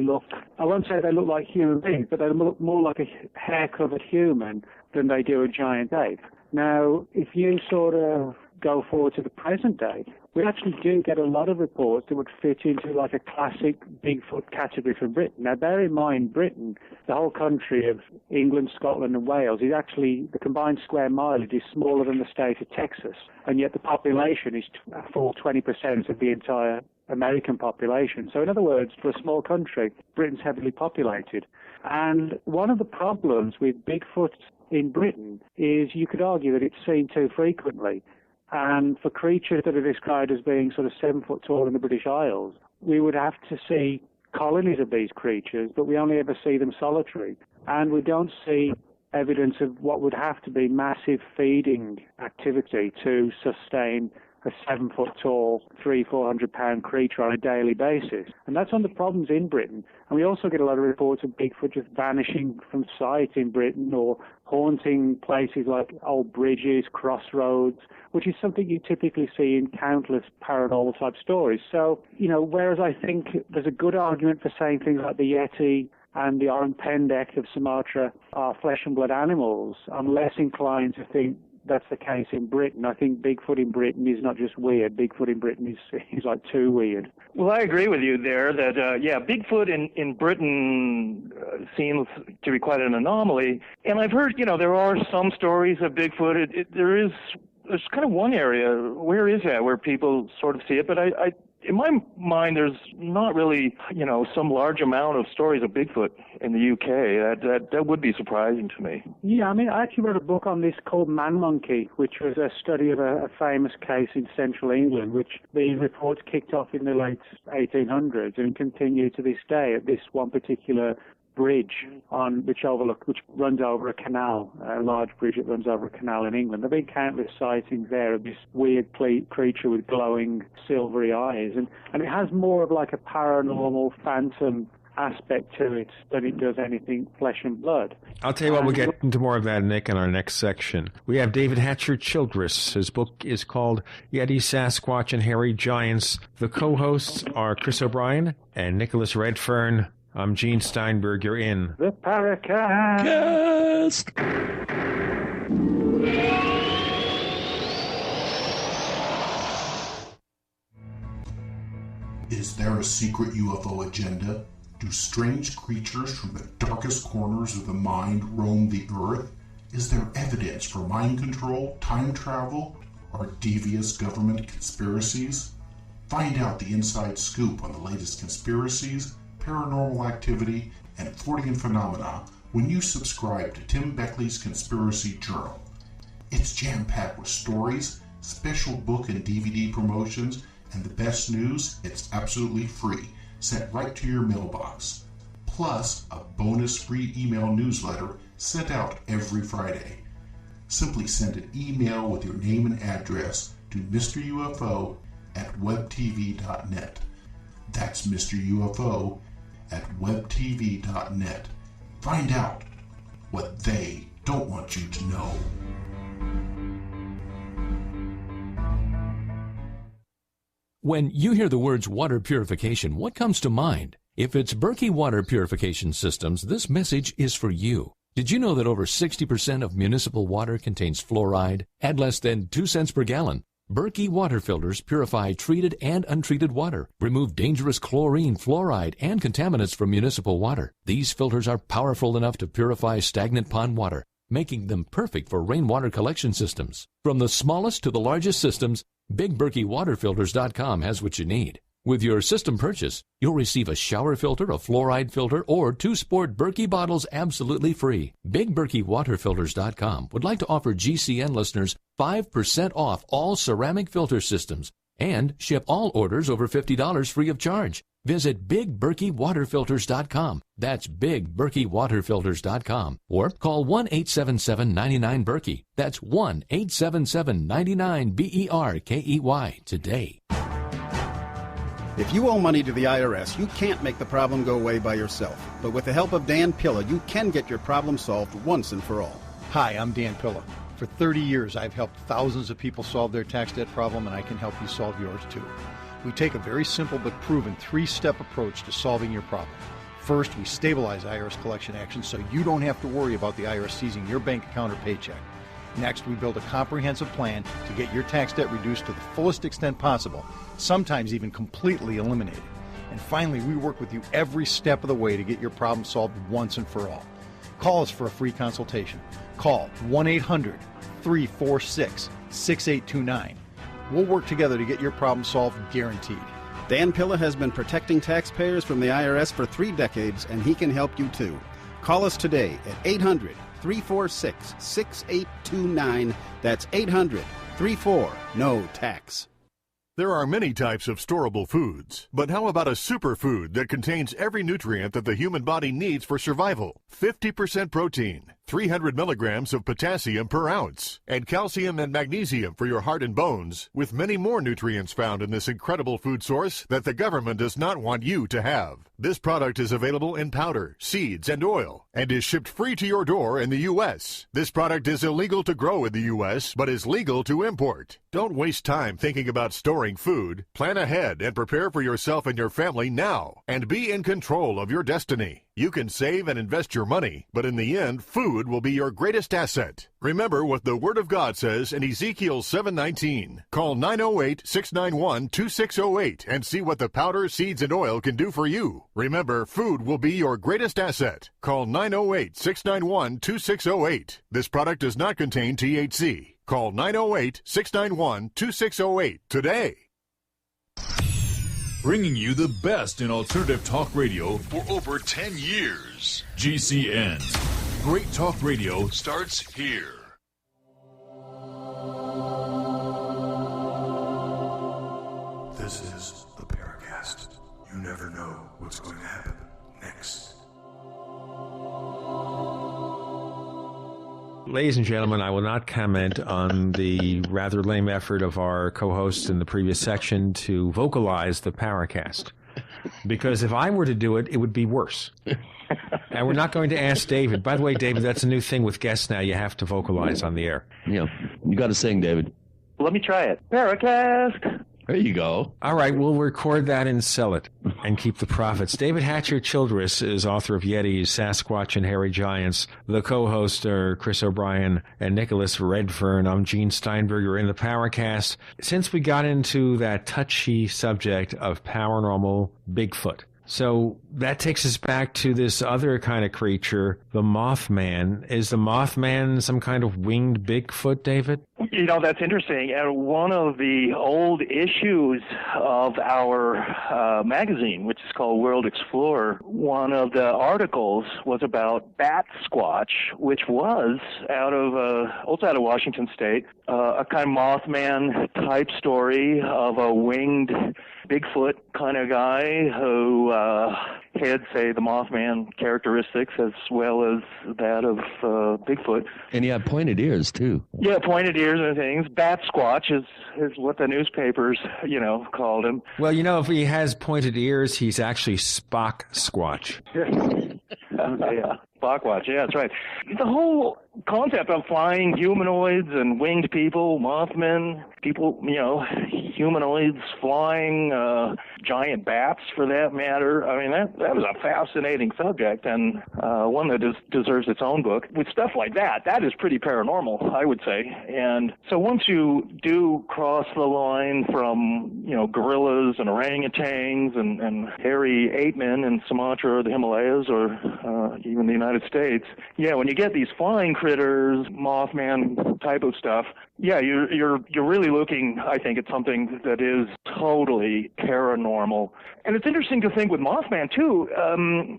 I won't say they look like human beings, but they look more like a hair-covered human than they do a giant ape. Now, if you sort of go forward to the present day, we actually do get a lot of reports that would fit into like a classic Bigfoot category from Britain. Now, bear in mind, Britain, the whole country of England, Scotland, and Wales, is actually, the combined square mileage is smaller than the state of Texas, and yet the population is a full 20% of the entire American population. So in other words, for a small country, Britain's heavily populated. And one of the problems with Bigfoot in Britain is you could argue that it's seen too frequently. And for creatures that are described as being sort of 7 foot tall in the British Isles, we would have to see colonies of these creatures, but we only ever see them solitary. And we don't see evidence of what would have to be massive feeding activity to sustain a 7 foot tall, 300-400 pound creature on a daily basis. And that's one of the problems in Britain. And we also get a lot of reports of Bigfoot just vanishing from sight in Britain or haunting places like old bridges, crossroads, which is something you typically see in countless paranormal type stories. So, you know, whereas I think there's a good argument for saying things like the Yeti and the orang pendek of Sumatra are flesh and blood animals, I'm less inclined to think that's the case in Britain. I think Bigfoot in Britain is not just weird. Bigfoot in Britain is like too weird. Well, I agree with you there that, Bigfoot in Britain seems to be quite an anomaly. And I've heard, there are some stories of Bigfoot. There's kind of one area, where is that, where people sort of see it? But in my mind, there's not really, some large amount of stories of Bigfoot in the UK. That would be surprising to me. Yeah, I mean, I actually wrote a book on this called Man Monkey, which was a study of a famous case in central England, which the reports kicked off in the late 1800s and continue to this day at this one particular bridge which runs over a canal, a large bridge that runs over a canal in England. There have been countless sightings there of this weird creature with glowing silvery eyes, and it has more of like a paranormal phantom aspect to it than it does anything flesh and blood. I'll tell you what, we'll get into more of that, Nick, in our next section. We have David Hatcher Childress. His book is called Yetis, Sasquatch, and Hairy Giants. The co-hosts are Chris O'Brien and Nicholas Redfern. I'm Gene Steinberg. You're in the Paracast. Is there a secret UFO agenda? Do strange creatures from the darkest corners of the mind roam the earth? Is there evidence for mind control, time travel, or devious government conspiracies? Find out the inside scoop on the latest conspiracies, paranormal activity, and Fortean phenomena when you subscribe to Tim Beckley's Conspiracy Journal. It's jam-packed with stories, special book and DVD promotions, and the best news, it's absolutely free, sent right to your mailbox. Plus, a bonus free email newsletter sent out every Friday. Simply send an email with your name and address to Mr. UFO at webtv.net. That's Mr. UFO at webtv.net. Find out what they don't want you to know. When you hear the words water purification, what comes to mind? If it's Berkey Water Purification Systems, this message is for you. Did you know that over 60% of municipal water contains fluoride at less than 2 cents per gallon? Berkey water filters purify treated and untreated water, remove dangerous chlorine, fluoride, and contaminants from municipal water. These filters are powerful enough to purify stagnant pond water, making them perfect for rainwater collection systems. From the smallest to the largest systems, BigBerkeyWaterFilters.com has what you need. With your system purchase, you'll receive a shower filter, a fluoride filter, or 2 sport Berkey bottles absolutely free. BigBerkeyWaterFilters.com would like to offer GCN listeners 5% off all ceramic filter systems and ship all orders over $50 free of charge. Visit BigBerkeyWaterFilters.com. That's BigBerkeyWaterFilters.com. Or call 1-877-99-BERKEY. That's 1-877-99-BERKEY today. If you owe money to the IRS, you can't make the problem go away by yourself. But with the help of Dan Pilla, you can get your problem solved once and for all. Hi, I'm Dan Pilla. For 30 years, I've helped thousands of people solve their tax debt problem, and I can help you solve yours too. We take a very simple but proven 3-step approach to solving your problem. First, we stabilize IRS collection actions so you don't have to worry about the IRS seizing your bank account or paycheck. Next, we build a comprehensive plan to get your tax debt reduced to the fullest extent possible, sometimes even completely eliminated. And finally, we work with you every step of the way to get your problem solved once and for all. Call us for a free consultation. Call 1-800-346-6829. We'll work together to get your problem solved, guaranteed. Dan Pilla has been protecting taxpayers from the IRS for 3 decades, and he can help you too. Call us today at 800-346-6829. That's 800-34-NO-TAX. There are many types of storable foods, but how about a superfood that contains every nutrient that the human body needs for survival? 50% protein, 300 milligrams of potassium per ounce, and calcium and magnesium for your heart and bones, with many more nutrients found in this incredible food source that the government does not want you to have. This product is available in powder, seeds, and oil, and is shipped free to your door in the U.S. This product is illegal to grow in the U.S., but is legal to import. Don't waste time thinking about storing food. Plan ahead and prepare for yourself and your family now, and be in control of your destiny. You can save and invest your money, but in the end, food will be your greatest asset. Remember what the Word of God says in Ezekiel 7:19. Call 908-691-2608 and see what the powder, seeds, and oil can do for you. Remember, food will be your greatest asset. Call 908-691-2608. This product does not contain THC. Call 908-691-2608 today. Bringing you the best in alternative talk radio for over 10 years. GCN. Great talk radio starts here. This is the Paracast. You never know what's going to happen next. Ladies and gentlemen, I will not comment on the rather lame effort of our co-hosts in the previous section to vocalize the Paracast. Because if I were to do it, it would be worse. And we're not going to ask David. By the way, David, that's a new thing with guests now. You have to vocalize on the air. Yeah, you got to sing, David. Let me try it. Paracast. There you go. All right, we'll record that and sell it and keep the profits. David Hatcher Childress is author of Yetis, Sasquatch, and Hairy Giants. The co-hosts are Chris O'Brien and Nicholas Redfern. I'm Gene Steinberger in the Paracast. Since we got into that touchy subject of paranormal Bigfoot, so that takes us back to this other kind of creature, the Mothman. Is the Mothman some kind of winged Bigfoot, David? You know, that's interesting. And one of the old issues of our magazine, which is called World Explorer, one of the articles was about Bat Squatch, which was also out of Washington State, a kind of Mothman type story of a winged Bigfoot kind of guy who had, say, the Mothman characteristics as well as that of Bigfoot. And he had pointed ears, too. Yeah, pointed ears and things. Bat Squatch is what the newspapers, called him. Well, if he has pointed ears, he's actually Spock Squatch. Yeah, Spockwatch, yeah, that's right. The whole concept of flying humanoids and winged people, Mothmen, people, humanoids flying, giant bats for that matter. I mean, that was a fascinating subject and one that deserves its own book. With stuff like that is pretty paranormal, I would say. And so once you do cross the line from, gorillas and orangutans and hairy ape men in Sumatra or the Himalayas or even the United States, when you get these flying critters, Mothman type of stuff, you're really looking, I think, at something that is totally paranormal. And it's interesting to think with Mothman, too,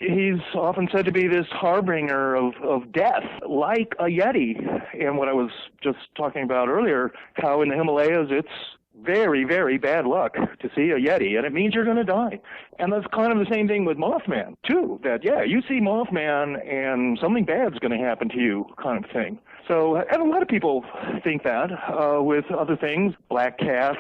he's often said to be this harbinger of death, like a Yeti. And what I was just talking about earlier, how in the Himalayas it's very, very bad luck to see a Yeti, and it means you're going to die. And that's kind of the same thing with Mothman, too, that, you see Mothman and something bad's going to happen to you kind of thing. So, and a lot of people think that with other things, black cats,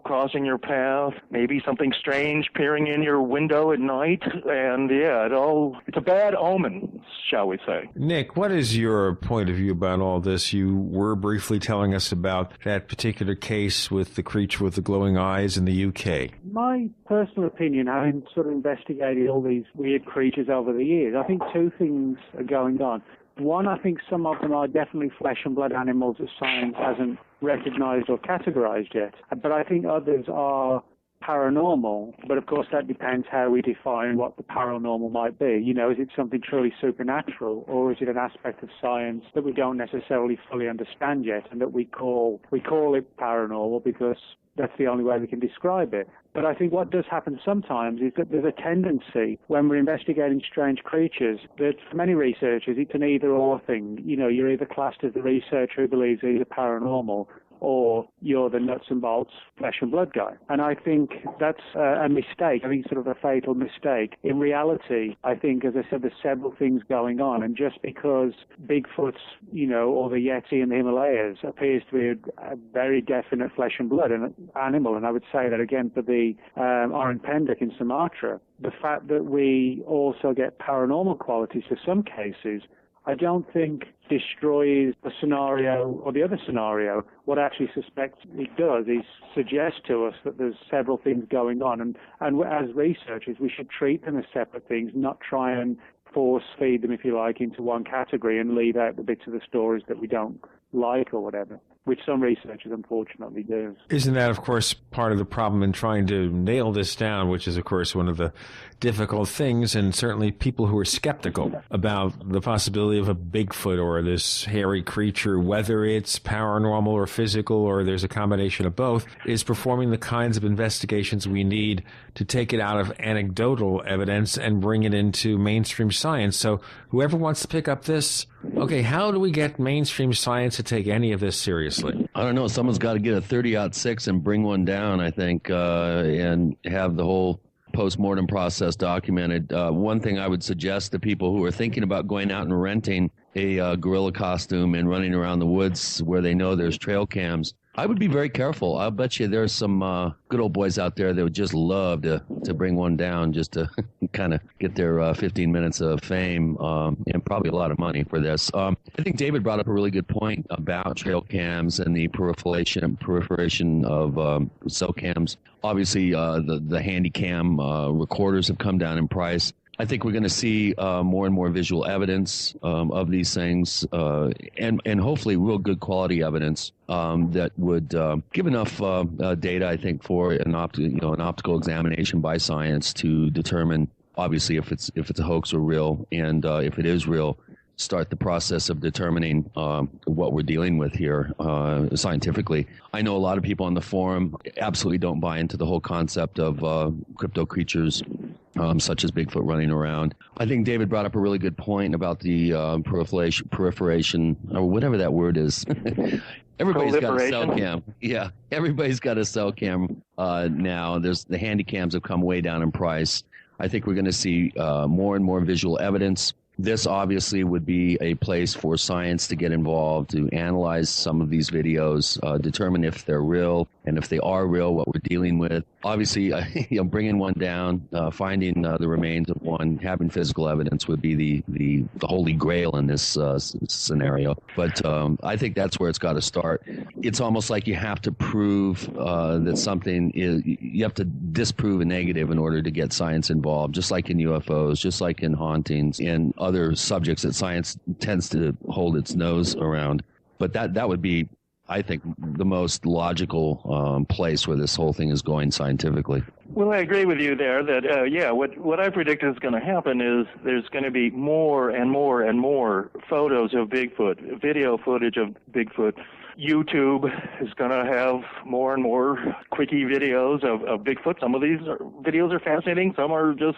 crossing your path, maybe something strange peering in your window at night, and it's a bad omen, shall we say. Nick, what is your point of view about all this? You were briefly telling us about that particular case with the creature with the glowing eyes in the UK. My personal opinion, having sort of investigated all these weird creatures over the years, I think two things are going on. One, I think some of them are definitely flesh and blood animals that science hasn't recognized or categorized yet. But I think others are paranormal, but of course that depends how we define what the paranormal might be. You know, is it something truly supernatural, or is it an aspect of science that we don't necessarily fully understand yet, and that we call it paranormal because that's the only way we can describe it. But I think what does happen sometimes is that there's a tendency when we're investigating strange creatures that for many researchers it's an either-or thing. You know, you're either classed as the researcher who believes these are paranormal, or you're the nuts and bolts flesh and blood guy. And I think that's a mistake. I think sort of a fatal mistake. In reality, I think, as I said, there's several things going on. And just because Bigfoot's, you know, or the Yeti in the Himalayas appears to be a very definite flesh and blood animal, and I would say that again for the Orang Pendek in Sumatra, the fact that we also get paranormal qualities for some cases, I don't think destroys the scenario or the other scenario. What I actually suspect it does is suggest to us that there's several things going on. And as researchers, we should treat them as separate things, not try and force feed them, if you like, into one category and leave out the bits of the stories that we don't like or whatever, which some researchers unfortunately do. Isn't that, of course, part of the problem in trying to nail this down, which is, of course, one of the difficult things, and certainly people who are skeptical about the possibility of a Bigfoot or this hairy creature, whether it's paranormal or physical or there's a combination of both, is performing the kinds of investigations we need to take it out of anecdotal evidence and bring it into mainstream science. So whoever wants to pick up this, okay, how do we get mainstream science to take any of this seriously? I don't know. Someone's got to get a 30-06 and bring one down, I think, and have the whole post-mortem process documented. One thing I would suggest to people who are thinking about going out and renting a gorilla costume and running around the woods where they know there's trail cams, I would be very careful. I'll bet you there's some good old boys out there that would just love to bring one down just to kind of get their 15 minutes of fame and probably a lot of money for this. I think David brought up a really good point about trail cams and the proliferation of cell cams. Obviously, the handy cam recorders have come down in price. I think we're going to see more and more visual evidence of these things, and hopefully real good quality evidence that would give enough data, I think, for an optical examination by science to determine, obviously, if it's a hoax or real, and if it is real, start the process of determining what we're dealing with here scientifically. I know a lot of people on the forum absolutely don't buy into the whole concept of crypto creatures such as Bigfoot running around. I think David brought up a really good point about the proliferation, or whatever that word is. Everybody's got a cell cam. Yeah, everybody's got a cell cam now. The handy cams have come way down in price. I think we're going to see more and more visual evidence. This obviously would be a place for science to get involved, to analyze some of these videos, determine if they're real, and if they are real, what we're dealing with. Obviously, bringing one down, finding the remains of one, having physical evidence would be the holy grail in this scenario. But I think that's where it's got to start. It's almost like you have to prove that something is, you have to disprove a negative in order to get science involved, just like in UFOs, just like in hauntings, and other subjects that science tends to hold its nose around. But that would be, I think, the most logical place where this whole thing is going scientifically. Well, I agree with you there that, what I predict is going to happen is there's going to be more and more and more photos of Bigfoot, video footage of Bigfoot. YouTube is going to have more and more quickie videos of Bigfoot. Some of these videos are fascinating. Some are just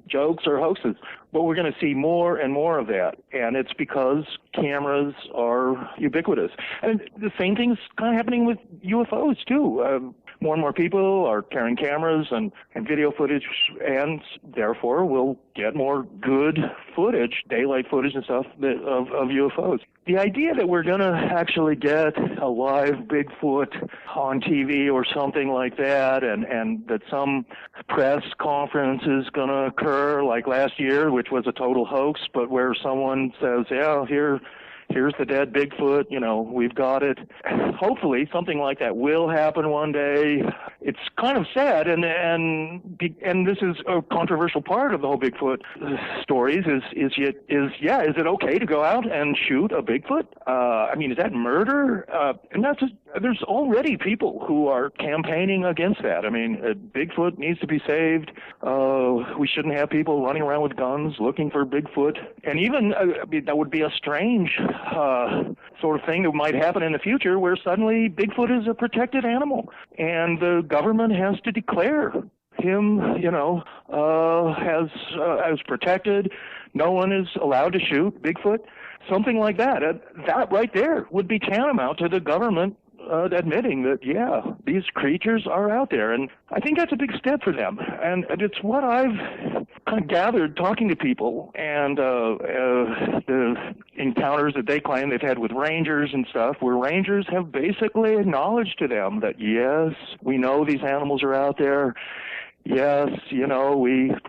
jokes or hoaxes. But we're going to see more and more of that. And it's because cameras are ubiquitous. And the same thing's kind of happening with UFOs, too. More and more people are carrying cameras and video footage, and therefore we'll get more good footage, daylight footage and stuff of UFOs. The idea that we're going to actually get a live Bigfoot on TV or something like that, and that some press conference is going to occur like last year, which was a total hoax, but where someone says, yeah, here's the dead Bigfoot, we've got it. Hopefully something like that will happen one day. it's kind of sad, and this is a controversial part of the whole Bigfoot stories. Is it okay to go out and shoot a Bigfoot? I mean, is that murder? And that's just, there's already people who are campaigning against that. I mean, Bigfoot needs to be saved. We shouldn't have people running around with guns looking for Bigfoot. And even that would be a strange sort of thing that might happen in the future, where suddenly Bigfoot is a protected animal, and the government has to declare him, as protected. No one is allowed to shoot Bigfoot. Something like that. That right there would be tantamount to the government admitting that, yeah, these creatures are out there. And I think that's a big step for them. And it's what I've kind of gathered talking to people, and the encounters that they claim they've had with rangers and stuff, where rangers have basically acknowledged to them that, yes, we know these animals are out there. Yes, we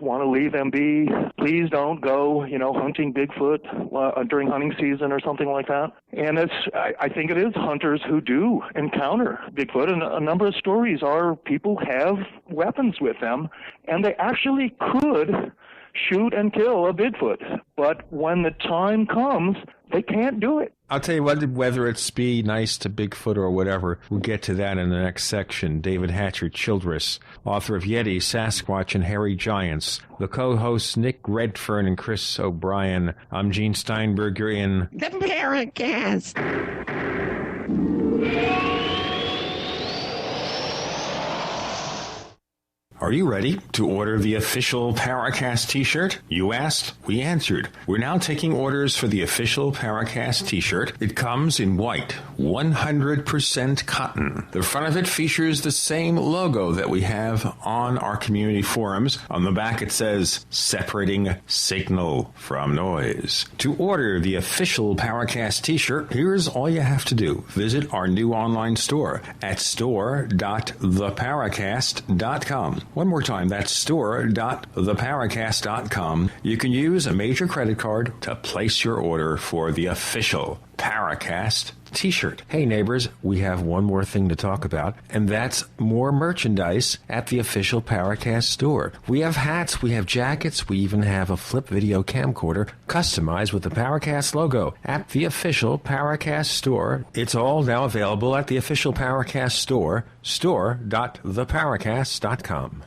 want to leave them be. Please don't go, hunting Bigfoot during hunting season or something like that. And I think it is hunters who do encounter Bigfoot. And a number of stories are people have weapons with them, and they actually could shoot and kill a Bigfoot. But when the time comes, they can't do it. I'll tell you what, whether it's be nice to Bigfoot or whatever, we'll get to that in the next section. David Hatcher Childress, author of Yetis, Sasquatch, and Hairy Giants. The co-hosts Nick Redfern and Chris O'Brien. I'm Gene Steinberger in the Paracast. Are you ready to order the official Paracast t-shirt? You asked, we answered. We're now taking orders for the official Paracast t-shirt. It comes in white, 100% cotton. The front of it features the same logo that we have on our community forums. On the back it says, separating signal from noise. To order the official Paracast t-shirt, here's all you have to do. Visit our new online store at store.theparacast.com. One more time, that's store.theparacast.com. You can use a major credit card to place your order for the official Paracast t-shirt. Hey neighbors, we have one more thing to talk about, and that's more merchandise at the official Paracast store. We have hats, we have jackets, we even have a flip video camcorder customized with the Paracast logo at the official Paracast store. It's all now available at the official Paracast store, store.theparacast.com.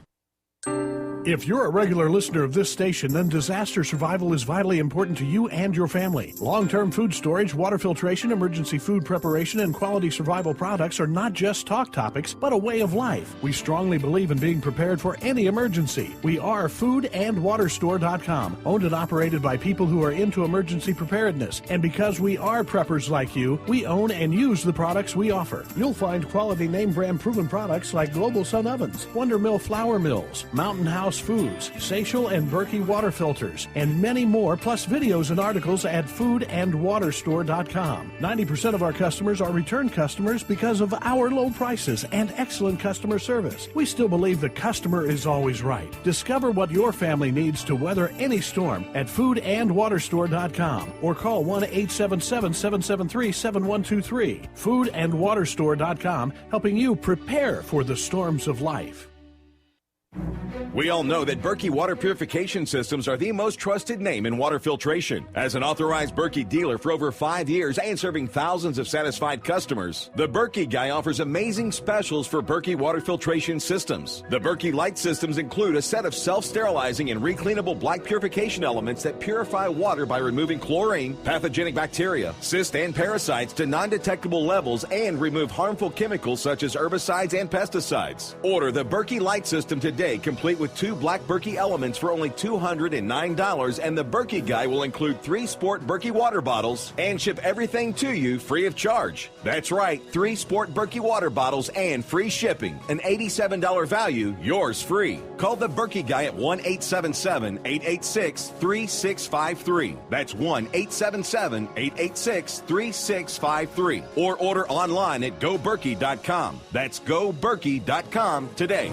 If you're a regular listener of this station, then disaster survival is vitally important to you and your family. Long-term food storage, water filtration, emergency food preparation, and quality survival products are not just talk topics, but a way of life. We strongly believe in being prepared for any emergency. We are foodandwaterstore.com, owned and operated by people who are into emergency preparedness. And because we are preppers like you, we own and use the products we offer. You'll find quality name brand proven products like Global Sun Ovens, Wonder Mill Flour Mills, Mountain House Foods, Seychelles and Berkey water filters, and many more, plus videos and articles at foodandwaterstore.com. 90% of our customers are return customers because of our low prices and excellent customer service. We still believe the customer is always right. Discover what your family needs to weather any storm at foodandwaterstore.com or call 1-877-773-7123. Foodandwaterstore.com, helping you prepare for the storms of life. We all know that Berkey Water Purification Systems are the most trusted name in water filtration. As an authorized Berkey dealer for over 5 years and serving thousands of satisfied customers, the Berkey Guy offers amazing specials for Berkey Water Filtration Systems. The Berkey Light Systems include a set of self-sterilizing and recleanable black purification elements that purify water by removing chlorine, pathogenic bacteria, cysts, and parasites to non-detectable levels and remove harmful chemicals such as herbicides and pesticides. Order the Berkey Light System today, complete with 2 black Berkey elements for only $209, and the Berkey Guy will include 3 Sport Berkey water bottles and ship everything to you free of charge. That's right, 3 Sport Berkey water bottles and free shipping. An $87 value, yours free. Call the Berkey Guy at 1-877-886-3653. That's 1-877-886-3653. Or order online at goberkey.com. That's goberkey.com today.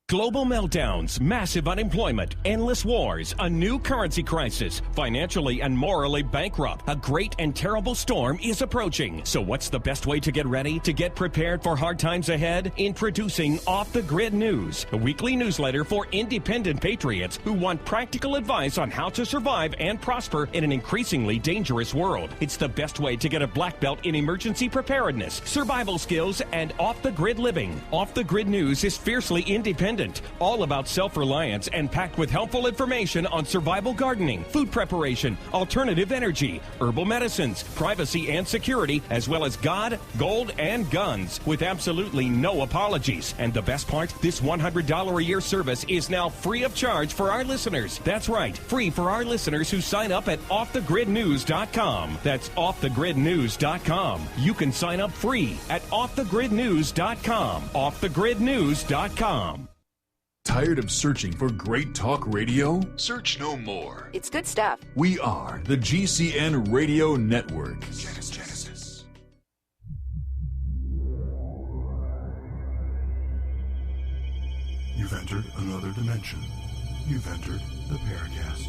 Global meltdowns, massive unemployment, endless wars, a new currency crisis, financially and morally bankrupt. A great and terrible storm is approaching. So what's the best way to get ready, to get prepared for hard times ahead? Introducing Off the Grid News, a weekly newsletter for independent patriots who want practical advice on how to survive and prosper in an increasingly dangerous world. It's the best way to get a black belt in emergency preparedness, survival skills, and off-the-grid living. Off the Grid News is fiercely independent, all about self-reliance and packed with helpful information on survival gardening, food preparation, alternative energy, herbal medicines, privacy and security, as well as God, gold, and guns, with absolutely no apologies. And the best part, this $100 a year service is now free of charge for our listeners. That's right, free for our listeners who sign up at offthegridnews.com. That's offthegridnews.com. You can sign up free at offthegridnews.com. offthegridnews.com. Tired of searching for great talk radio? Search no more. It's good stuff. We are the GCN Radio Network. Genesis. You've entered another dimension. You've entered the Paracast.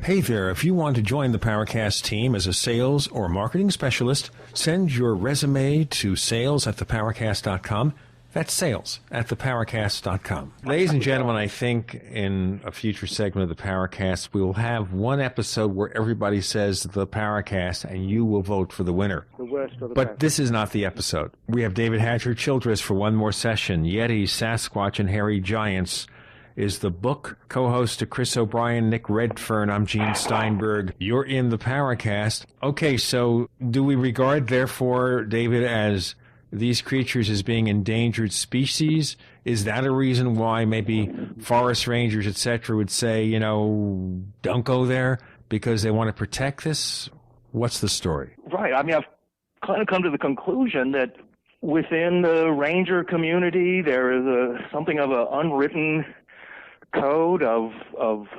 Hey there, if you want to join the Paracast team as a sales or marketing specialist, send your resume to sales@theparacast.com. That's sales@theparacast.com. Ladies and gentlemen, I think in a future segment of the Paracast, we will have one episode where everybody says the Paracast and you will vote for the winner. The worst or the But best. this is not the episode. We have David Hatcher, Childress for one more session. Yetis, Sasquatch, and Hairy Giants is the book. Co-host to Chris O'Brien, Nick Redfern, I'm Gene Steinberg. You're in the Paracast. Okay, so do we regard, therefore, David, as these creatures as being endangered species? Is that a reason why maybe forest rangers, etc., would say, you know, don't go there because they want to protect this? What's the story? Right. I mean, I've kind of come to the conclusion that within the ranger community, there is something of an unwritten code of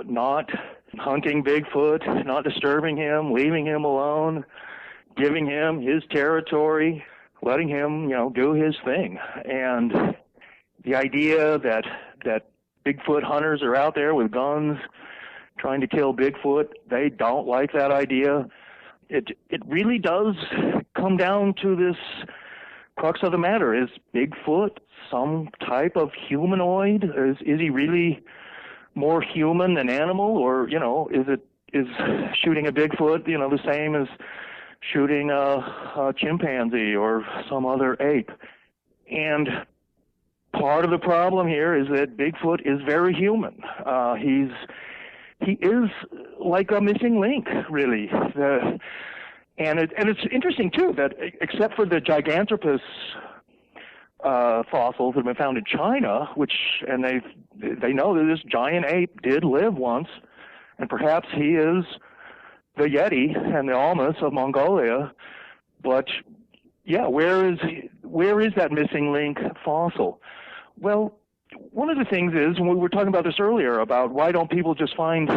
not hunting Bigfoot, not disturbing him, leaving him alone, giving him his territory, letting him, you know, do his thing. And the idea that Bigfoot hunters are out there with guns trying to kill Bigfoot, they don't like that idea. It really does come down to this crux of the matter. Is Bigfoot some type of humanoid? Is he really more human than animal? Or, you know, is shooting a Bigfoot, you know, the same as shooting a chimpanzee or some other ape? And part of the problem here is that Bigfoot is very human. He is like a missing link, really. And it's interesting too that except for the Gigantopus fossils that have been found in China, and they know that this giant ape did live once, and perhaps he is the Yeti and the Almas of Mongolia. But yeah, where is that missing link fossil? Well, one of the things is, and we were talking about this earlier, about why don't people just find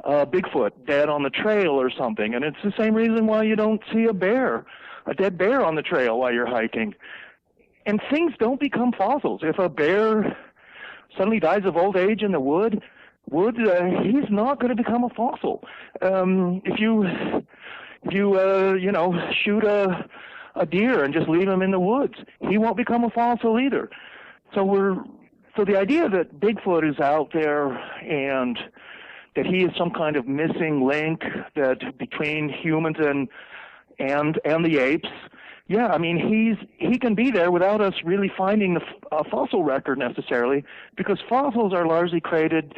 Bigfoot dead on the trail or something? And it's the same reason why you don't see a dead bear on the trail while you're hiking. And things don't become fossils. If a bear suddenly dies of old age in the wood, he's not going to become a fossil. If you shoot a deer and just leave him in the woods, he won't become a fossil either. So the idea that Bigfoot is out there and that he is some kind of missing link that between humans and the apes. Yeah, I mean, he can be there without us really finding a fossil record necessarily, because fossils are largely created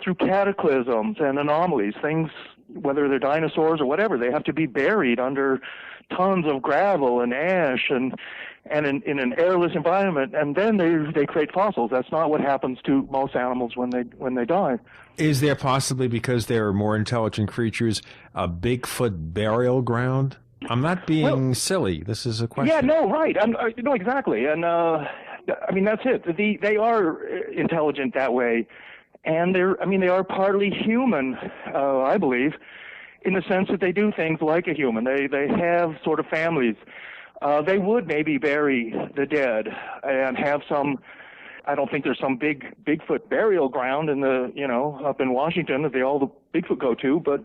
through cataclysms and anomalies. Things, whether they're dinosaurs or whatever, they have to be buried under tons of gravel and ash and in an airless environment, and then they create fossils. That's not what happens to most animals when they die. Is there possibly, because they are more intelligent creatures, a Bigfoot burial ground? I'm not being silly. This is a question. Yeah, no, right. No, exactly. And I mean, that's it. They are intelligent that way, and they are partly human, I believe, in the sense that they do things like a human. They have sort of families. They would maybe bury the dead and have some. I don't think there's some big Bigfoot burial ground up in Washington that all the Bigfoot go to, but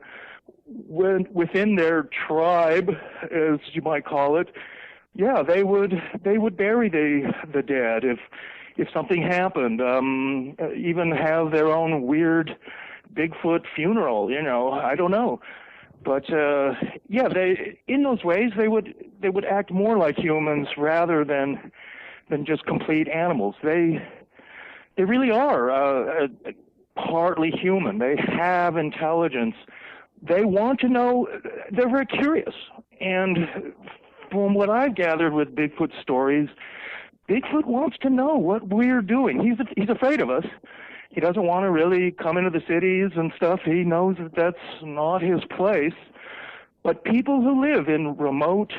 within their tribe, as you might call it, yeah, they would bury the dead if something happened. Even have their own weird Bigfoot funeral. I don't know, but in those ways they would act more like humans rather than just complete animals. They really are partly human. They have intelligence. They want to know. They're very curious. And from what I've gathered with Bigfoot stories, Bigfoot wants to know what we're doing. He's afraid of us. He doesn't want to really come into the cities and stuff. He knows that that's not his place. But people who live in remote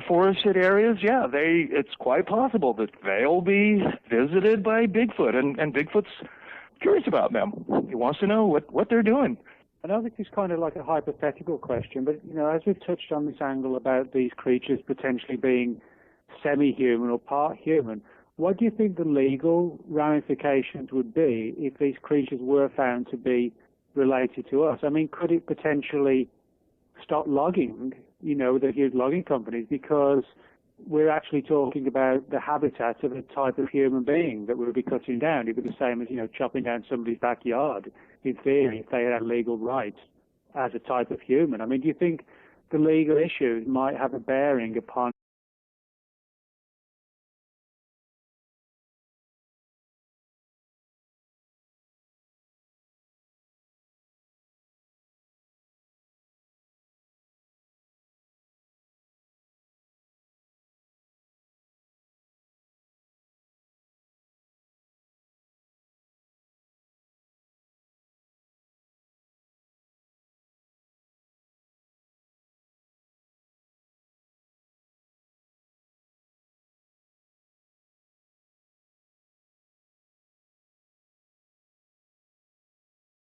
forested areas, it's quite possible that they'll be visited by Bigfoot, and Bigfoot's curious about them. He wants to know what they're doing. I know this is kind of like a hypothetical question, but as we've touched on this angle about these creatures potentially being semi-human or part human, what do you think the legal ramifications would be if these creatures were found to be related to us? I mean, could it potentially stop logging, the huge logging companies, because we're actually talking about the habitat of a type of human being that we'll be cutting down? It'd be the same as, chopping down somebody's backyard, in theory, if they had legal rights as a type of human. I mean, do you think the legal issues might have a bearing upon